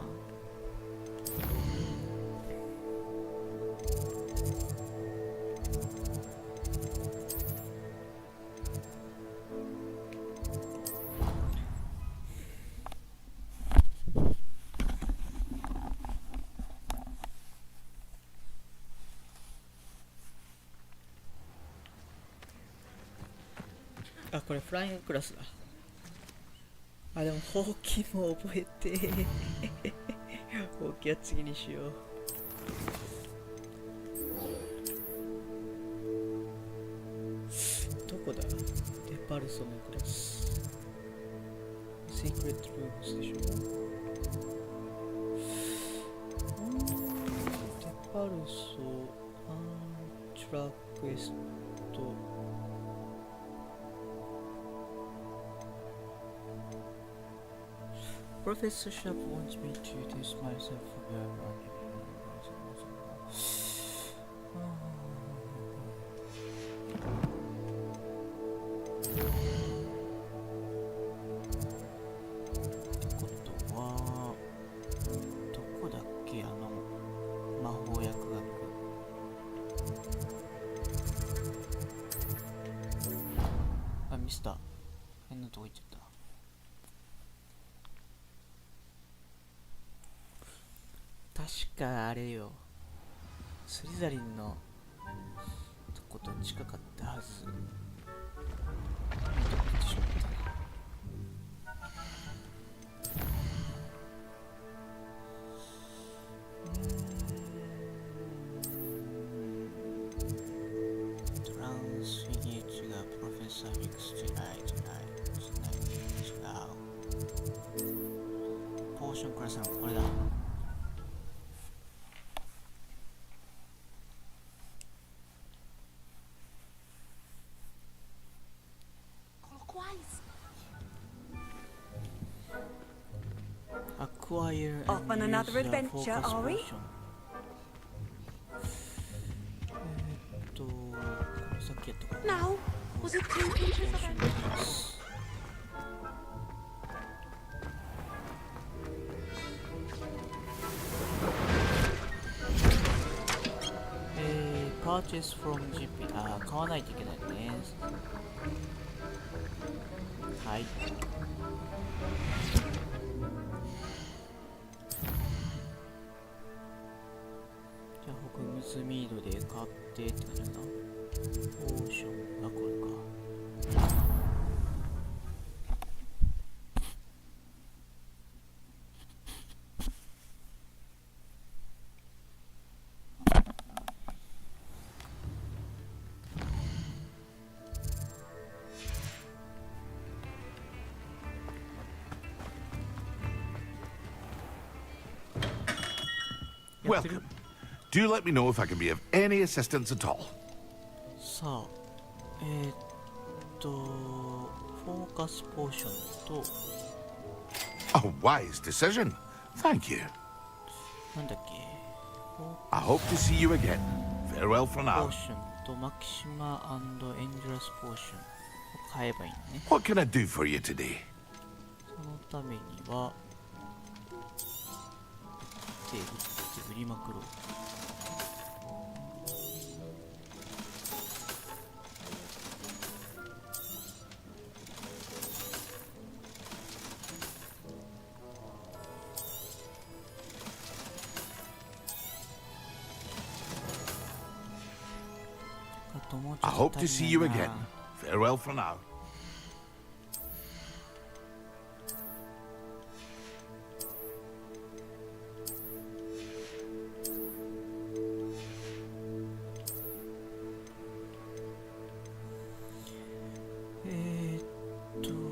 あ、これフライングクラスだ。あ、でも、ほうきも覚えて。ほうきは次にしよう。どこだ？デパルソのクラス。セークレットルームスでしょ。デパルソ、アントラクエスト。Professor Sharp wants me to test myself for theことはどこだっけ、魔法薬学。あ、ミスター変なとこ行っちゃった。確かあれよ、スリザリンのとこと近かったはず。どこ行ってしまったな。トランスフィギューがプロフェッサーフィクス違う。ポーションクラスのこれだ。Acquire and Off on another use a adventure, focus are we? potion. これさっきやったかな。 Now, was it 2 pictures of it? Purchase from GP。 あ、買わないといけないね。はい。じゃあ僕水ミードで買ってって感じかな。ポーションがこれか。Welcome. Do let me know if I can be of any assistance at all. さあ、フォーカスポーションと、A wise decision. Thank you. なんだっけ、 I hope to see you again. Farewell for ポ now. ーションとマキシマ&エンジュラスポーションを買えばいいのね。 What can I do for you today? そのためには、売りまくろう。I hope to see you again. Farewell for now.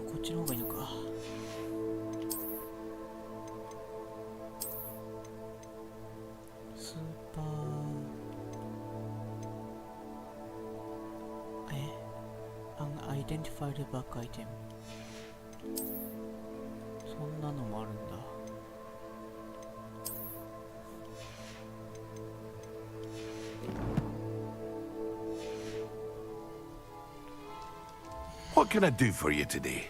こっちの方がいいのか。スーパー Identify the back item。そんなのもあるんだ。What can I do for you today?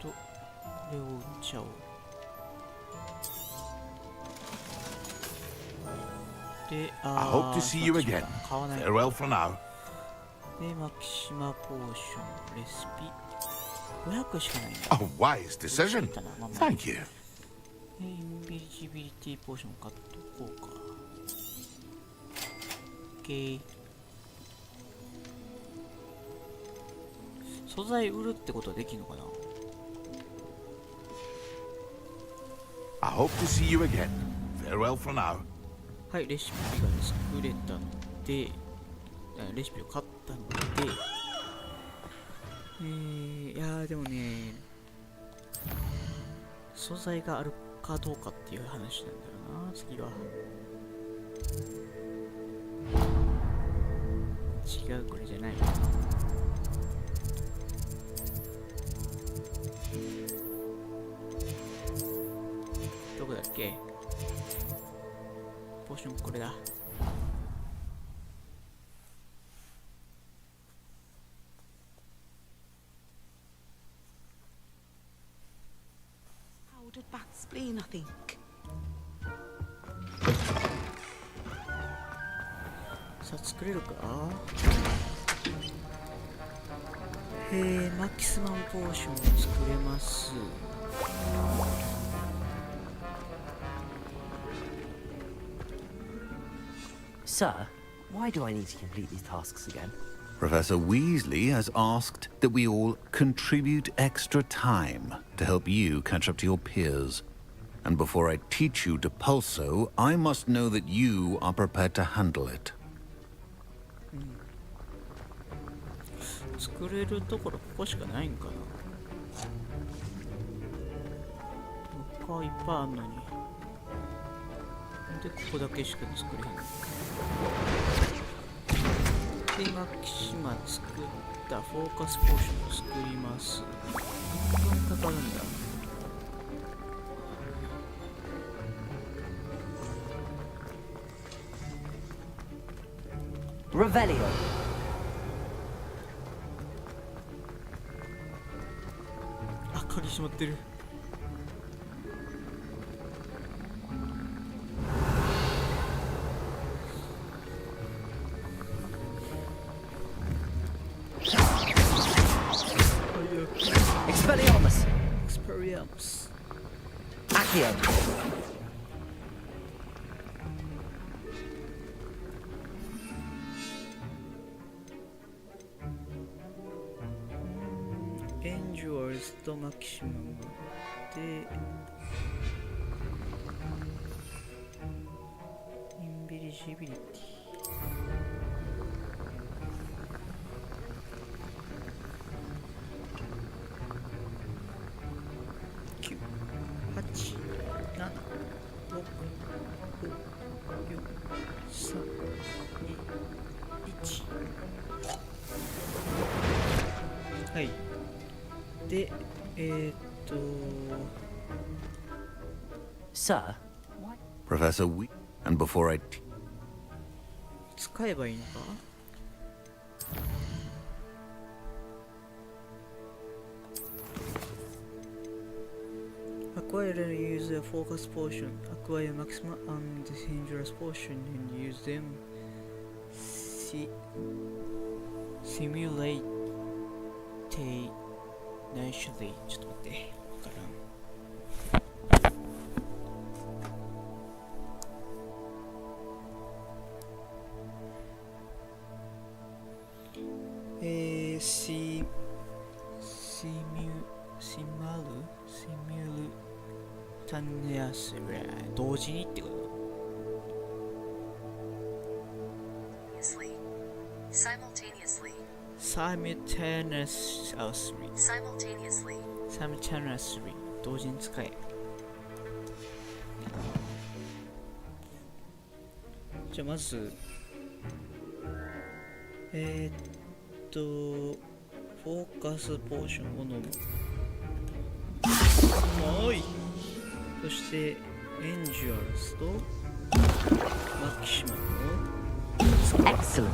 これを売っちゃおう。で、I hope to see you again. 買わない。Farewell for now. で、マキシマポーション、レシピ。500しかないんだ。A wise decision. Thank you. で、インビジビリティポーション買っとこうか。OK。素材売るってことはできるのかな。 I hope to see you again. Farewell for now. はい、レシピが作れたので、レシピを買ったので、いやーでもね、素材があるかどうかっていう話なんだよな、次は。違う、これじゃない。どこだっけ？ポーションこれだ。Powdered bat spleen, I think. さあ作れるか？マキスマンポーションを作れます。Sir, why do I need to complete these tasks again? Professor Weasley has asked that we all contribute extra time to help you catch up to your peers. And before I teach you Depulso, I must know that you are prepared to handle it. 作れるところここしかないんかな。他いっぱいあんのに。で、ここだけしか作れへん。で、マキシマ作ったフォーカスポーションを作ります。何分かかるんだ。Revelio. あ、鍵閉まってる。Expelliarmus. Expelliarmus. Accio. Endures とマキシマムでインビリジビリティ。9、8、7、6、5、4、3、2、1。はい。で、Sir? Professor Weasley, and before I... 使えばいいのか？Acquire and use a focus potion. Acquire maximum and dangerous potion and use them. Simulate naturally. ちょっと待って。わからん。シミュルタネアス同時にってこと？ Simultaneously. Simultaneously 同時に使え。じゃあまずフォーカスポーションを飲む。はい。そしてエンジュアラスとマキシマムを Excellent.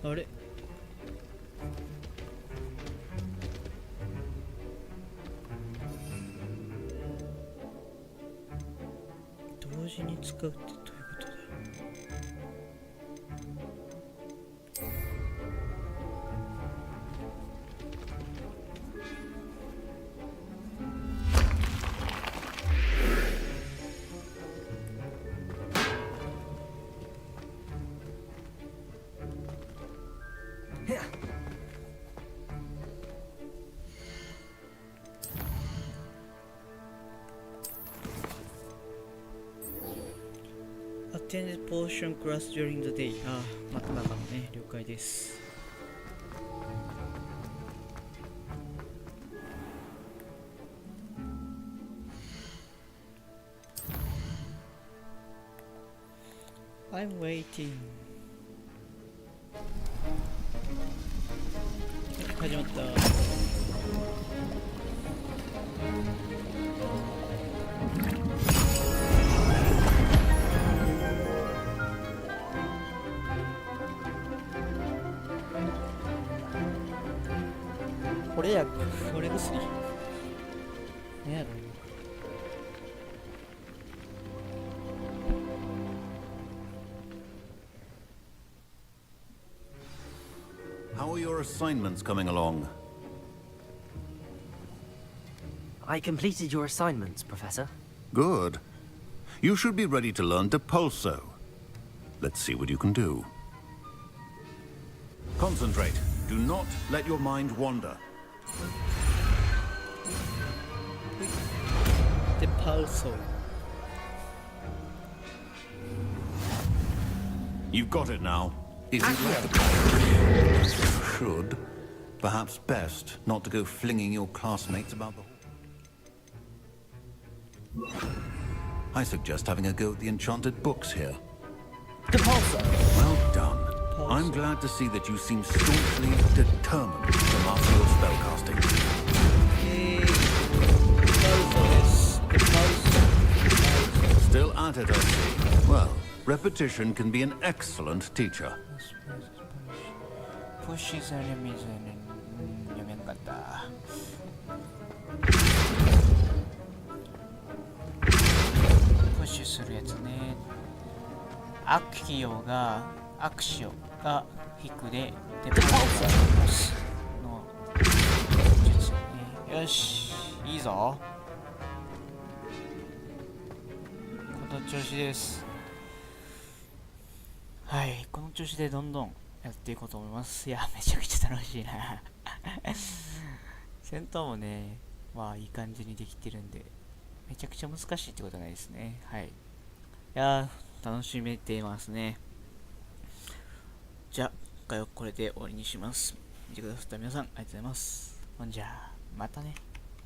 あれ、同時に使うってどういうことだ。Attend potion class during the day. ああ、また中のね、了解です。I'm waiting. 始まった。これ薬、これ薬。ねやろ。How are your assignments coming along? I completed your assignments, Professor. Good. You should be ready to learn Depulso. Let's see what you can do. Concentrate. Do not let your mind wander. Depulso. You've got it now. If you'd like to practice, you should. Perhaps best not to go flinging your classmates about the hall. I suggest having a go at the enchanted books here. Depulso. Well done. I'm glad to see that you seem staunchly determined to master your spellcasting. Still at it, I see. Well, repetition can be an excellent teacher. Pushes enemies and 読めんかった。プッシュするやつね。アクシオが引くで、で、パウスの術ね。よし、いいぞ。この調子です。はい、この調子でどんどんやっていこうと思います。いや、めちゃくちゃ楽しいな。戦闘もね、まあいい感じにできてるんで、めちゃくちゃ難しいってことはないですね。はい。いやー、楽しめていますね。じゃあ、今回はこれで終わりにします。見てくださった皆さん、ありがとうございます。ほんじゃあ、またね。